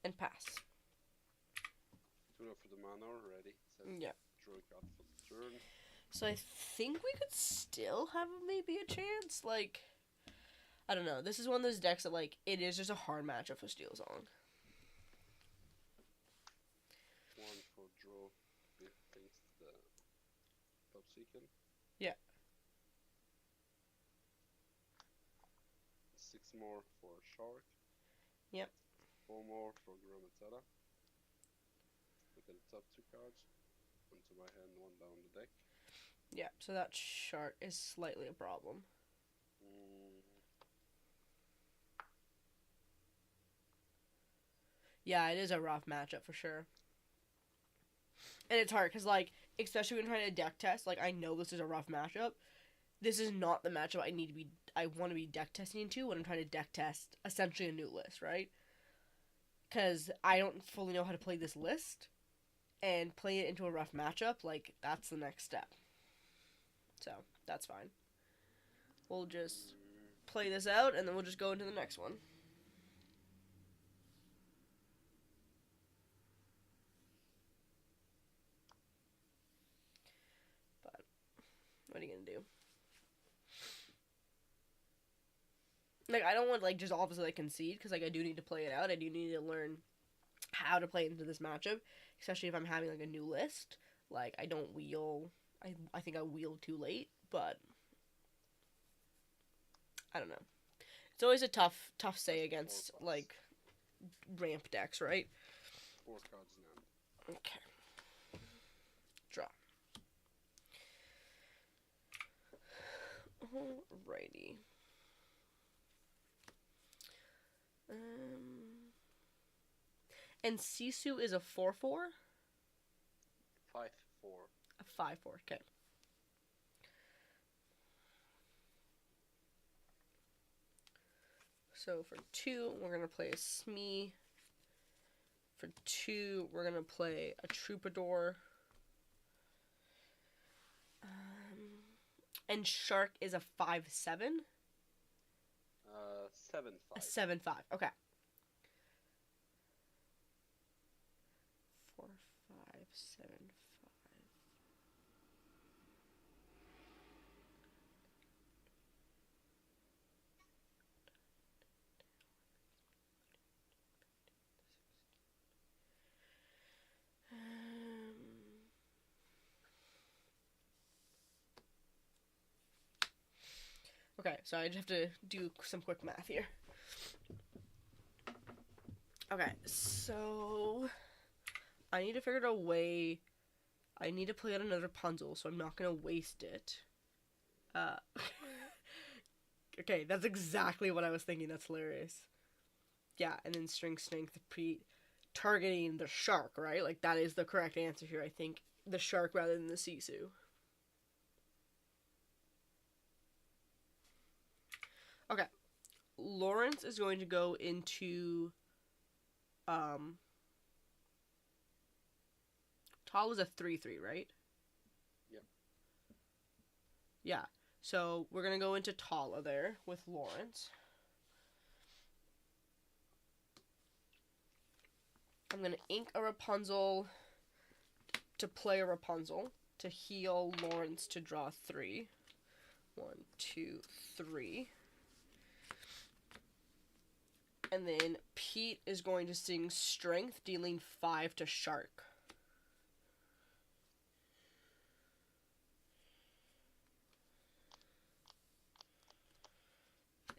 And pass. 2 for the mana already. So Yeah. draw a card for the turn. So I think we could still have maybe a chance. Like, I don't know. This is one of those decks that, like, it is just a hard matchup for Steel Song. 1 for draw with things to the top second. Yeah. 6 more for Shark. Yep. 4 more for Gromatella. Look at the top 2 cards. 1 to my hand, 1 down the deck. Yeah, so that shark is slightly a problem. Yeah, it is a rough matchup for sure. And it's hard because, like, especially when trying to deck test, like, I know this is a rough matchup. This is not the matchup I want to be deck testing into when I'm trying to deck test essentially a new list, right? Because I don't fully know how to play this list, and play it into a rough matchup, like, that's the next step. So, that's fine. We'll just play this out, and then we'll just go into the next one. But, what are you gonna do? Like, I don't want, like, just obviously, like, concede, because, like, I do need to play it out. I do need to learn how to play into this matchup, especially if I'm having, like, a new list. Like, I don't wheel... I think I wheeled too late, but... I don't know. It's always a tough say against, like, ramp decks, right? 4 cards in hand. Okay. Draw. Alrighty. And Sisu is a 4/4? 5/4. A 5/4, okay. So for 2, we're going to play a Smee. For 2, we're going to play a Troubadour. And Shark is a 5/7? 7/5. A 7/5, okay. 4, 5, 7, 5. Okay, so I just have to do some quick math here. Okay, so I need to figure out a way. I need to play out another Rapunzel, so I'm not gonna waste it. Okay, that's exactly what I was thinking. That's hilarious. Yeah, and then String Strength targeting the Shark, right? Like, that is the correct answer here, I think. The Shark rather than the Sisu. Okay. Lawrence is going to go into Tall is a 3/3, right? Yep. Yeah. So we're gonna go into Tala there with Lawrence. I'm gonna ink a Rapunzel to play a Rapunzel to heal Lawrence to draw 3. 1, 2, 3. And then Pete is going to sing Strength, dealing 5 to Shark.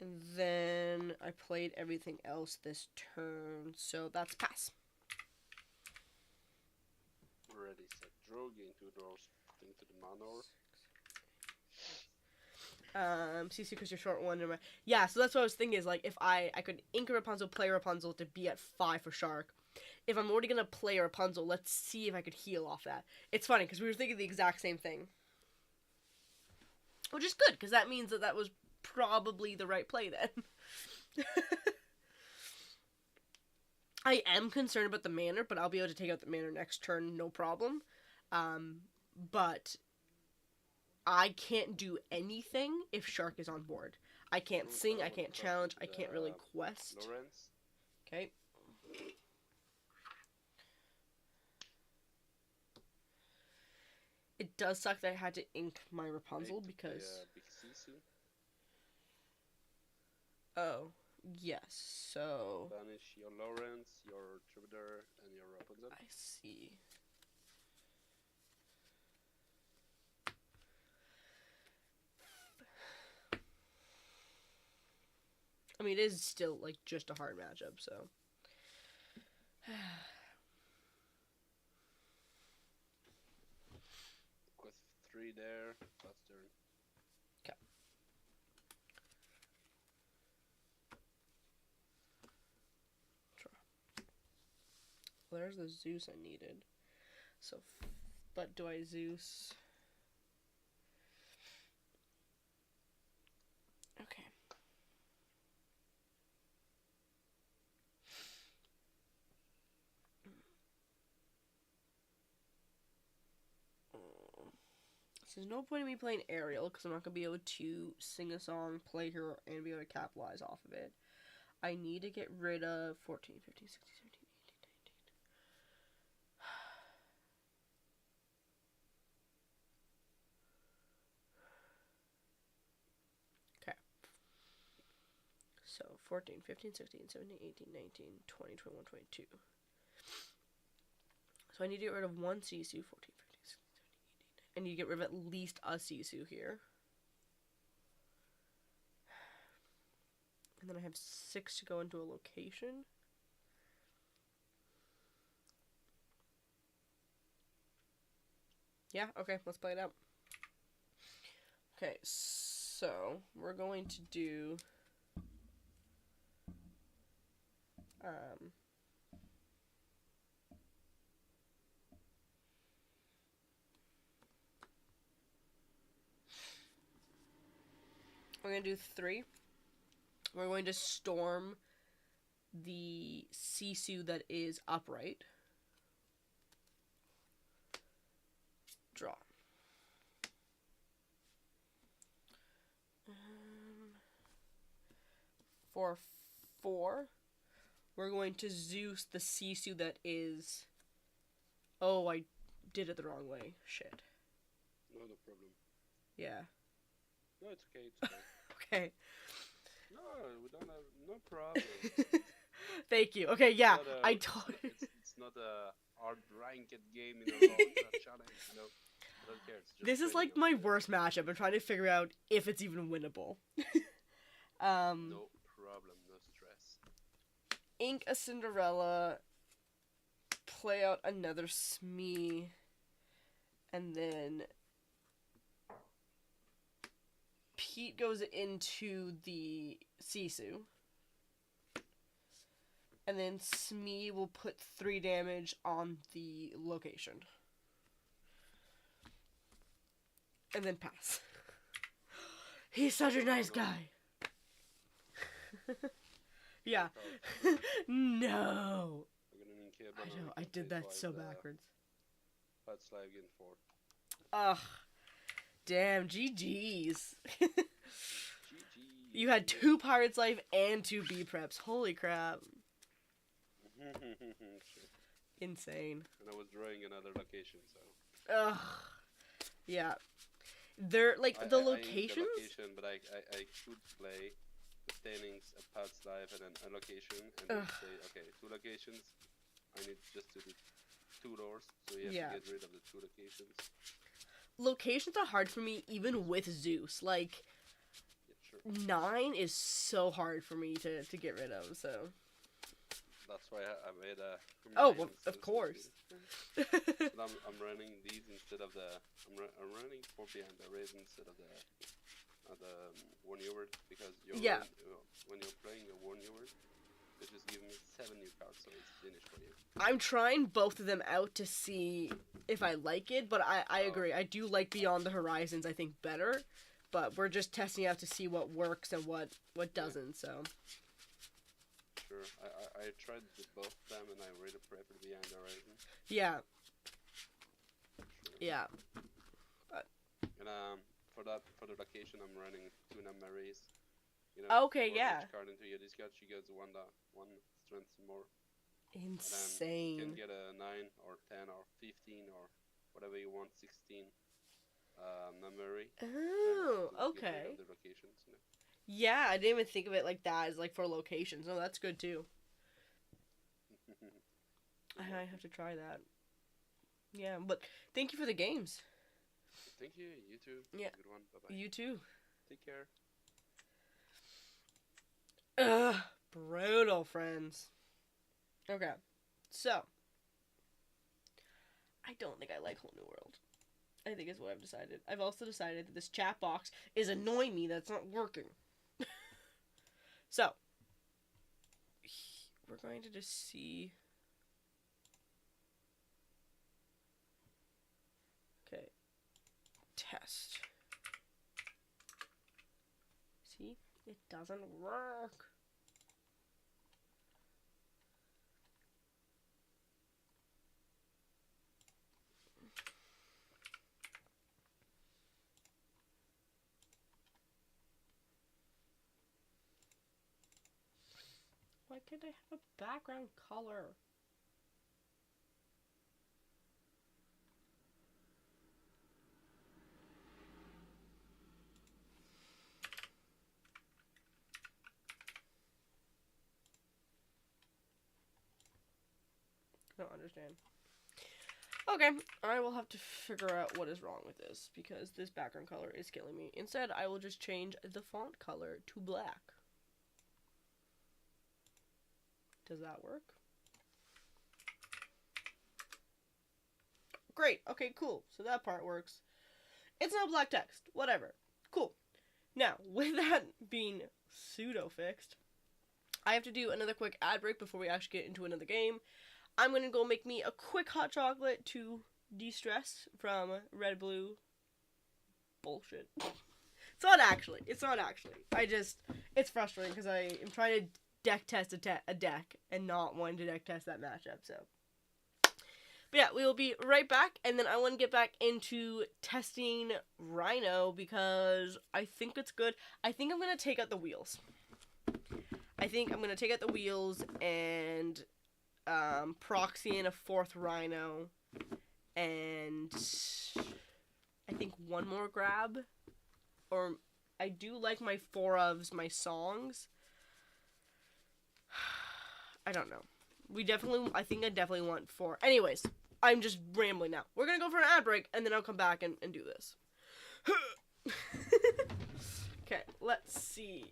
And then I played everything else this turn, so that's pass. Ready, set, draw. Gain 2 draws. Thing to the manor. CC because you're short one. Yeah, so that's what I was thinking is, like, if I could ink a Rapunzel, play a Rapunzel to be at 5 for Shark. If I'm already going to play a Rapunzel, let's see if I could heal off that. It's funny, because we were thinking the exact same thing. Which is good, because that means that was probably the right play then. I am concerned about the manor, but I'll be able to take out the manor next turn, no problem. But I can't do anything if Shark is on board. I can't sing, I can't challenge, I can't really quest. Lawrence. Okay. It does suck that I had to ink my Rapunzel because... Big Sisu. Oh, yes, so... Banish your Lawrence, your Troubadour, and your Rapunzel. I see. I mean, it is still, like, just a hard matchup, so... Quest 3 there. Last turn. Okay. Well, there's the Zeus I needed. So, but do I Zeus? Okay. So there's no point in me playing Ariel, because I'm not going to be able to sing a song, play her, and be able to capitalize off of it. I need to get rid of 14, 15, 16, 17, 18, 19. Okay. So 14, 15, 16, 17, 18, 19, 20, 21, 22. So I need to get rid of one Sisu, 14, 15, 16, 17, 18. I need to get rid of at least a Sisu here. And then I have 6 to go into a location. Yeah, okay, let's play it out. Okay, so we're going to do we're going to do 3. We're going to storm the Sisu that is upright. Draw. For 4, we're going to Zeus the Sisu that is... Oh, I did it the wrong way. Shit. No problem. Yeah. No, it's okay. It's okay. Okay. No, we don't have no problem. Thank you. Okay, yeah. I It's not a hard ranked game in a challenge, you know. I don't care. It's just This is like my worst matchup. I'm trying to figure out if it's even winnable. No problem, no stress. Ink a Cinderella, play out another Smee, and then Pete goes into the Sisu. And then Smee will put 3 damage on the location. And then pass. He's such a nice guy. Yeah. No. I know, I did that so backwards. Pats Live getting 4. Ugh. Damn, GG's. GG. You had 2 Pirates Life and 2 B preps. Holy crap. Shit. Insane. And I was drawing another location, so. Ugh. Yeah. They're like I the need locations. the location, but I could play the standings, a Pats Live, and a location, and then say, okay, 2 locations. I need just to do 2 doors, so you have to get rid of the 2 locations. Locations are hard for me, even with Zeus. Like, Yeah, sure. 9 is so hard for me to get rid of. So. That's why I made a. Oh, well, of course. But I'm running these instead of the. I'm running 4 behind the red instead of the 1 yard, because when you're playing the 1 yard, it just gives me 7 new cards, so it's finished for you. I'm trying both of them out to see if I like it, but I agree. I do like Beyond the Horizons, I think, better. But we're just testing out to see what works and what doesn't, so. Sure. I tried both of them, and I really prefer Beyond the Horizon. Yeah. Sure. Yeah. And for the location, I'm running 2 Namaris. You know, Okay, yeah. Each card into your discard, she gets one strength more. Insane. You can get a 9 or 10 or 15 or whatever you want, 16 Namari. Oh, to get rid okay. of the locations, you know. Yeah, I didn't even think of it like that, as like for locations. No, that's good too. I have to try that. Yeah, but thank you for the games. Thank you. You too. Yeah. Good one. Bye bye. You too. Take care. Ugh, brutal, friends. Okay, so I don't think I like Whole New World. I think is what I've decided. I've also decided that this chat box is annoying me. That's not working. So we're going to just see. Okay. Test. See? It doesn't work. Why can't I have a background color? I don't understand. Okay, I will have to figure out what is wrong with this, because this background color is killing me. Instead, I will just change the font color to black. Does that work? Great, okay, cool. So that part works. It's not black text. Whatever. Cool. Now, with that being pseudo-fixed, I have to do another quick ad break before we actually get into another game. I'm going to go make me a quick hot chocolate to de-stress from Red Blue bullshit. It's not actually. It's frustrating because I am trying to deck test a deck and not wanting to deck test that matchup, so. But yeah, we will be right back, and then I want to get back into testing Rhino because I think it's good. I think I'm going to take out the wheels. And proxy in a 4th Rhino, and I think one more grab. Or I do like my 4 ofs, my songs. I don't know. I think I definitely want 4. Anyways, I'm just rambling now. We're gonna go for an ad break, and then I'll come back and do this. Okay, let's see.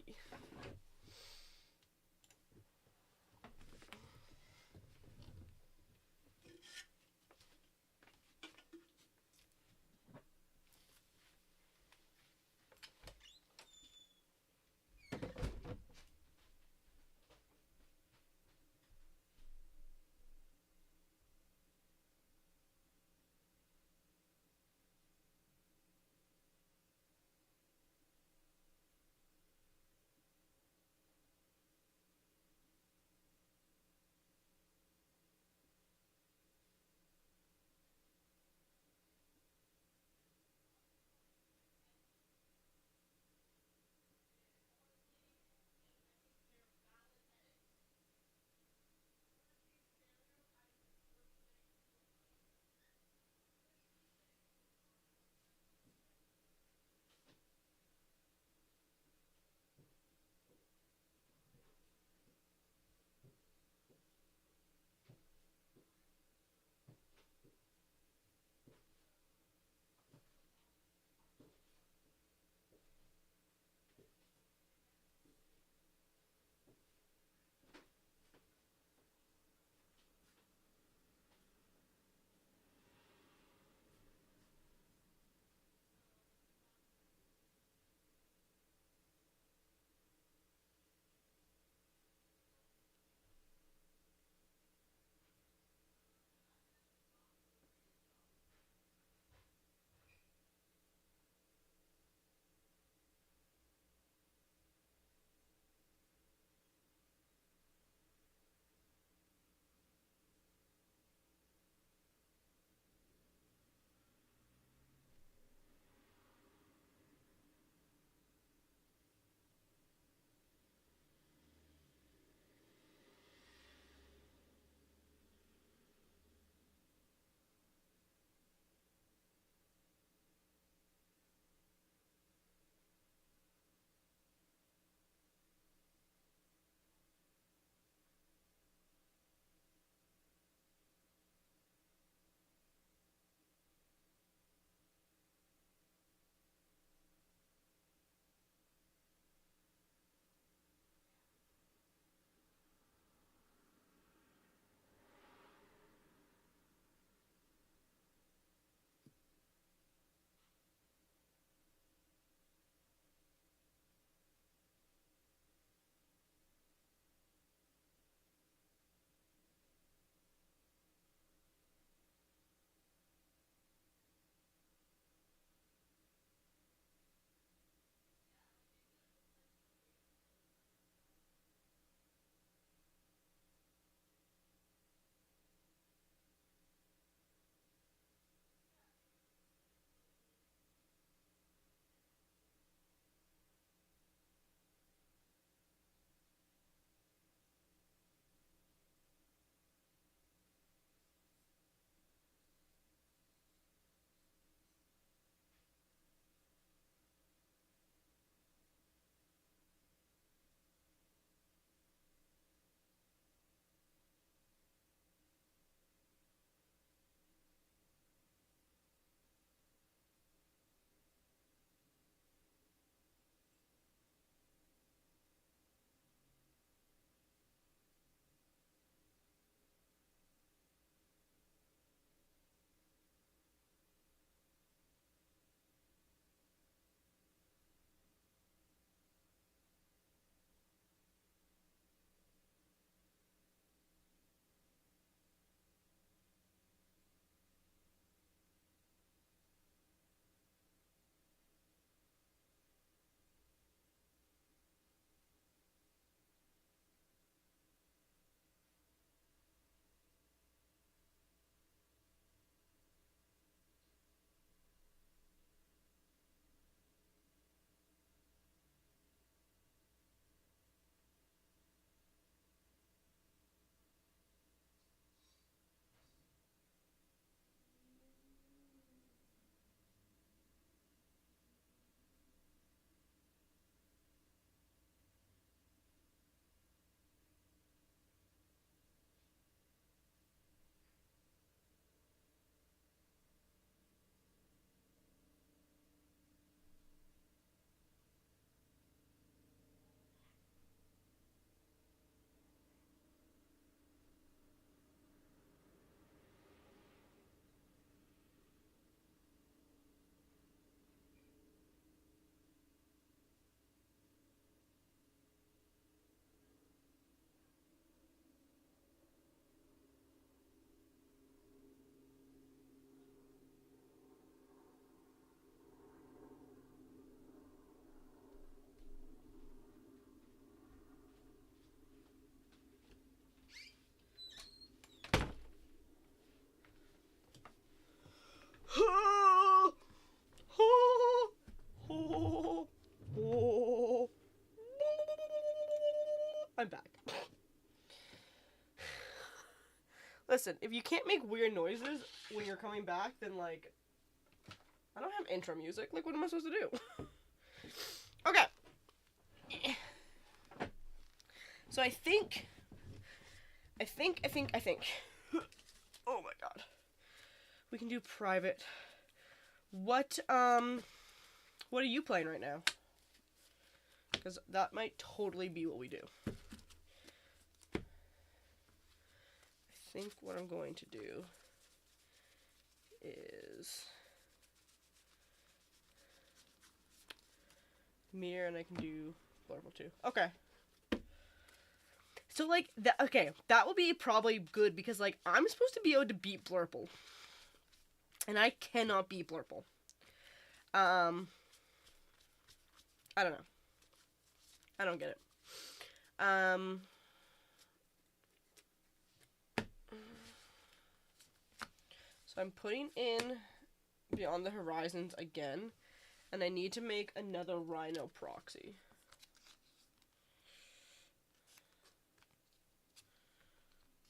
I'm back. Listen, if you can't make weird noises when you're coming back, then, like, I don't have intro music. Like, what am I supposed to do? Okay. So I think. Oh my god. We can do private. What are you playing right now? Because that might totally be what we do. I think what I'm going to do is mirror, and I can do blurple too. Okay. So, like, that will be probably good, because, like, I'm supposed to be able to beat Blurple. And I cannot beat Blurple. I don't know. I don't get it. So I'm putting in Beyond the Horizons again, and I need to make another Rhino proxy.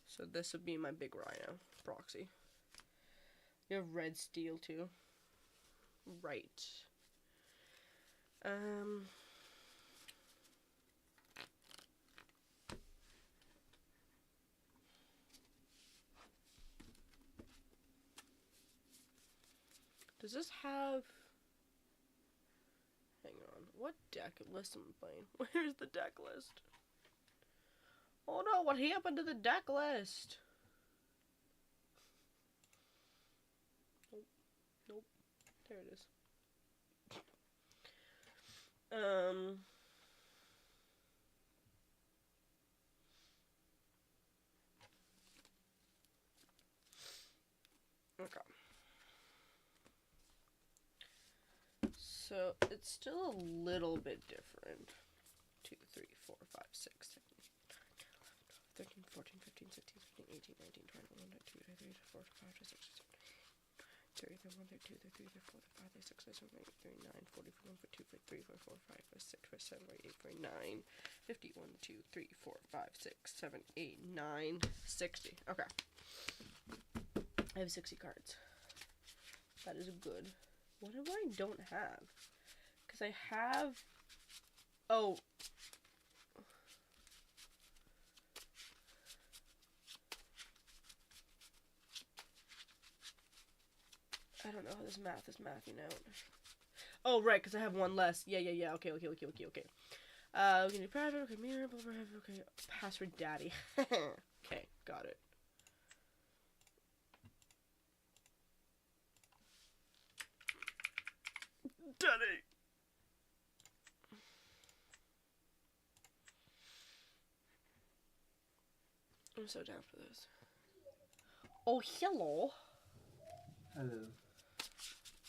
So this would be my big Rhino proxy. You have red steel too. Right. Does this have... Hang on. What deck list am I playing? Where's the deck list? Oh no, what happened to the deck list? Nope. There it is. Okay. So it's still a little bit different. 2, 3, 4, 5, 6, 7, 8, 9, 10, 11, 12, 13, 14, 15, 16, 17, 18, 19, 20, 21, 22, 23, 24, 25, 26, 27, 30, 31, 32, 33, 34, 35, 36, 37, 38, 39, 40, 41, 42, 43, 44, 45, 46, 47, 48, 49, 50, 1, 2, 3, 4, 5, 6, 7, 8, 9, 60. Okay. I have 60 cards. That is good. What do I don't have? Because I have... Oh. I don't know how this math is mathing out. Oh, right, because I have one less. Yeah. Okay. We can do private, okay, mirror, private, okay, password daddy. Okay, got it. Daddy! I'm so down for this. Oh, hello. Hello.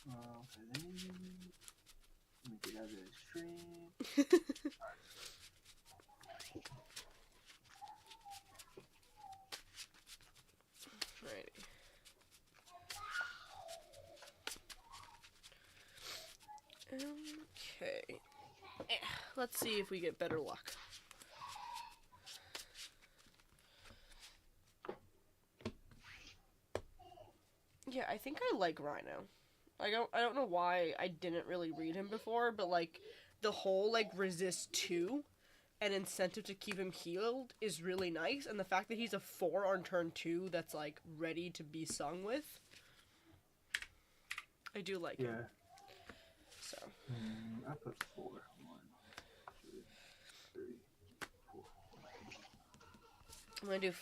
Okay, let me get out of the stream. Alrighty. Okay. Let's see if we get better luck. Yeah, I think I like Rhino. I don't know why I didn't really read him before, but like the whole like resist 2 and incentive to keep him healed is really nice, and the fact that he's a 4 on turn 2 that's like ready to be sung with, I do like him. So I put 4. 1, 2, 3, 4. I'm gonna do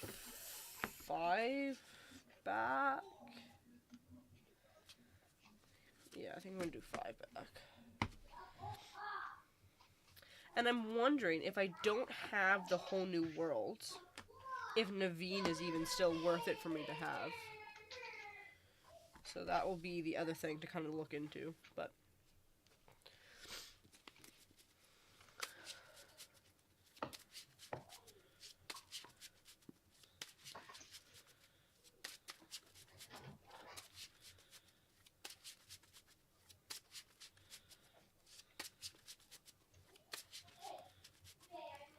5 back. Yeah, I think I'm gonna do 5 back. And I'm wondering if I don't have the whole new worlds, if Naveen is even still worth it for me to have. So that will be the other thing to kind of look into, but...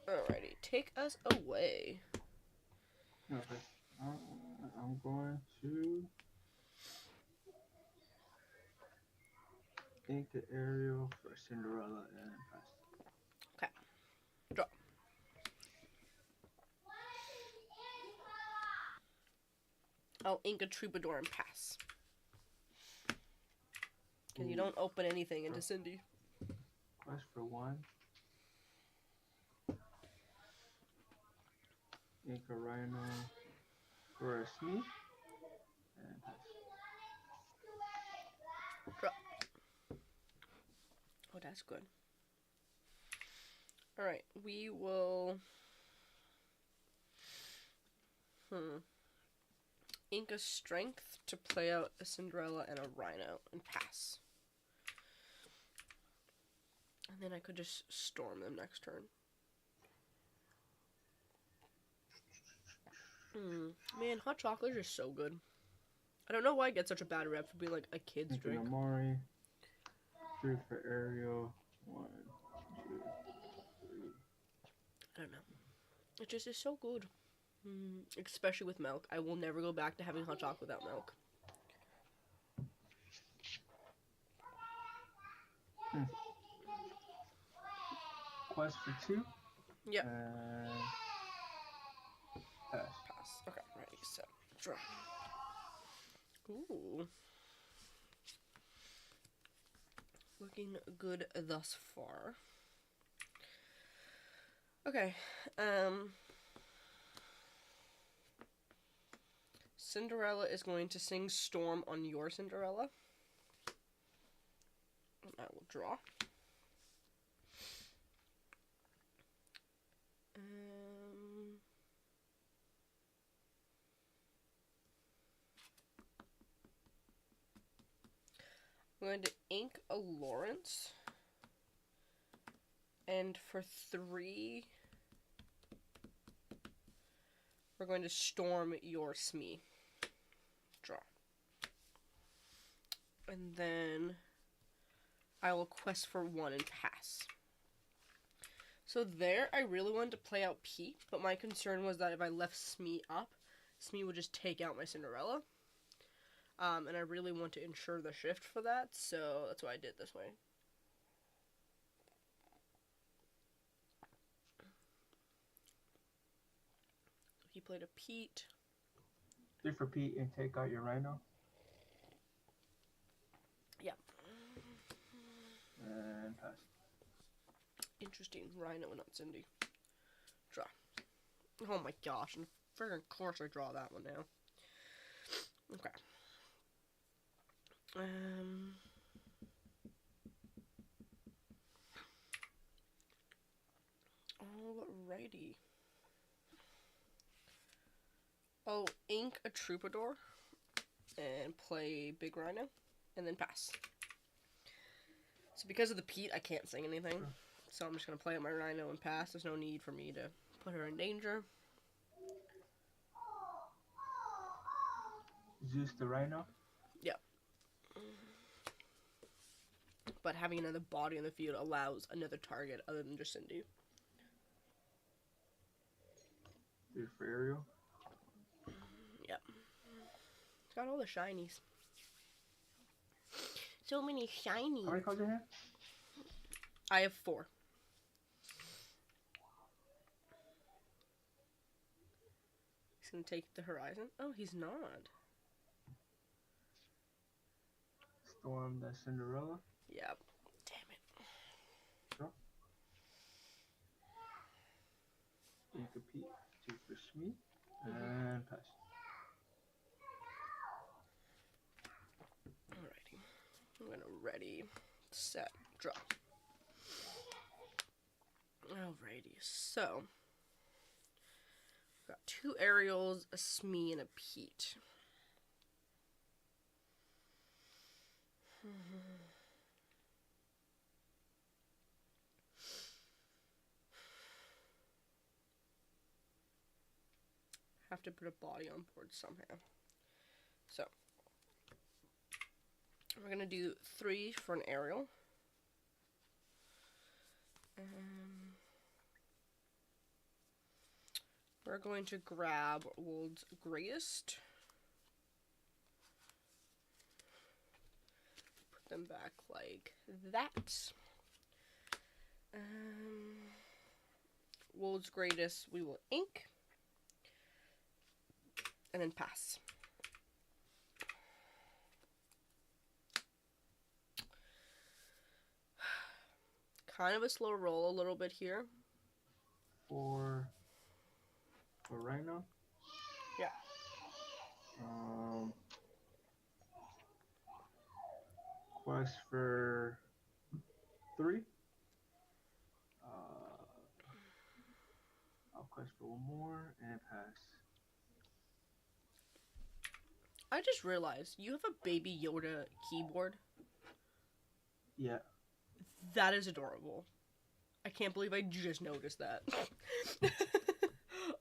Alrighty, take us away. Okay. I'm going to ink the aerial for Cinderella and pass. Draw. I'll ink a troubadour and pass. Because you don't open anything into Cindy. Quest for 1. Ink a rhino for a Smee. And pass. Draw. Oh, that's good. Alright, we will... ink a strength to play out a Cinderella and a rhino and pass. And then I could just storm them next turn. Man, hot chocolate is so good. I don't know why I get such a bad rep for being like a kid's Ink an drink. Amari. 3 for aerial. 1, 2, 3. I don't know. It just is so good. Especially with milk. I will never go back to having hot chocolate without milk. Quest for 2. Yep. And pass. Pass. Okay, ready, set, draw. Ooh. Looking good thus far. Okay, Cinderella is going to sing Storm on your Cinderella. I will draw. I'm going to ink a Lawrence. And for 3, we're going to storm your Smee. Draw. And then I will quest for 1 and pass. So there, I really wanted to play out Pete, but my concern was that if I left Smee up, Smee would just take out my Cinderella. And I really want to ensure the shift for that, so that's why I did it this way. He played a Pete. 3 for Pete and take out your rhino. Yeah. And pass. Interesting. Rhino and not Cindy. Draw. Oh my gosh. And friggin' course I draw that one now. Okay. Alrighty. I'll ink a troubadour and play big rhino and then pass. So because of the Pete, I can't sing anything. So I'm just going to play out my rhino and pass. There's no need for me to put her in danger. Zeus the rhino. Yep. But having another body on the field allows another target other than just Cindy. 3 for aerial. Yep. It's got all the shinies. So many shinies. How many cards do you have? I have 4. He's gonna take the horizon. Oh, he's not. Storm the Cinderella. Yep. Damn it. Draw. Ink a Pete. 2 for Smee. And pass. Alrighty. I'm gonna ready, set, draw. Alrighty, so we've got 2 aerials, a Smee, and a Pete. Have to put a body on board somehow. So we're gonna do 3 for an aerial. We're going to grab World's Greatest. Put them back like that. World's Greatest, we will ink. And then pass. Kind of a slow roll a little bit here. For Rhino? Yeah. Quest for 3. I'll quest for 1 more and pass. I just realized you have a Baby Yoda keyboard. Yeah. That is adorable. I can't believe I just noticed that.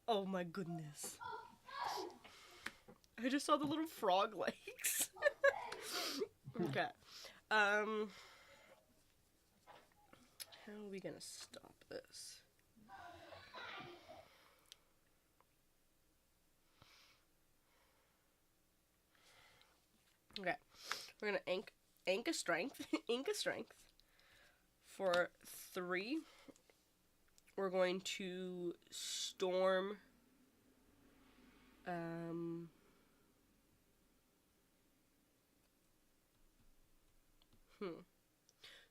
Oh my goodness. I just saw the little frog legs. Okay. How are we gonna stop this? Okay. We're gonna ink a strength. Ink a strength. For 3, we're going to storm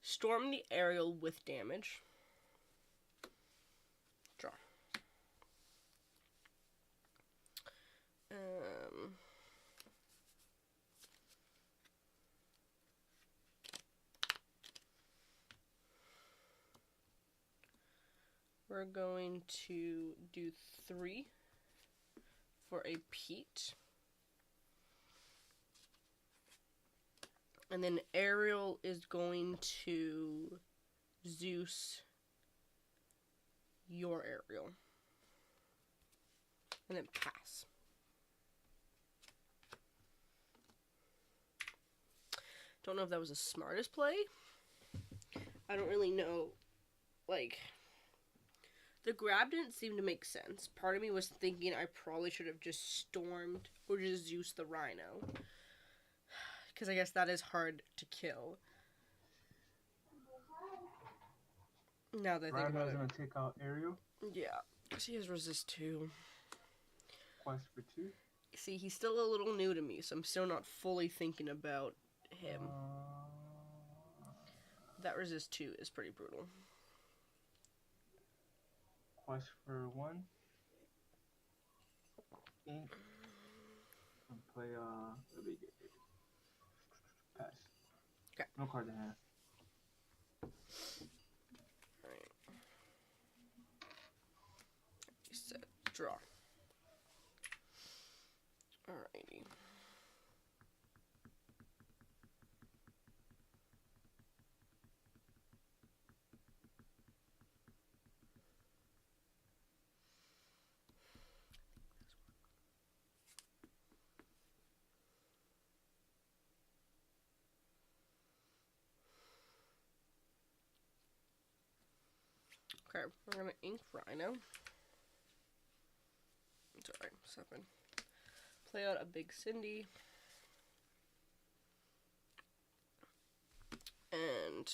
storm the aerial with damage. Draw. We're going to do 3 for a Pete. And then Ariel is going to Zeus your Ariel. And then pass. Don't know if that was the smartest play. I don't really know. Like, the grab didn't seem to make sense. Part of me was thinking I probably should have just stormed or just Zeus the Rhino. Because I guess that is hard to kill. Now that I think about Rhino's it. gonna take out Ariel. Yeah. Because he has resist 2. Quest for 2. See, he's still a little new to me, so I'm still not fully thinking about him. That resist 2 is pretty brutal. Quest for 1. Ink. And play pass. Okay. No card in hand. Alright. Set. Draw. Alrighty. Okay, we're gonna ink Rhino. Sorry, 7. Play out a big Cindy. And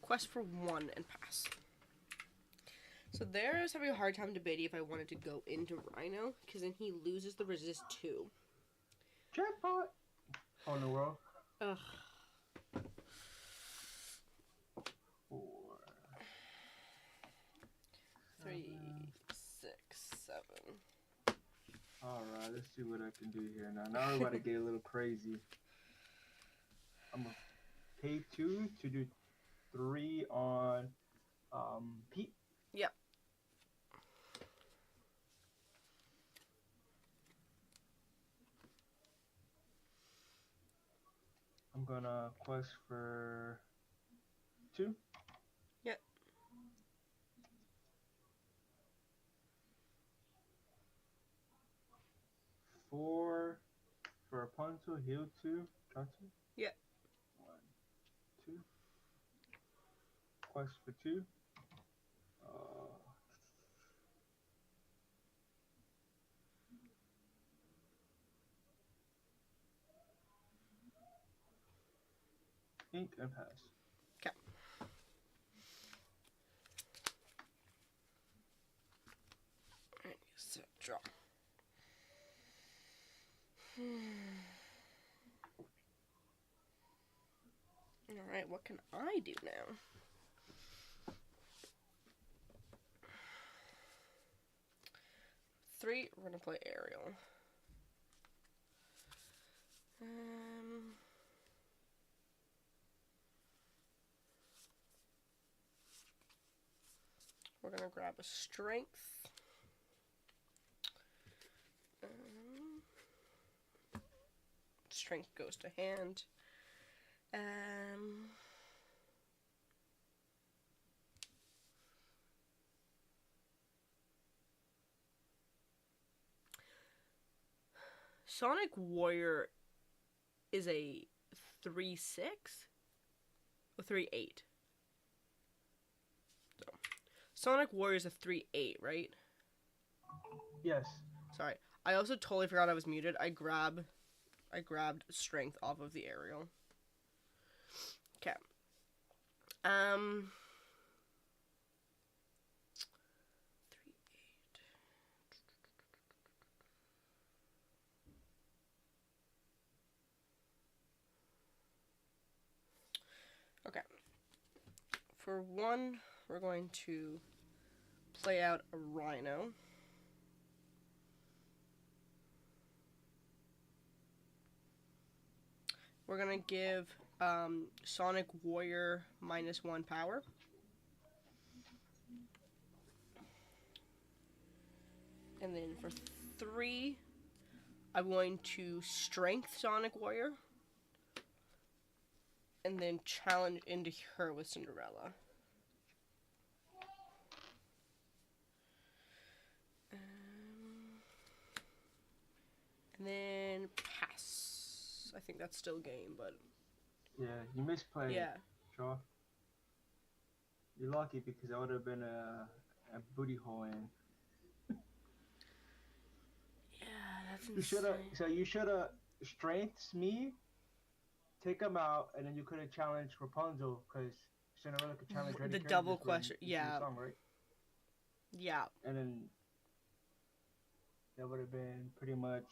quest for 1 and pass. So there I was having a hard time debating if I wanted to go into Rhino, because then he loses the resist 2. Jackpot! Oh, in the world. Ugh. 4. 3, 6, 7. Alright, let's see what I can do here. Now we're about to get a little crazy. I'm gonna pay 2 to do 3 on Pete. Yep. I'm gonna quest for 2. Yep. Rapunzel, heal 2, draw 2? Yeah. 1, 2. Quest for 2. Ink and pass. Okay. Alright, so draw. Alright, what can I do now? Three, we're gonna play Aerial. We're gonna grab a Strength. Strength goes to hand. Sonic Warrior is a 3-6 or 3-8. So, Sonic Warrior is a 3-8, right? Yes. Sorry, I also totally forgot I was muted. I grabbed Strength off of the Aerial. Okay. 3-8. Okay. For one, we're going to play out a Rhino. We're gonna give Sonic Warrior -1 power. And then for 3, I'm going to Strength Sonic Warrior. And then challenge into her with Cinderella. And then pass. I think that's still game, but... Yeah, you misplayed. Yeah. Draw. You're lucky because that would have been a booty hole in. Yeah, that's insane. You should have strengths me, take him out, and then you could have challenged Rapunzel because Cinderella could challenge the double question. Yeah. Song, right? Yeah. And then that would have been pretty much.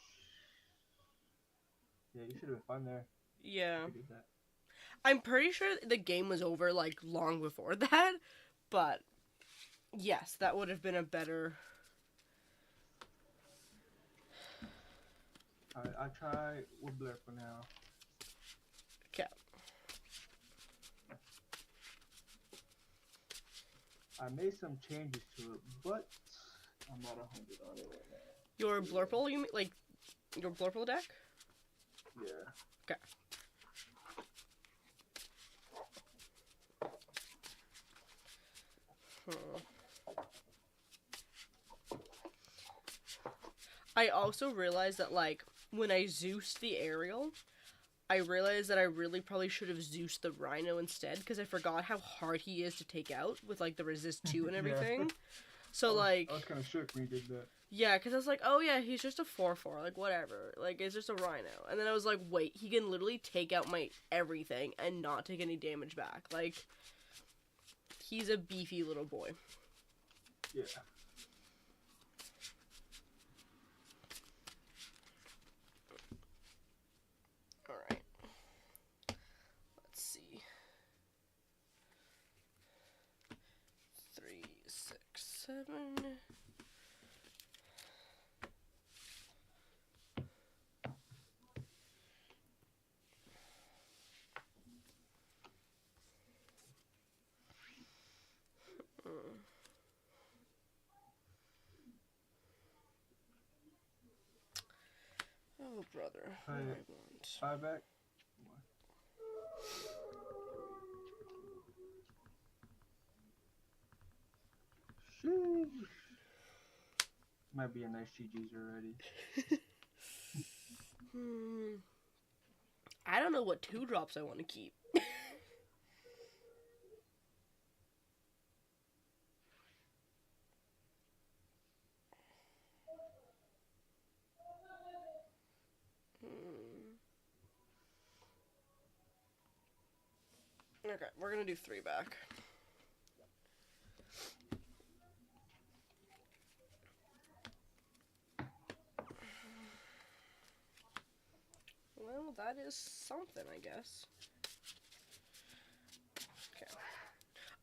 Yeah, you should have been fun there. Yeah. You did that. I'm pretty sure the game was over like long before that, but yes, that would have been a better. Alright, I'll try Woodbler for now. Okay. I made some changes to it, but I'm not 100 on it right now. Your Blurple, you mean like your Blurple deck? Yeah. Okay. I also realized that, like, when I Zeused the Aerial, I realized that I really probably should have Zeused the Rhino instead, because I forgot how hard he is to take out with, like, the resist 2 and everything. Yeah. So, like... I was kind of shook when you did that. Yeah, because I was like, oh yeah, he's just a 4/4, like, whatever. Like, it's just a Rhino. And then I was like, wait, he can literally take out my everything and not take any damage back. Like, he's a beefy little boy. Yeah. Alright. Let's see. 3, 6, 7. Oh, brother. What do I want? 5 back. Sheesh. Might be a nice GG's already. I don't know what 2-drops I want to keep. Okay, we're gonna do 3 back. Well, that is something, I guess. Okay.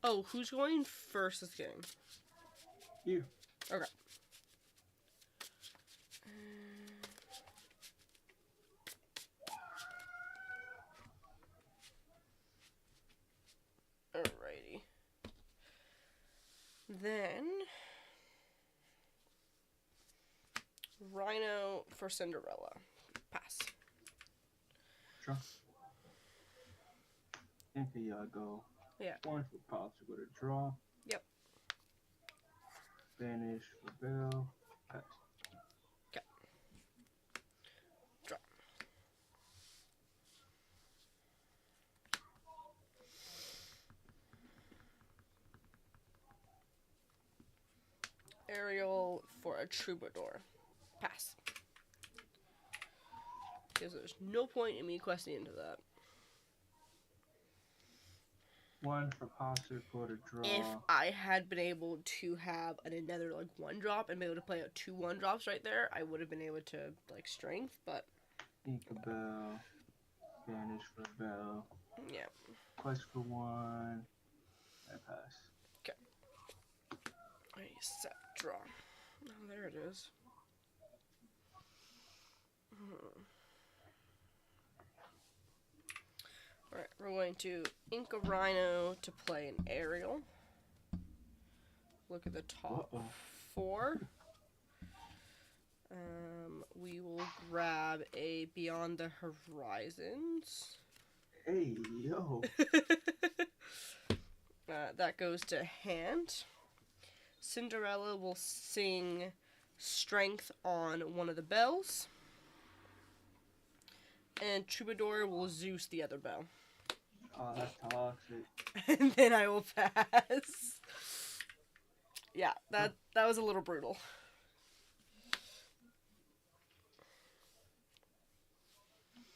Oh, who's going first this game? You. Okay. Alrighty. Then Rhino for Cinderella. Pass. Draw. And here y'all go. Yeah. 1 for popsicle to draw. Yep. Banish for bell. Pass. Okay. Draw. Ariel for a troubadour. Pass. Because there's no point in me questing into that. 1 for popsicle to draw. If I had been able to have another like 1-drop and be able to play out 2 1-drops right there, I would have been able to like strength, but Ink a bell. Banish for bell. yeah. Quest for 1. And pass. Ready, set, draw. Oh, there it is. Alright, we're going to ink a Rhino to play an Aerial. Look at the top Uh-oh. 4. We will grab a Beyond the Horizons. Hey, yo. That goes to hand. Cinderella will sing Strength on one of the bells. And Troubadour will Zeus the other bell. Oh, that's toxic. And then I will pass. Yeah, that was a little brutal.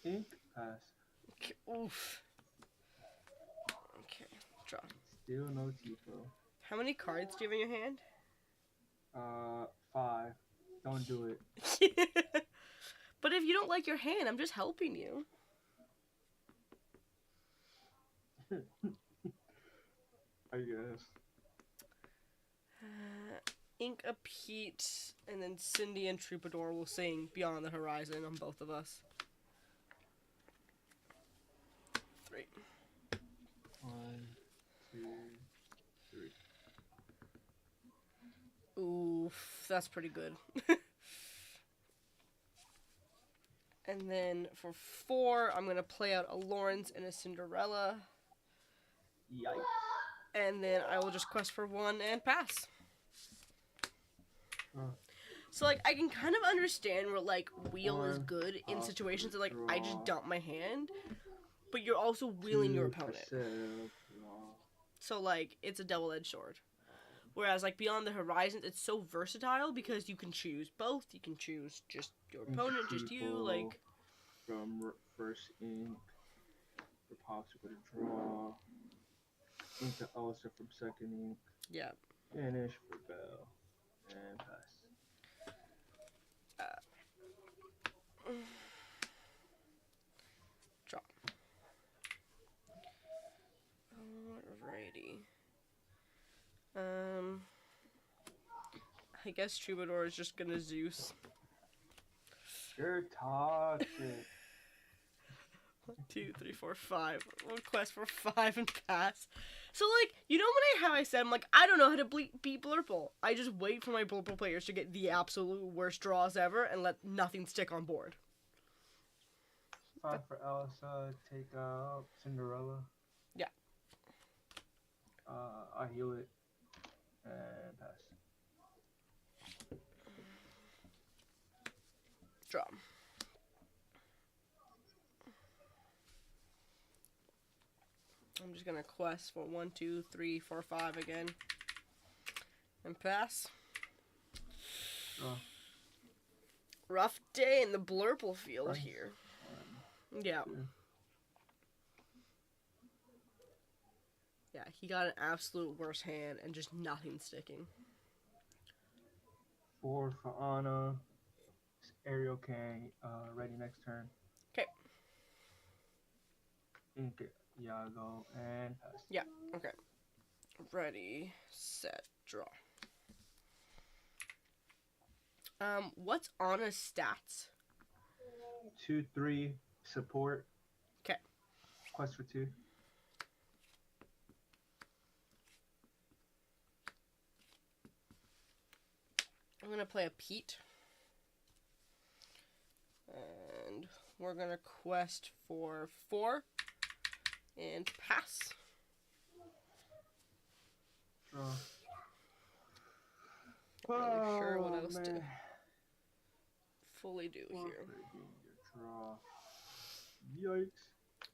Ink, pass. Okay, oof. Okay, draw. Still no Tifo. How many cards do you have in your hand? 5. Don't do it. But if you don't like your hand, I'm just helping you. I guess. Ink a Pete, and then Cindy and Troubadour will sing Beyond the Horizon on both of us. Great. 1, 2, 3. Oof, that's pretty good. And then for 4, I'm going to play out a Lawrence and a Cinderella. Yikes. And then I will just quest for 1 and pass. So, like, I can kind of understand where, like, wheel is good in situations that, like, I just dump my hand. But you're also wheeling your opponent. So, like, it's a double-edged sword. Whereas, like, Beyond the Horizons, it's so versatile because you can choose both. You can choose just your opponent, just you, like... From first ink, for popsicle to draw. Ink to Elsa from second ink. Yeah. Finish for bell. And pass. Draw. Alrighty. I guess Troubadour is just gonna Zeus. You're toxic. 1, 2, 3, 4, 5. One quest for 5 and pass. So, like, you know how I said, I'm like, I don't know how to beat Blurple. I just wait for my Blurple players to get the absolute worst draws ever and let nothing stick on board. 5 for Elsa, take out Cinderella. Yeah. I heal it. And pass. Draw. I'm just gonna quest for 1, 2, 3, 4, 5 again. And pass. Draw. Rough day in the blurple field Right. here. 1, Yeah. 2. Yeah, he got an absolute worst hand and just nothing sticking. 4 for Anna. Ariel can ready next turn. Okay. Ink Iago and pass. Yeah, okay. Ready, set, draw. What's Anna's stats? 2, 3 support. 'Kay. Quest for 2. I'm gonna play a Pete. And we're gonna quest for 4. And pass. Draw. Not really sure what Oh, else to man. fully do here. Draw. Yikes.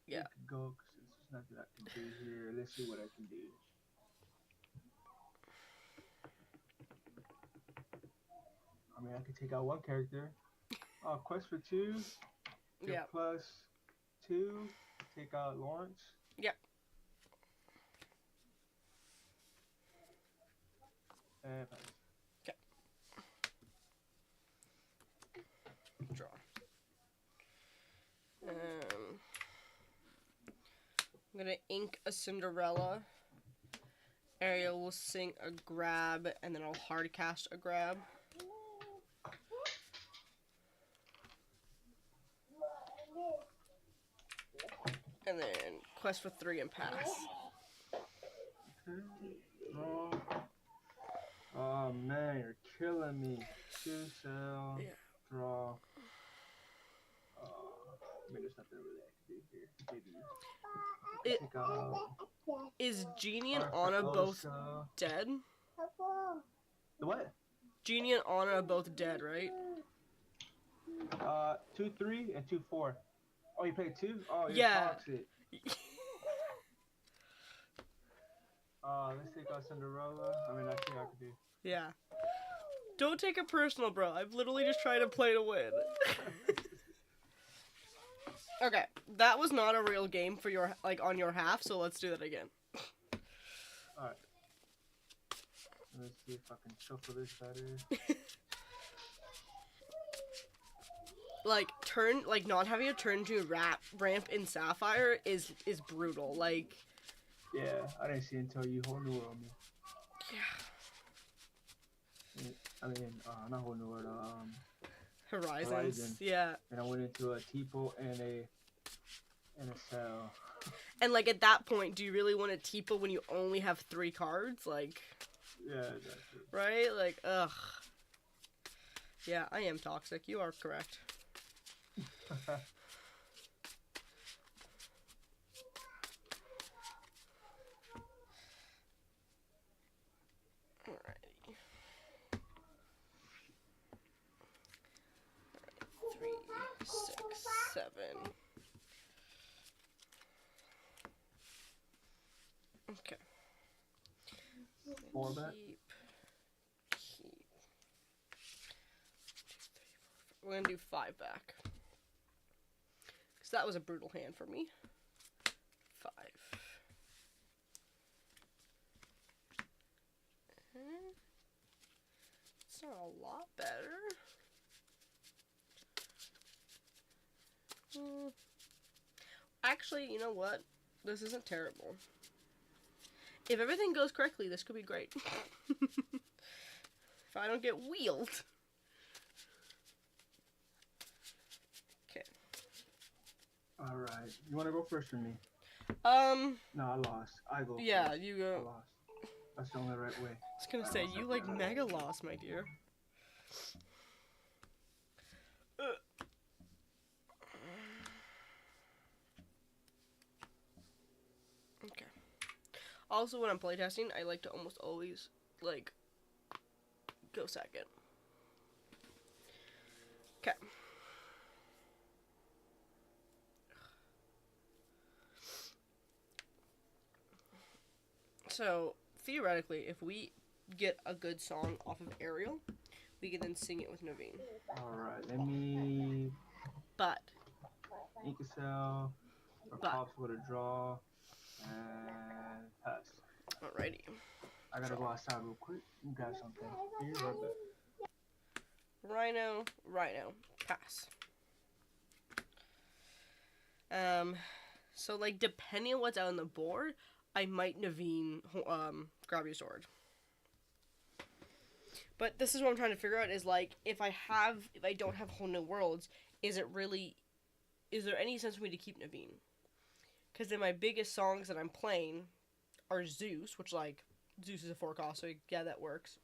Yeah. I can go because there's nothing I can do here. Let's see what I can do. I mean, I could take out one character. Quest for 2. Get Yeah. plus 2. Take out Lawrence. Yep. And pass. Draw. I'm gonna ink a Cinderella. Ariel will sing a grab, and then I'll hard cast a grab. And then quest for 3 and pass. Okay. Draw. Oh man, you're killing me. 2 cell. Yeah. Draw. I mean, there's nothing really I can do here. Maybe take out. Is Genie and Anna both dead? The what? Genie and Anna are both dead, right? 2, 3, and 2, 4. Oh, you played 2? Oh, you're Yeah. toxic. Let's take out Cinderella. I mean, that's what I could do. Yeah. Don't take it personal, bro. I'm literally just trying to play to win. Okay, that was not a real game for your on your half, so let's do that again. Alright. Let's see if I can shuffle this better. Not having a turn to ramp in Sapphire is brutal. Like, Yeah, I didn't see it until you whole new world me. yeah. I mean, not whole new world, Horizons. Horizon. Yeah. And I went into a Tipo and a cell. And like at that point, do you really want a Tipa when you only have 3 cards? Like, Yeah, exactly. right? Like, ugh. Yeah, I am toxic. You are correct. Alrighty. 3, 6, 7. Okay. 4 back. Keep. We're gonna do 5 back. Because that was a brutal hand for me. 5. It's not a lot better. Actually, you know what? This isn't terrible. If everything goes correctly, this could be great. If I don't get wheeled. Okay. Alright. You want to go first or me? No, I lost. I go yeah, first. you I go. lost. That's the only right way. I was gonna say, you like mega lost, my dear. Okay. Also, when I'm playtesting, I like to almost always, like, go second. Okay. So, theoretically, if we get a good song off of Ariel, we can then sing it with Naveen. Alright, let me But, Incasell or But- Pops with a draw and pass. alrighty. I gotta Draw. go outside real quick and grab something. Be right back. Rhino, pass. So like depending on what's out on the board, I might Naveen grab your sword. But this is what I'm trying to figure out is like if I don't have Whole New Worlds, is there any sense for me to keep Naveen? Because then my biggest songs that I'm playing are Zeus, which like Zeus is a 4-cost, so yeah, that works.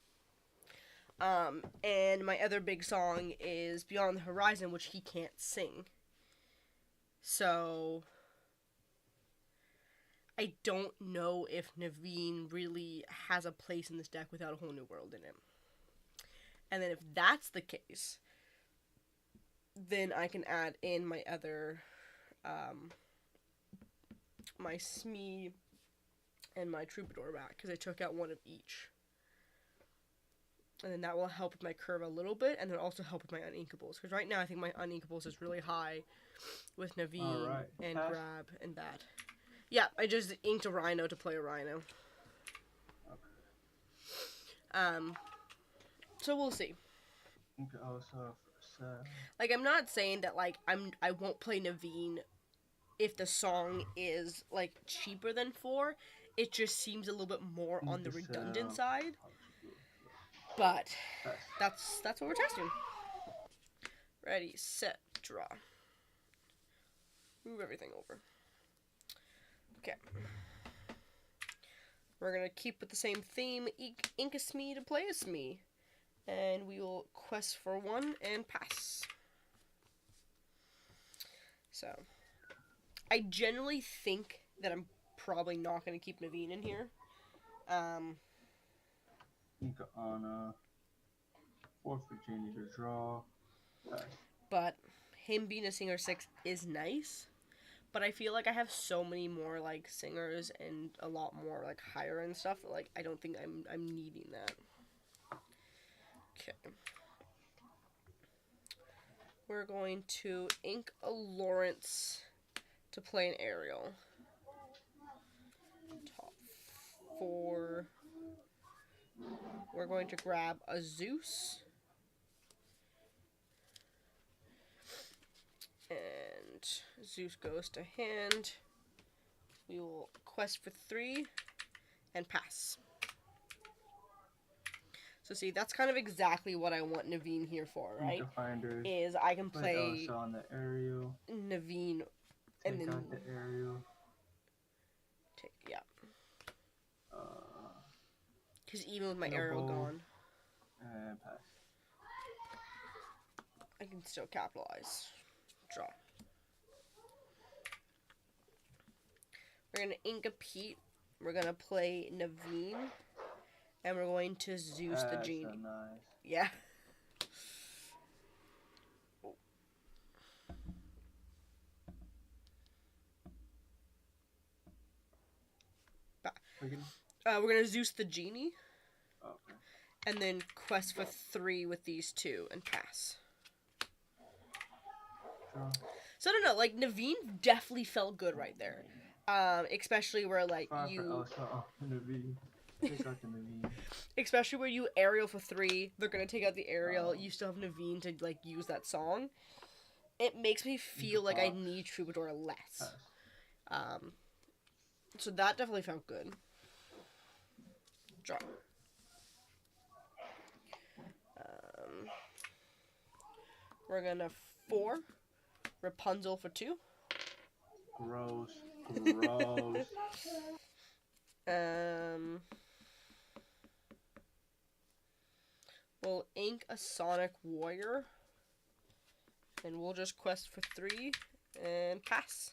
And my other big song is Beyond the Horizon, which he can't sing. So I don't know if Naveen really has a place in this deck without a Whole New World in it. And then if that's the case, then I can add in my other, my Smee and my Troubadour back, because I took out one of each. And then that will help with my curve a little bit, and then also help with my Uninkables. Because right now I think my Uninkables is really high with Naveen and Pass. Grab and that. Yeah, I just inked a Rhino to play a Rhino. So we'll see. Okay, also Like, I'm not saying that, like, I won't play Naveen if the song is, like, cheaper than 4. It just seems a little bit more on the redundant side. But that's what we're testing. Ready, set, draw. Move everything over. Okay. We're gonna keep with the same theme. Ink a Smee to play a Smee. And we will quest for 1 and pass. So, I generally think that I'm probably not going to keep Naveen in here. Inca Anna. 4 Virginia to draw. Pass. But him being a singer 6 is nice. But I feel like I have so many more like singers and a lot more like higher end stuff. Like I don't think I'm needing that. Okay. We're going to ink a Lawrence to play an Ariel. Top 4. We're going to grab a Zeus. And Zeus goes to hand. We will quest for 3 and pass. So see, that's kind of exactly what I want Naveen here for, right? Is I can play on the Ariel. Naveen and then out the Ariel. Yeah. Because even with my Ariel gone, And pass. I can still capitalize. Draw. We're gonna ink a Pete. We're gonna play Naveen. And we're going to Zeus the Genie. So nice. Yeah. We're gonna Zeus the Genie. Okay. And then quest for 3 with these 2 and pass. Draw. So I don't know, like Naveen definitely felt good right there. Especially where like 5 you for Elsa. Naveen. Take out the Naveen. especially where you Ariel for 3, they're gonna take out the Ariel, you still have Naveen to like use that song. It makes me feel like I need Troubadour less. Pass. So that definitely felt good. Draw. We're gonna 4 Rapunzel for 2. Gross. Gross. We'll ink a Sonic Warrior. And we'll just quest for 3 and pass.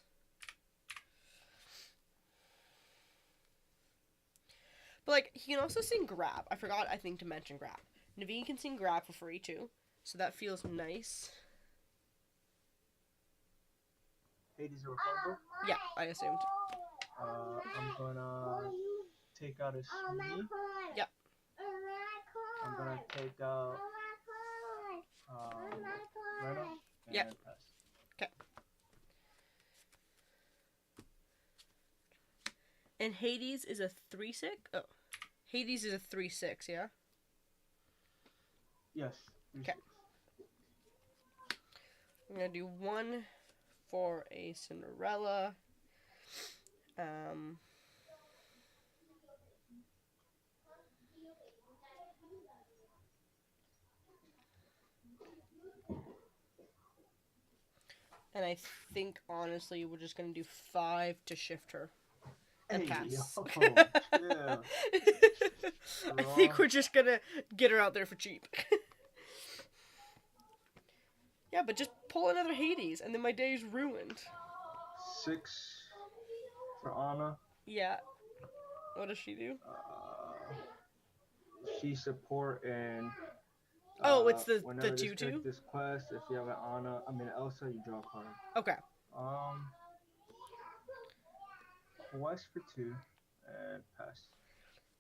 But, like, he can also sing Grab. I forgot, I think, to mention Grab. Naveen can sing Grab for free, too. So that feels nice. Hades or Rapunzel? Yeah, I assumed. I'm gonna take out a Smee. Yep. I'm gonna take out Reno and Yep. pass. Okay. And Hades is a 3/6. Oh, Hades is a 3/6. Yeah. Yes. Okay. I'm gonna do 1 for a Cinderella. And I think, honestly, we're just going to do 5 to shift her. And Hey, pass. yo, chill. I think we're just going to get her out there for cheap. Yeah, but just pull another Hades, and then my day's ruined. 6 for Anna. Yeah. What does she do? She support and. Oh, it's the whenever 2/2? This quest, if you have an Elsa, you draw a card. Okay. Quest for 2 and pass.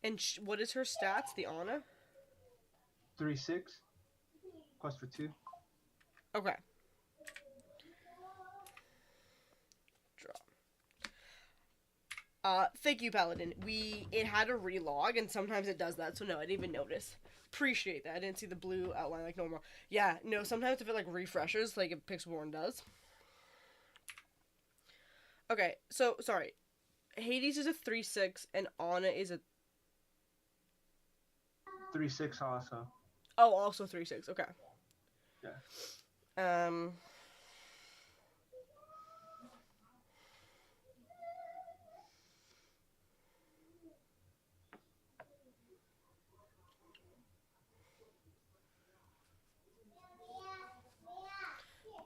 And what is her stats, the Anna? 3/6. Quest for 2. Okay. Draw. Thank you, Paladin. It had a relog, and sometimes it does that, so no, I didn't even notice. Appreciate that. I didn't see the blue outline like normal. Yeah, no, sometimes if it like refreshes, like it picks Warren does. Okay, so sorry. Hades is a 3/6 and Anna is a 3/6 also. Oh, also 3/6. Okay. Yeah.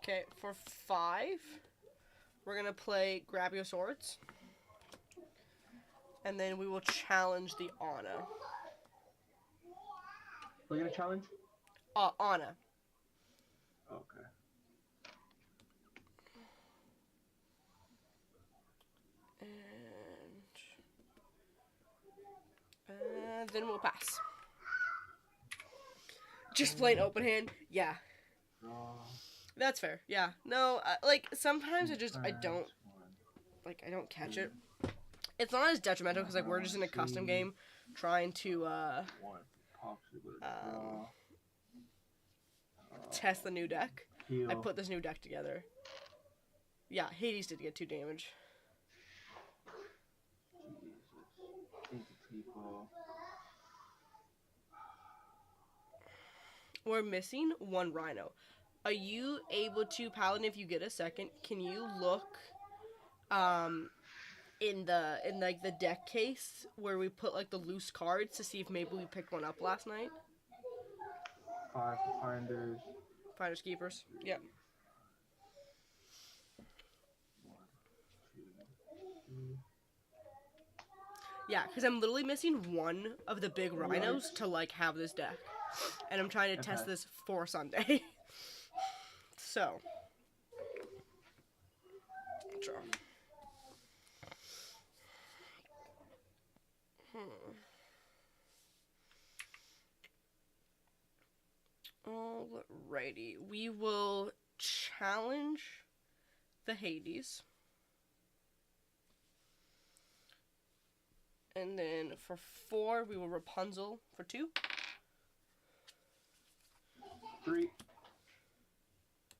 Okay, for 5, we're gonna play Grab Your Swords. And then we will challenge the Anna. We're gonna challenge? Anna. Okay. And then we'll pass. Just plain open hand? Yeah. That's fair. Yeah. No, like, sometimes I don't catch it. It's not as detrimental because, like, we're just in a custom game trying to, test the new deck. I put this new deck together. Yeah, Hades did get 2 damage. We're missing 1 Rhino. Are you able to, Paladin, if you get a second, can you look in the deck case where we put like the loose cards to see if maybe we picked one up last night? 5 Finders. Finders Keepers. Yep. 1, 2, 3. Yeah, because I'm literally missing 1 of the big rhinos to like have this deck. And I'm trying to test this for Sunday. So. Draw. Alrighty. We will challenge the Hades. And then for 4, we will Rapunzel for 2. 3.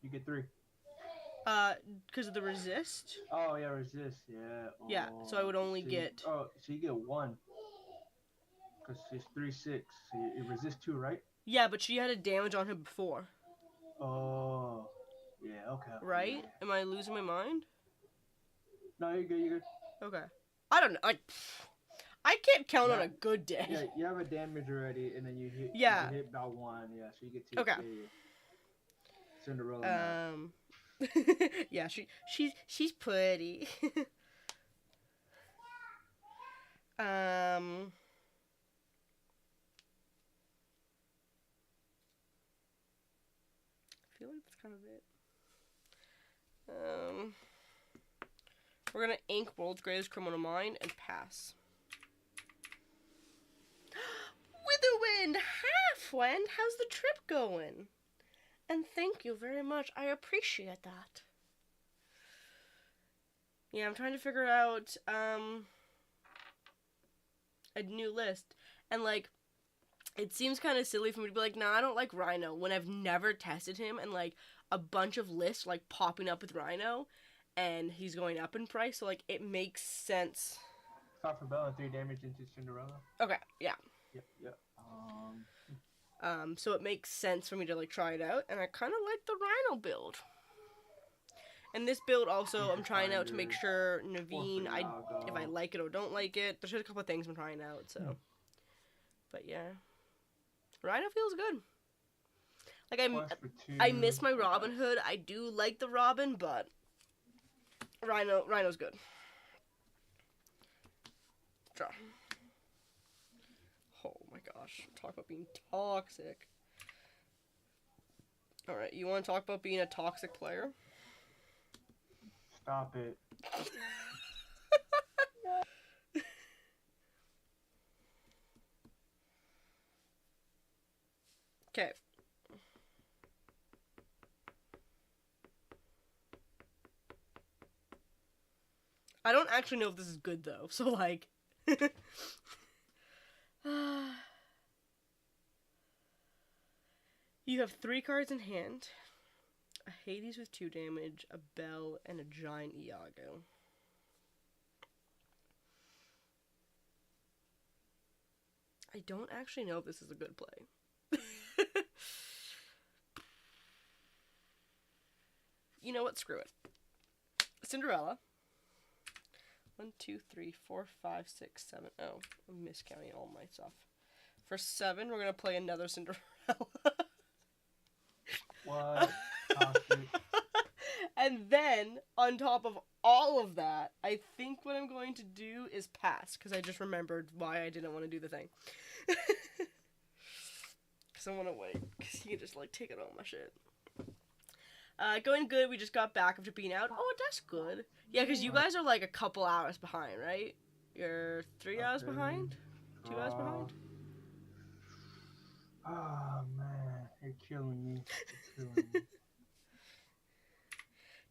You get 3. Because of the resist? Oh, yeah, resist, yeah. Oh, Yeah, so I would only get... Oh, so you get 1. Because she's 3/6. So you resist 2, right? Yeah, but she had a damage on him before. Oh. Yeah, okay. Right? Yeah. Am I losing my mind? No, you're good, you're good. Okay. I don't know. I can't count on a good day. Yeah, you have a damage already, and then you hit. Yeah. You hit about 1, yeah. So you get 2. Okay. Yeah. Cinderella. Yeah, she's pretty. I feel like that's kind of it. We're gonna ink World's Greatest Criminal Mind and pass. friend. How's the trip going? And thank you very much. I appreciate that. Yeah, I'm trying to figure out a new list. And, like, it seems kind of silly for me to be like, nah, I don't like Rhino, when I've never tested him, and, like, a bunch of lists, like, popping up with Rhino, and he's going up in price, so, like, it makes sense. Stop for Bell and 3 damage into Cinderella. Okay, yeah. Yep. So it makes sense for me to, like, try it out, and I kind of like the Rhino build. And this build also, I'm trying out to make sure Naveen, if I like it or don't like it. There's just a couple of things I'm trying out, so. But yeah. Rhino feels good. Like, I miss my Robin Hood. I do like the Robin, but Rhino's good. Draw. Oh my gosh. Talk about being toxic. Alright, you want to talk about being a toxic player? Stop it. Okay. I don't actually know if this is good, though, so, like... You have 3 cards in hand. A Hades with 2 damage, a Bell, and a Giant Iago. I don't actually know if this is a good play. You know what? Screw it. Cinderella. 1, 2, 3, 4, 5, 6, 7. Oh, I'm miscounting all my stuff. For 7, we're gonna play another Cinderella. What? And then, on top of all of that, I think what I'm going to do is pass, because I just remembered why I didn't want to do the thing. Because I want to wait, because you can just, like, take it all my shit. Going good, we just got back after being out. Oh, that's good. Yeah, because you guys are, like, a couple hours behind, right? You're 3 hours behind? 2 hours behind? Oh, man. You're killing me. You're killing me.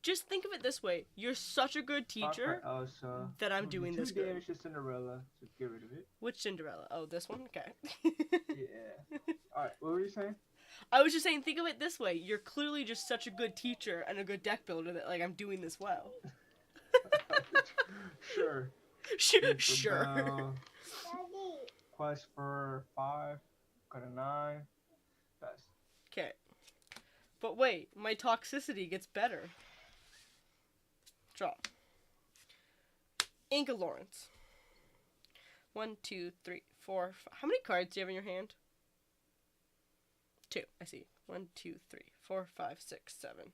Just think of it this way. You're such a good teacher Elsa. that I'm doing this good. 2 damage to Cinderella, so get rid of it. Which Cinderella? Oh, this one? Okay. Yeah. Alright, what were you saying? I was just saying, think of it this way. You're clearly just such a good teacher and a good deck builder that, like, I'm doing this well. Sure. Sure. Daddy. Quest for 5. Got a 9. Best. Okay. But wait, my toxicity gets better. Draw. Inca Lawrence. 1, 2, 3, 4, 5. How many cards do you have in your hand? 2. I see. 1, 2, 3, 4, 5, 6, 7.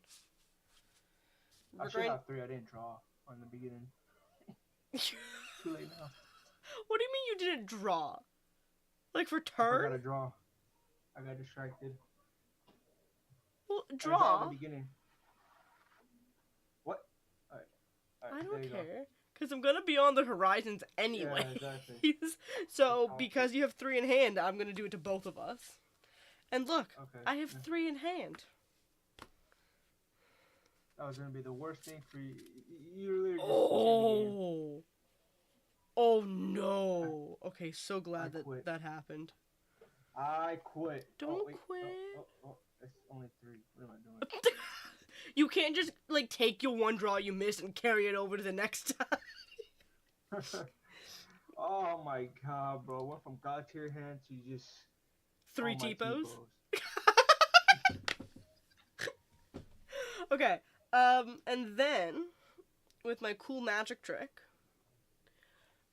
I should have 3. I didn't draw on the beginning. Too late now. What do you mean you didn't draw? Like for I turn? gotta draw. I got distracted. Well, I draw draw. at the beginning. What? Alright. I don't care. Because I'm going to be on the horizons anyway. Yeah, exactly. So, because you have 3 in hand, I'm going to do it to both of us. And look, Okay. I have 3 in hand. That was gonna be the worst thing for you. You literally just Oh. Oh no. Okay, so glad that quit. that happened. I quit. Don't wait. quit. Oh, it's only 3. What am I doing? You can't just, like, take your one draw you missed and carry it over to the next time. Oh my god, bro. Went from god tier hand to just 3 all my T-pos. T-pos. Okay, and then, with my cool magic trick,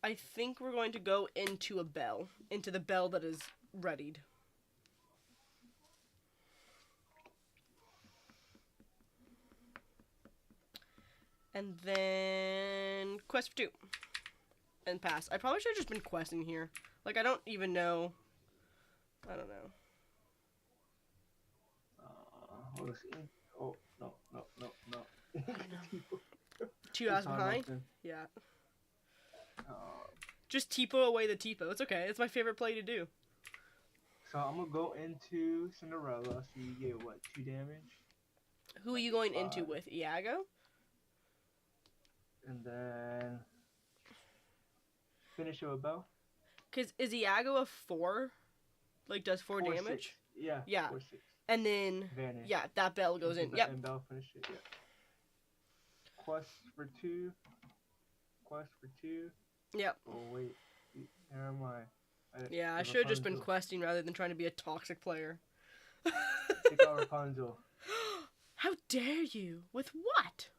I think we're going to go into a bell. Into the bell that is readied. And then, quest for 2. And pass. I probably should have just been questing here. Like, I don't even know. I don't know. Let's see. Oh, no. 2 hours behind? Yeah. Just Tipo away the Tipo. It's okay. It's my favorite play to do. So I'm gonna go into Cinderella. So you get what, 2 damage, Who are you going into 5. with? Iago? and then finish it with Bell. Because is Iago a 4? Like, does 4 4, damage? 6. Yeah. Yeah. 4, 6. And then, Vanish. yeah, that bell goes in. Yep. And Bell finish it. Yep. Quest for 2. Quest for 2. Yep. Oh wait, where am I? Yeah, I should have just been questing rather than trying to be a toxic player. Take out Rapunzel. How dare you? With what?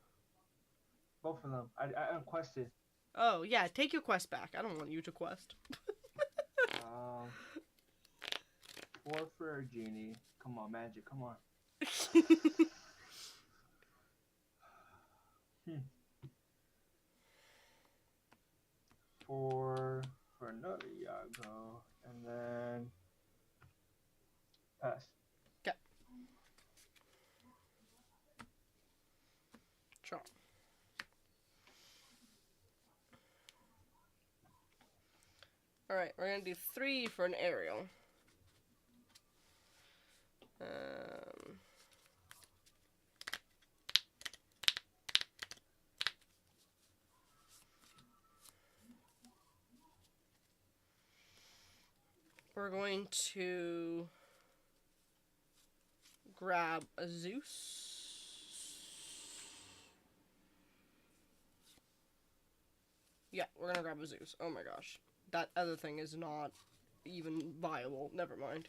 Both of them. I unquested. Oh, yeah, take your quest back. I don't want you to quest. 4 for a genie. Come on, magic. Come on. 4 for another Yago, and then pass. Okay. Draw. Alright, we're gonna do 3 for an aerial. We're going to grab a Zeus. Yeah, we're gonna grab a Zeus. Oh my gosh. That other thing is not even viable. Never mind.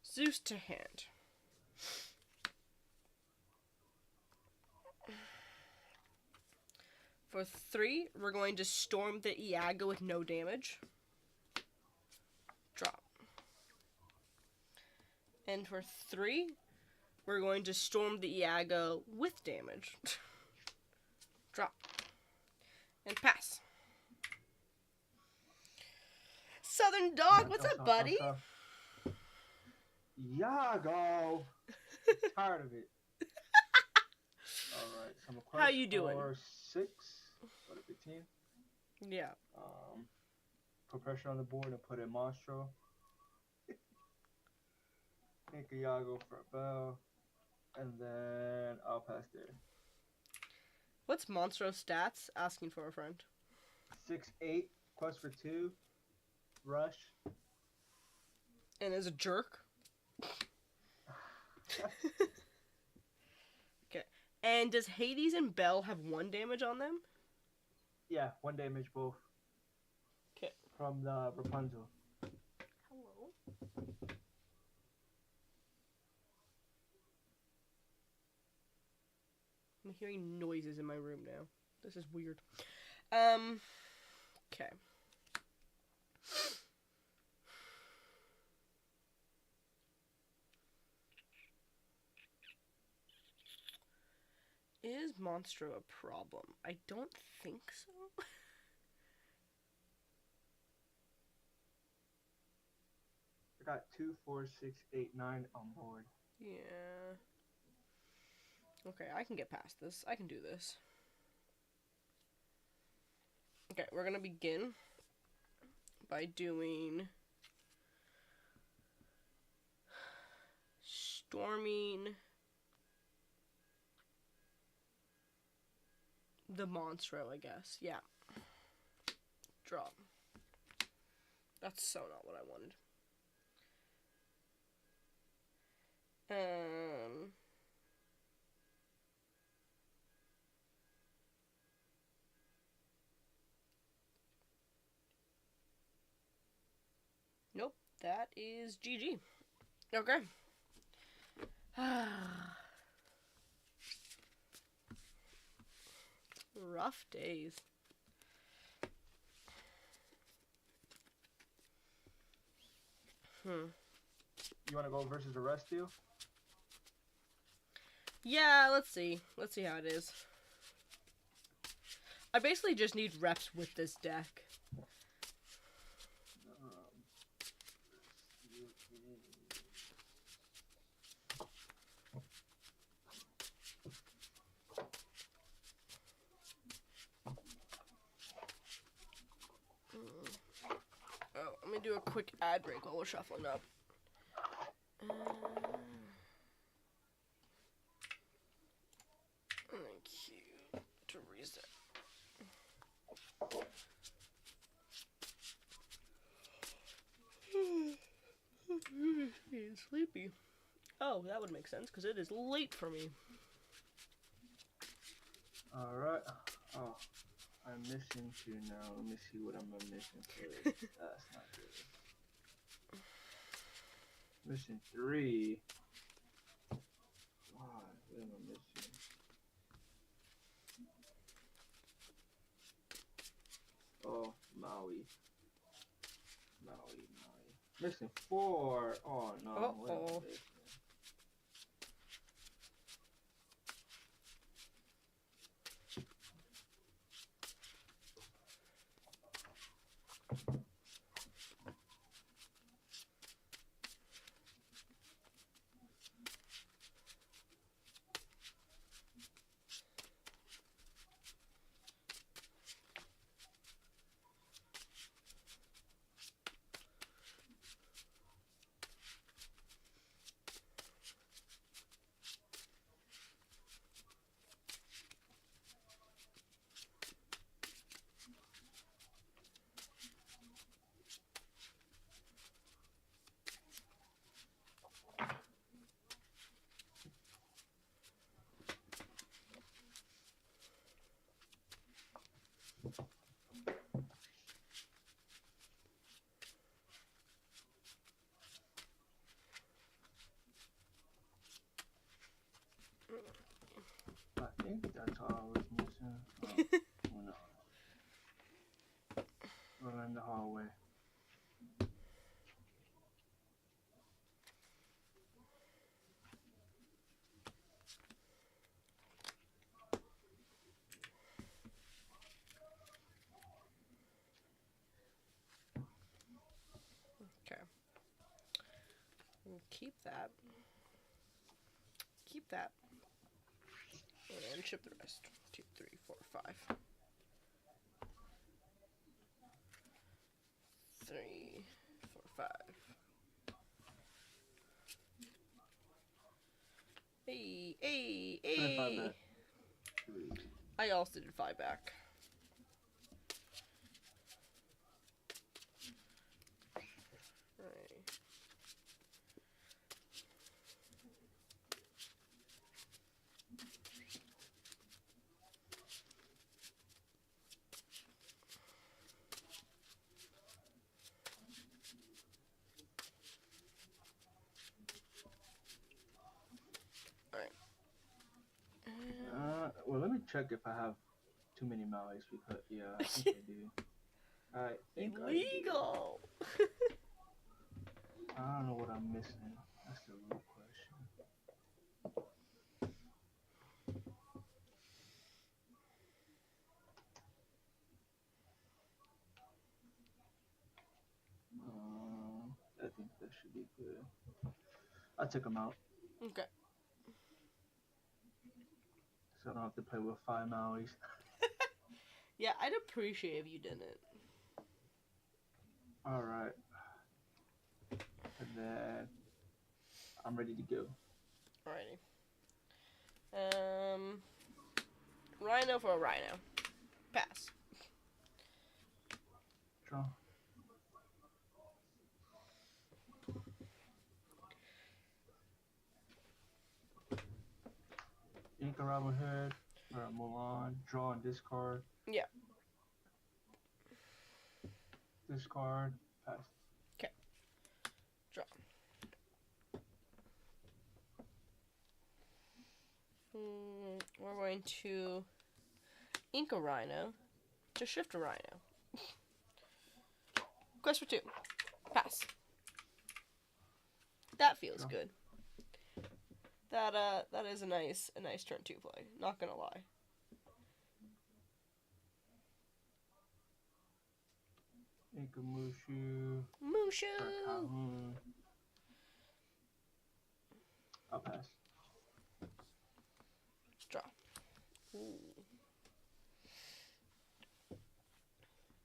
Zeus to hand. For 3, we're going to storm the Iago with no damage. Drop. And for 3, we're going to storm the Iago with damage. Drop. And pass. Southern Dog, what's up, buddy? Yago! Tired of it. Alright, so I'm a How you doing? 6. What, 15? Yeah. Put pressure on the board and put in Monstro. Take a Yago for a bell. And then I'll pass there. What's Monstro stats? Asking for a friend. 6-8. Quest for 2. Rush. And is a jerk. Okay. And does Hades and Belle have 1 damage on them? Yeah, 1 damage both. Okay. From the Rapunzel. Hello. I'm hearing noises in my room now. This is weird. Okay. Is Monstro a problem? I don't think so. I got 2, 4, 6, 8, 9 on board. Yeah. Okay, I can get past this. I can do this. Okay, we're gonna begin by doing storming the Monstro, I guess. Yeah. Drop. That's so not what I wanted. Nope, that is GG. Okay. Rough days. You want to go versus the rest deal? Yeah, let's see. Let's see how it is. I basically just need reps with this deck. me do a quick ad break while we're shuffling up. Thank you to reset. He's sleepy. Oh, that would make sense because it is late for me. Alright. Oh, I'm missing 2 now. Let me see what I'm missing first. That's not good. Missing 3. What am I missing? Oh, Maui. Missing 4. Oh no. What am I missing? I think that's all I was missing. Oh, no. We're in the hallway. Okay. We'll keep that. Keep that. And ship the rest. 2, 3, 4, 5. 3, 4, 5. Hey. 5 back. 3. I also did 5 back. Right. Well, let me check if I have too many Mauis because I think I do. I think Illegal. I do. I don't know what I'm missing. That's the real question. I think that should be good. I took them out. Okay. So I don't have to play with 5 Mauis. Yeah, I'd appreciate if you didn't. Alright. And then I'm ready to go. Alrighty. Rhino for a rhino. Pass. Draw. Inca Robin Hood, or Mulan, draw and discard. Yeah. Discard, pass. Okay. Draw. We're going to ink a rhino to shift a rhino. Quest for 2. Pass. That feels Draw. good. That is a nice turn 2 play. Not gonna lie. Inca Mushu. Mushu. Calhoun. I'll pass. Draw. Ooh.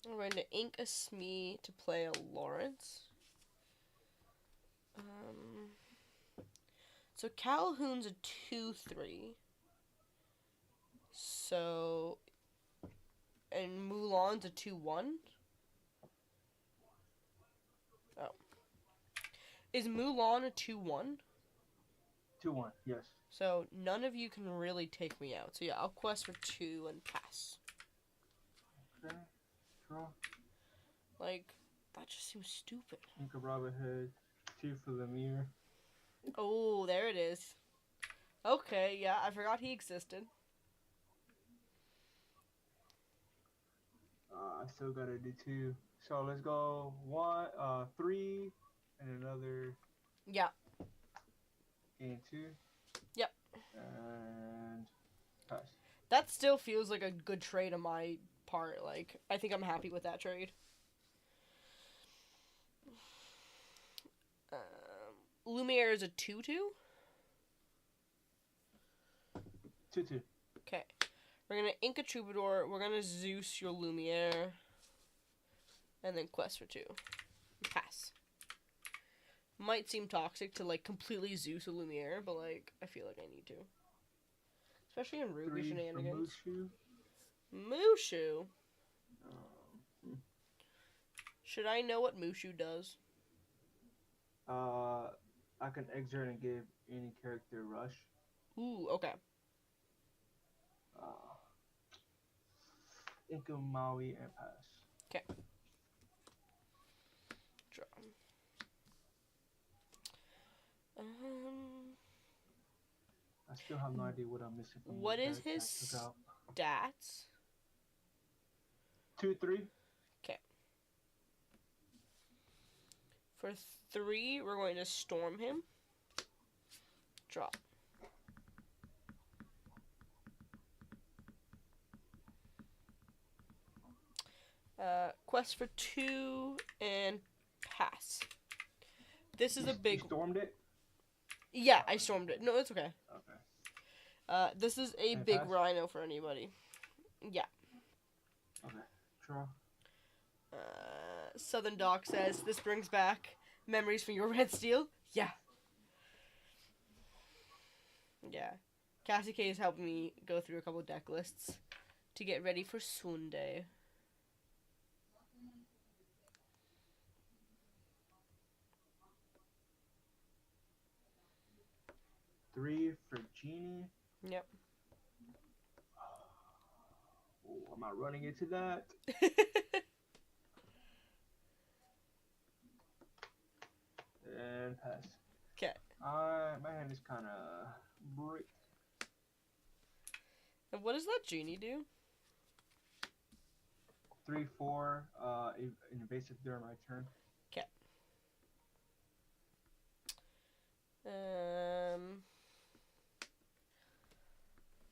We're going to ink a Smee to play a Lawrence. So Calhoun's a 2/3. So, and Mulan's a 2/1. Oh, is Mulan a 2/1? 2-1. Yes. So none of you can really take me out. So yeah, I'll quest for 2 and pass. Okay. Draw. Like, that just seems stupid. Ink of Robin Hood. 2 for Lemire. Oh, there it is. Okay, yeah, I forgot he existed. I still gotta do 2. So let's go 3, and another. Yeah. Gain 2. Yep. And pass. That still feels like a good trade on my part. Like, I think I'm happy with that trade. Lumiere is a 2/2. 2-2. Okay. We're gonna ink a Troubadour. We're gonna Zeus your Lumiere. And then quest for 2. Pass. Might seem toxic to, like, completely Zeus a Lumiere, but, like, I feel like I need to. Especially in Ruby 3 shenanigans. for Mushu. Mushu? Um, Should I know what Mushu does? I can exert and give any character rush. Ooh, okay. Inka Maui and pass. Okay. Draw. I still have no idea what I'm missing from What these is decks his I took out. stats? 2-3. For 3, we're going to storm him. Drop. Quest for 2 and pass. This is a big. You stormed it? Yeah, I stormed it. No, it's okay. Okay. This is a And big pass? rhino for anybody. Yeah. Okay. Draw. Southern Doc says, this brings back memories from your Red Steel. Yeah. Yeah. Cassie K is helping me go through a couple deck lists to get ready for Sunday. Three for Genie. Yep. Oh, I'm not running into that. And pass. Okay. My hand is kind of brick. And what does that genie do? 3/4. Invasive during my turn. Okay.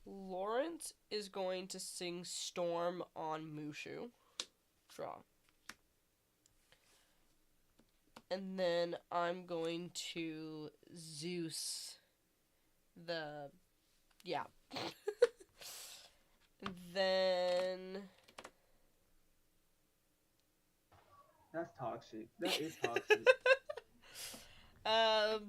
Lawrence is going to sing Storm on Mushu. Draw. And then I'm going to Zeus the... Yeah. Then... That's toxic. That is toxic. I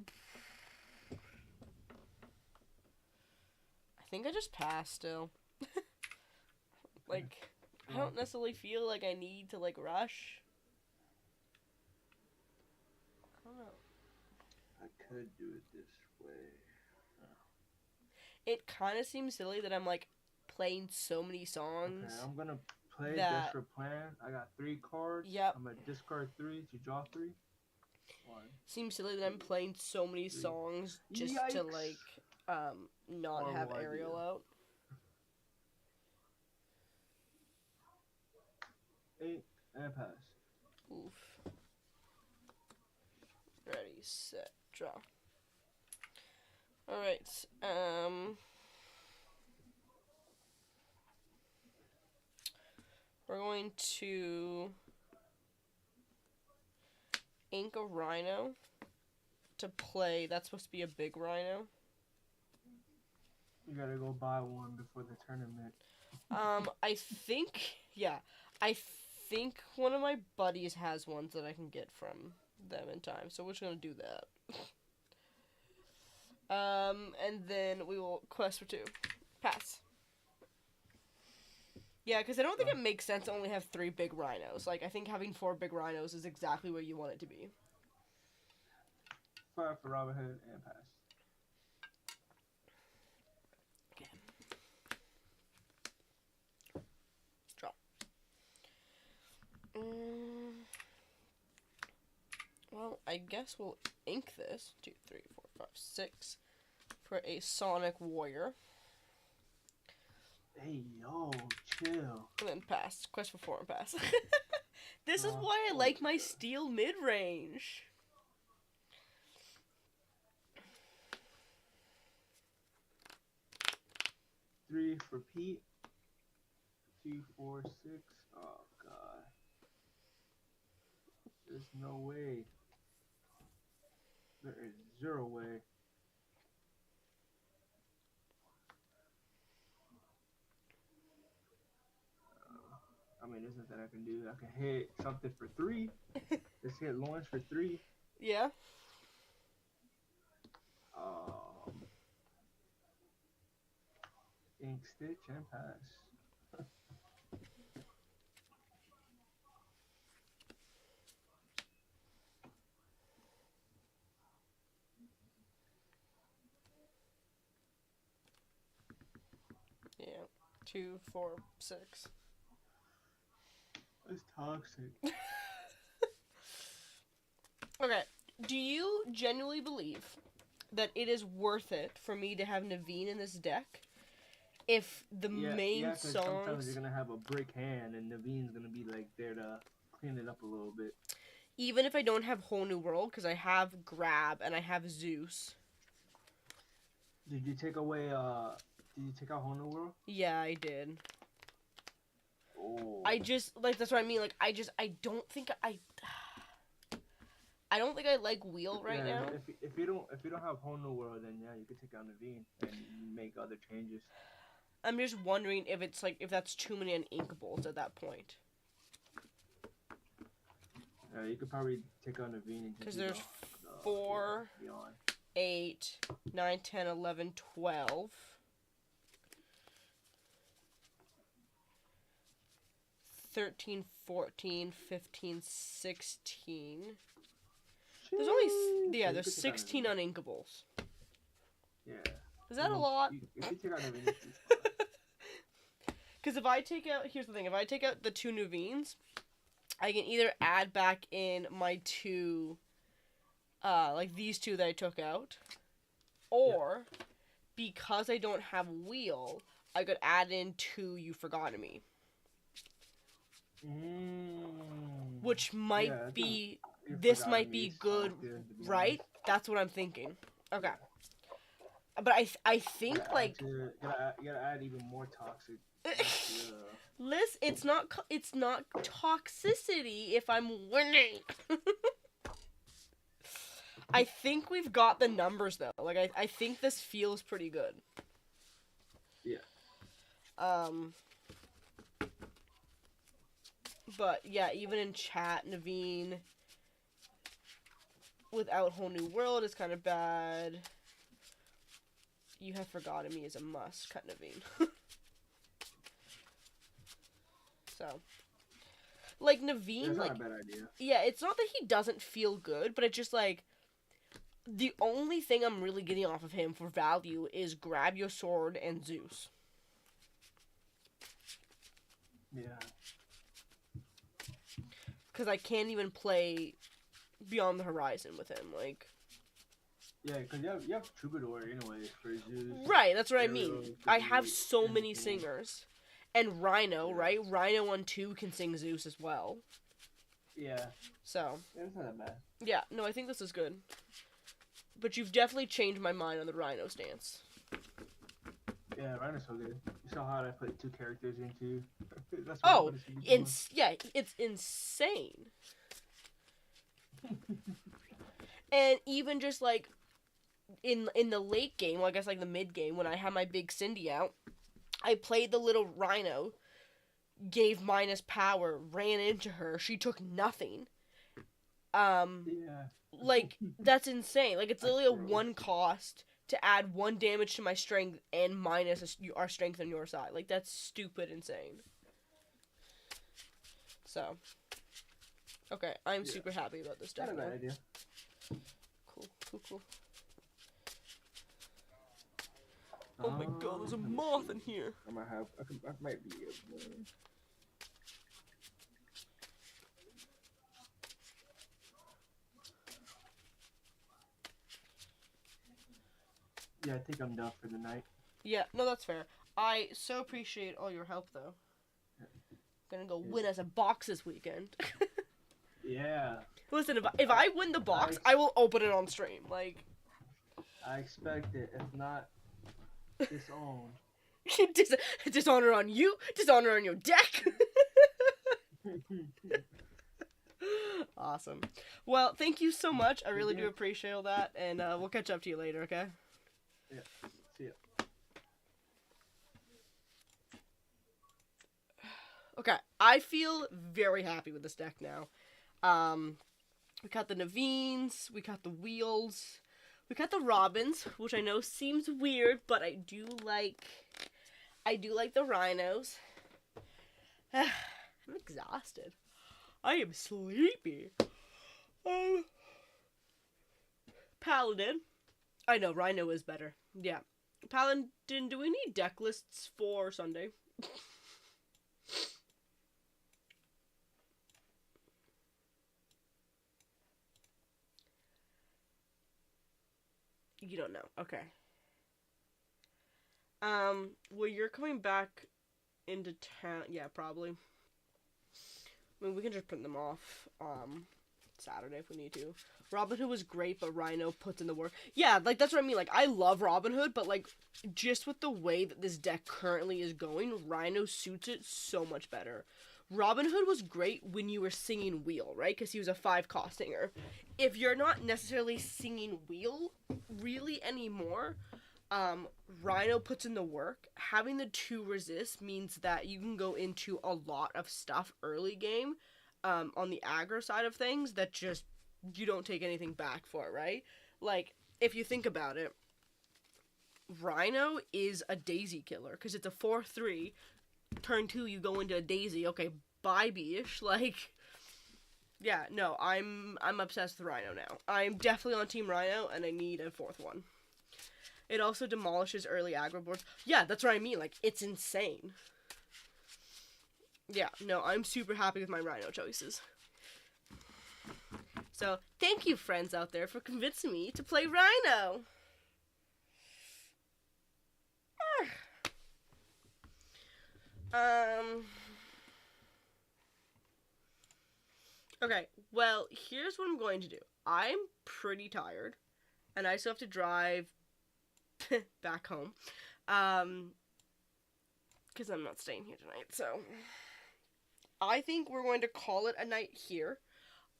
think I just passed still. Like, I don't necessarily feel like I need to, like, rush. I don't know. I could do it this way. It kind of seems silly that I'm, like, playing so many songs. Okay, I'm gonna play that- Desperate Plan. I got 3 cards. Yep. I'm gonna discard 3 to draw 3. 1. Seems silly that I'm playing so many songs just to, Yikes. like, not Horrible have Ariel idea. out. 8 and pass. Oof. Ready, set, draw. Alright, we're going to ink a rhino to play. That's supposed to be a big rhino. You gotta go buy one before the tournament. I think, yeah, I think one of my buddies has ones that I can get from them in time, so we're just gonna do that. And then we will quest for 2. Pass. Yeah, because I don't think it makes sense to only have 3 big rhinos. Like, I think having 4 big rhinos is exactly where you want it to be. 5 for Robin Hood and pass. Drop. Well, I guess we'll ink this. 2, 3, 4, 5, 6 for a Sonic Warrior. Hey, yo, chill. And then pass. Quest for 4 and pass. This is why I like my steel mid-range. Three for Pete. 2, 4, 6. Oh, God. There's no way. There is 0 way. I mean, there's nothing I can do. I can hit something for 3. Let's hit Lawrence for 3. Yeah? Ink Stitch and pass. Yeah. 2, 4, 6. That's toxic. Okay. Do you genuinely believe that it is worth it for me to have Naveen in this deck if the main 'cause sometimes songs... you're gonna have a brick hand and Naveen's gonna be like there to clean it up a little bit. Even if I don't have Whole New World, because I have Grab and I have Zeus. Did you take away did you take out Whole New World? Yeah, I did. Oh. I just, like, that's what I mean. Like, I don't think I don't think I like Wheel right now. If you don't have Whole New World, then yeah, you could take out Naveen and make other changes. I'm just wondering if it's like, if that's too many uninkables at that point. You could probably take out Naveen. Because there's 4, 8, 9, 10, 11, 12. 13, 14, 15, 16. There's only, yeah, there's 16 uninkables. Yeah. Is that a lot? If you take out Naveen, Because if I take out, here's the thing, if I take out the 2 Naveens, I can either add back in my 2, like these 2 that I took out, or, because I don't have Wheel, I could add in 2 You Forgotten Me. Which might be, this might be good, right? That's what I'm thinking. Okay. But I think, like... You gotta add even more toxic. Liz, it's not toxicity if I'm winning. I think we've got the numbers, though. Like, I think this feels pretty good. Yeah. But, yeah, even in chat, Naveen without Whole New World is kind of bad. You Have Forgotten Me is a must, cut Naveen. So, like, Naveen, That's like, not a bad idea. Yeah, it's not that he doesn't feel good, but it's just, like, the only thing I'm really getting off of him for value is Grab Your Sword and Zeus. Yeah. Because I can't even play Beyond the Horizon with him, like... Yeah, because you have Troubadour anyway for Zeus. Right, that's what I mean. I have so many singers. And Rhino, right? Rhino 1-2 can sing Zeus as well. Yeah. So. Yeah, it's not that bad. Yeah, no, I think this is good. But you've definitely changed my mind on the Rhino stance. Yeah, Rhino's so good. You saw how I put 2 characters into. That's yeah, it's insane. And even just like in the late game, well, I guess like the mid game, when I had my big Cindy out, I played the little Rhino gave minus power, ran into her, she took nothing. Yeah. Like, that's insane. Like, it's That's literally a gross. 1 cost to add 1 damage to my strength and minus our strength on your side. Like, that's stupid insane. So, okay, I'm Yeah. super happy about this deck Not a now. bad idea. Cool. Oh my god, there's a Let me moth see. in here. I might be able to. Yeah, I think I'm done for the night. Yeah, no, that's fair. I so appreciate all your help, though. Gonna go win us a box this weekend. Yeah. Listen, if I win the box, I will open it on stream. Like, I expect it. If not, disown. dishonor on you, dishonor on your deck. Awesome. Well, thank you so much. I really do appreciate all that, and we'll catch up to you later, okay? Yeah. See ya. Okay, I feel very happy with this deck now. We got the Naveen's, we got the Wheels, we got the Robins, which I know seems weird, but I do like the Rhinos. I'm exhausted. I am sleepy. Paladin. I know, Rhino is better. Yeah. Paladin, do we need deck lists for Sunday? You don't know. Okay. Well, you're coming back into town. Yeah, probably. I mean, we can just print them off, Saturday if we need to. Robin Hood was great, but Rhino puts in the work. Yeah, like, that's what I mean. Like, I love Robin Hood, but, like, just with the way that this deck currently is going, Rhino suits it so much better. Robin Hood was great when you were singing Wheel, right? Because he was a 5-cost singer. If you're not necessarily singing Wheel really anymore, Rhino puts in the work. Having the 2 resist means that you can go into a lot of stuff early game, on the aggro side of things that just, you don't take anything back for, right? Like, if you think about it, Rhino is a daisy killer, because it's a 4-3, turn 2 you go into a daisy, okay, bye Bish, like, yeah, no, I'm obsessed with Rhino now. I'm definitely on Team Rhino, and I need a 4th one. It also demolishes early aggro boards. Yeah, that's what I mean, like, it's insane. Yeah, no, I'm super happy with my Rhino choices. So, thank you, friends out there, for convincing me to play Rhino. Okay, well, here's what I'm going to do. I'm pretty tired, and I still have to drive back home, because I'm not staying here tonight, so I think we're going to call it a night here.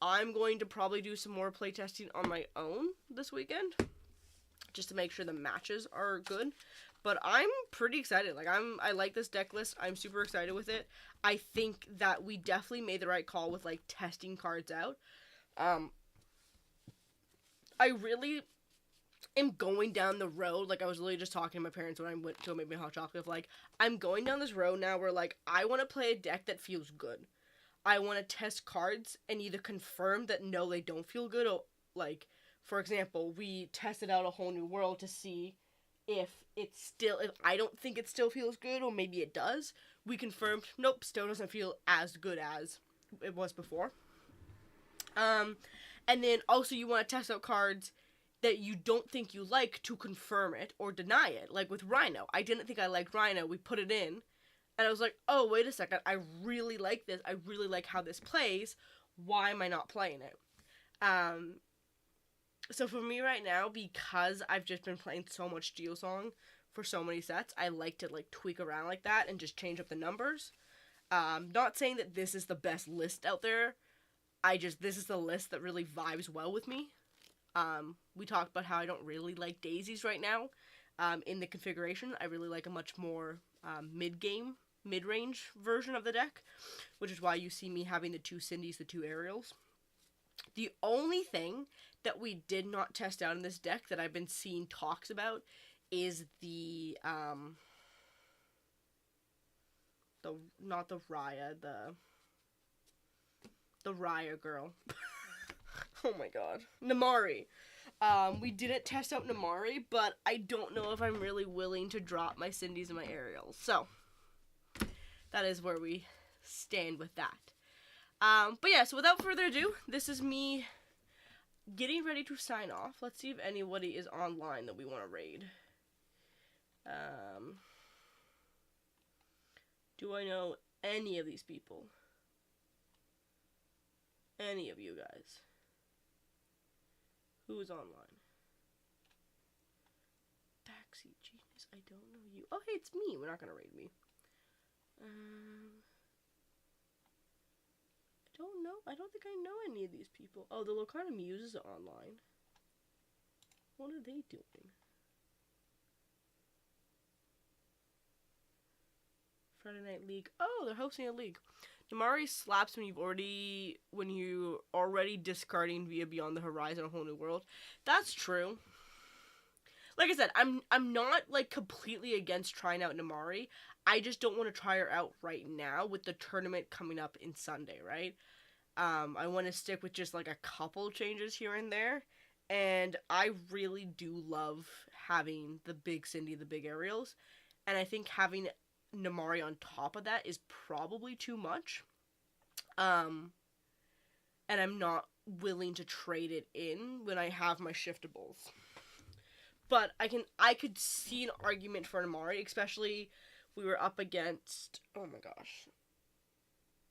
I'm going to probably do some more playtesting on my own this weekend, just to make sure the matches are good. But I'm pretty excited. Like, I like this deck list. I'm super excited with it. I think that we definitely made the right call with, like, testing cards out. I really am going down the road. Like, I was literally just talking to my parents when I went to make me hot chocolate. Of, like, I'm going down this road now where, like, I want to play a deck that feels good. I want to test cards and either confirm that no, they don't feel good, or, like, for example, we tested out a whole new world to see if I don't think it still feels good, or maybe it does. We confirmed, nope, still doesn't feel as good as it was before. And then also you want to test out cards that you don't think you like to confirm it or deny it. Like with Rhino. I didn't think I liked Rhino. We put it in, and I was like, oh, wait a second, I really like this. I really like how this plays. Why am I not playing it? So for me right now, because I've just been playing so much Steel Song for so many sets, I like to, like, tweak around like that and just change up the numbers. Not saying that this is the best list out there. This is the list that really vibes well with me. We talked about how I don't really like daisies right now. In the configuration, I really like a much more, mid-game mid-range version of the deck, which is why you see me having the 2 Cindys, the 2 Ariels. The only thing that we did not test out in this deck that I've been seeing talks about is the not the Raya, the Raya girl. Oh my god. Namari. We didn't test out Namari, but I don't know if I'm really willing to drop my Cindys and my Ariels. So, that is where we stand with that. But yeah, so without further ado, this is me getting ready to sign off. Let's see if anybody is online that we want to raid. Do I know any of these people? Any of you guys? Who is online? Backseat Genius, I don't know you. Oh, hey, it's me. We're not gonna raid me. I don't know. I don't think I know any of these people. Oh, the Locarno Muses are online. What are they doing? Friday Night League. Oh, they're hosting a league. Namari slaps when you're already discarding via Beyond the Horizon, A Whole New World. That's true. Like I said, I'm not like completely against trying out Namari. I just don't want to try her out right now with the tournament coming up in Sunday, right? I want to stick with just like a couple changes here and there. And I really do love having the big Cindy, the big Ariels. And I think having Namari on top of that is probably too much. And I'm not willing to trade it in when I have my shiftables. But I could see an argument for Namari, especially we were up against, oh my gosh,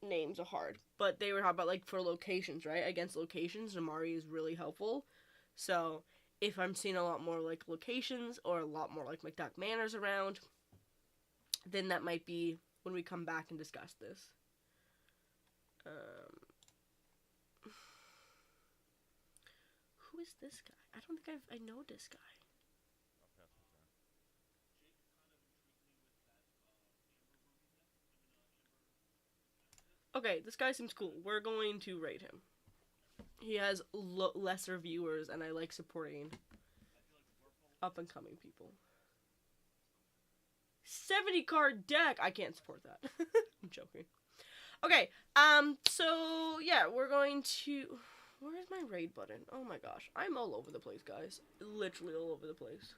names are hard, but they were talking about like for locations, right? Against locations, Namari is really helpful. So if I'm seeing a lot more like locations or a lot more like McDuck Manors around, then that might be when we come back and discuss this. Who is this guy? I don't think I know this guy. Okay, this guy seems cool. We're going to rate him. He has lesser viewers, and I like supporting up-and-coming people. 70 card deck! I can't support that. I'm joking. Okay, so, yeah, we're going to... Where is my raid button? Oh my gosh. I'm all over the place, guys. Literally all over the place.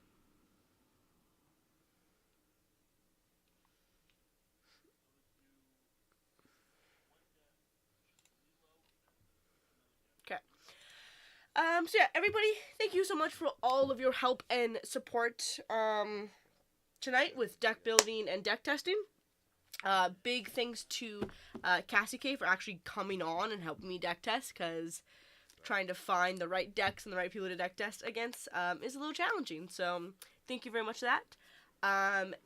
Okay. So yeah, everybody, thank you so much for all of your help and support, tonight with deck building and deck testing. Big thanks to, Cassie K for actually coming on and helping me deck test, because trying to find the right decks and the right people to deck test against, is a little challenging, so thank you very much for that.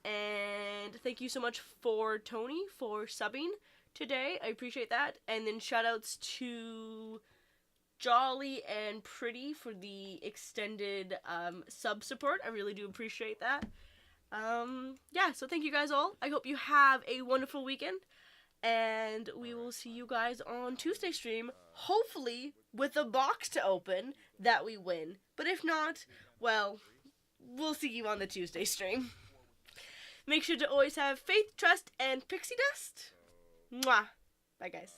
And thank you so much for Tony for subbing today, I appreciate that, and then shoutouts to Jolly and Pretty for the extended sub support. I really do appreciate that. Yeah, so thank you guys all. I hope you have a wonderful weekend, and we will see you guys on Tuesday stream, hopefully with a box to open that we win. But if not, well, we'll see you on the Tuesday stream. Make sure to always have faith, trust, and pixie dust. Mwah. Bye, guys.